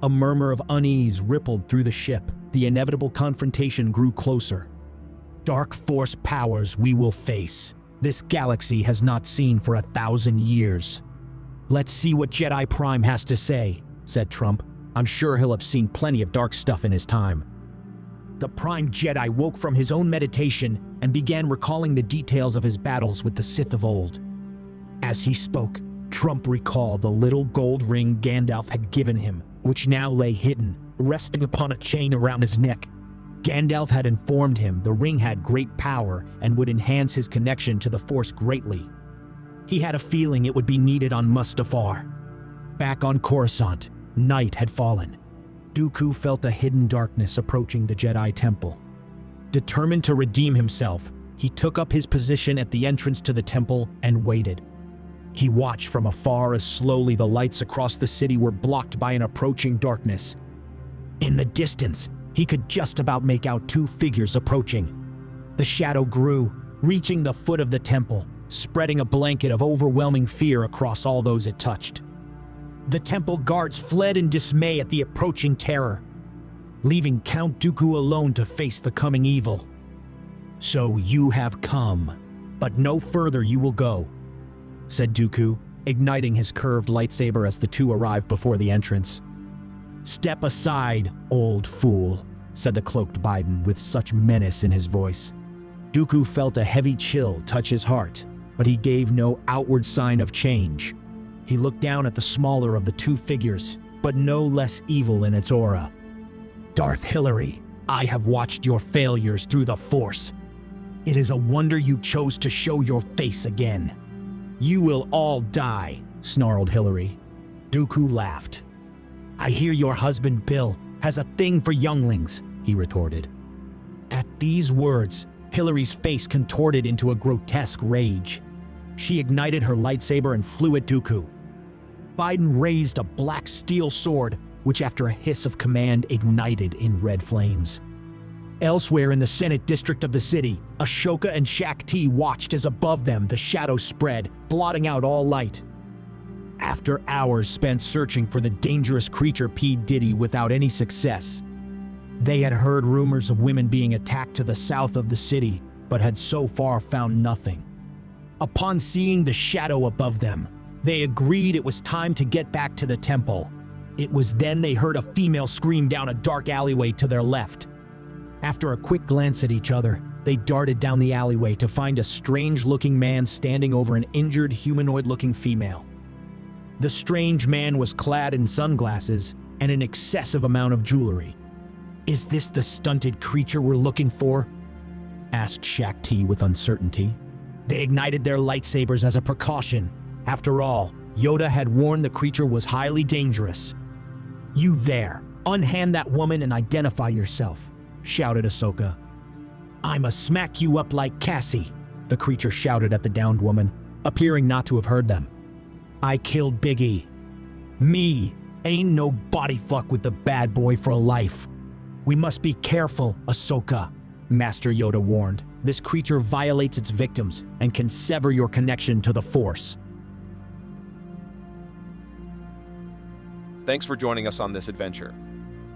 A murmur of unease rippled through the ship. The inevitable confrontation grew closer. "Dark Force powers we will face. This galaxy has not seen for 1,000 years. Let's see what Jedi Prime has to say," said Trump. "I'm sure he'll have seen plenty of dark stuff in his time." The Prime Jedi woke from his own meditation and began recalling the details of his battles with the Sith of old. As he spoke, Trump recalled the little gold ring Gandalf had given him, which now lay hidden, resting upon a chain around his neck. Gandalf had informed him the ring had great power and would enhance his connection to the Force greatly. He had a feeling it would be needed on Mustafar. Back on Coruscant, night had fallen. Dooku felt a hidden darkness approaching the Jedi Temple. Determined to redeem himself, he took up his position at the entrance to the temple and waited. He watched from afar as slowly the lights across the city were blocked by an approaching darkness. In the distance, he could just about make out two figures approaching. The shadow grew, reaching the foot of the temple, spreading a blanket of overwhelming fear across all those it touched. The temple guards fled in dismay at the approaching terror, leaving Count Dooku alone to face the coming evil. "So you have come, but no further you will go," said Dooku, igniting his curved lightsaber as the two arrived before the entrance. "Step aside, old fool," said the cloaked Biden with such menace in his voice. Dooku felt a heavy chill touch his heart, but he gave no outward sign of change. He looked down at the smaller of the two figures, but no less evil in its aura. "Darth Hillary, I have watched your failures through the Force. It is a wonder you chose to show your face again." "You will all die," snarled Hillary. Dooku laughed. "I hear your husband Bill has a thing for younglings," he retorted. At these words, Hillary's face contorted into a grotesque rage. She ignited her lightsaber and flew at Dooku. Biden raised a black steel sword, which after a hiss of command ignited in red flames. Elsewhere in the Senate district of the city, Ashoka and Shak Ti watched as above them the shadows spread, blotting out all light. After hours spent searching for the dangerous creature P. Diddy without any success, they had heard rumors of women being attacked to the south of the city, but had so far found nothing. Upon seeing the shadow above them, they agreed it was time to get back to the temple. It was then they heard a female scream down a dark alleyway to their left. After a quick glance at each other, they darted down the alleyway to find a strange-looking man standing over an injured humanoid-looking female. The strange man was clad in sunglasses and an excessive amount of jewelry. "Is this the stunted creature we're looking for?" asked Shak Ti with uncertainty. They ignited their lightsabers as a precaution. After all, Yoda had warned the creature was highly dangerous. "You there, unhand that woman and identify yourself," shouted Ahsoka. "I'ma smack you up like Cassie," the creature shouted at the downed woman, appearing not to have heard them. "I killed Biggie. Me, ain't no body fuck with the bad boy for life. We must be careful, Ahsoka," Master Yoda warned. "This creature violates its victims and can sever your connection to the Force."
Thanks for joining us on this adventure.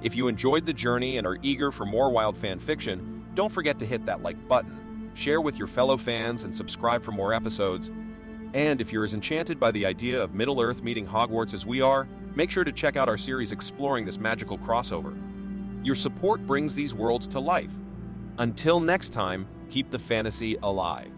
If you enjoyed the journey and are eager for more wild fan fiction, don't forget to hit that like button, share with your fellow fans, and subscribe for more episodes. And if you're as enchanted by the idea of Middle-earth meeting Hogwarts as we are, make sure to check out our series exploring this magical crossover. Your support brings these worlds to life. Until next time, keep the fantasy alive.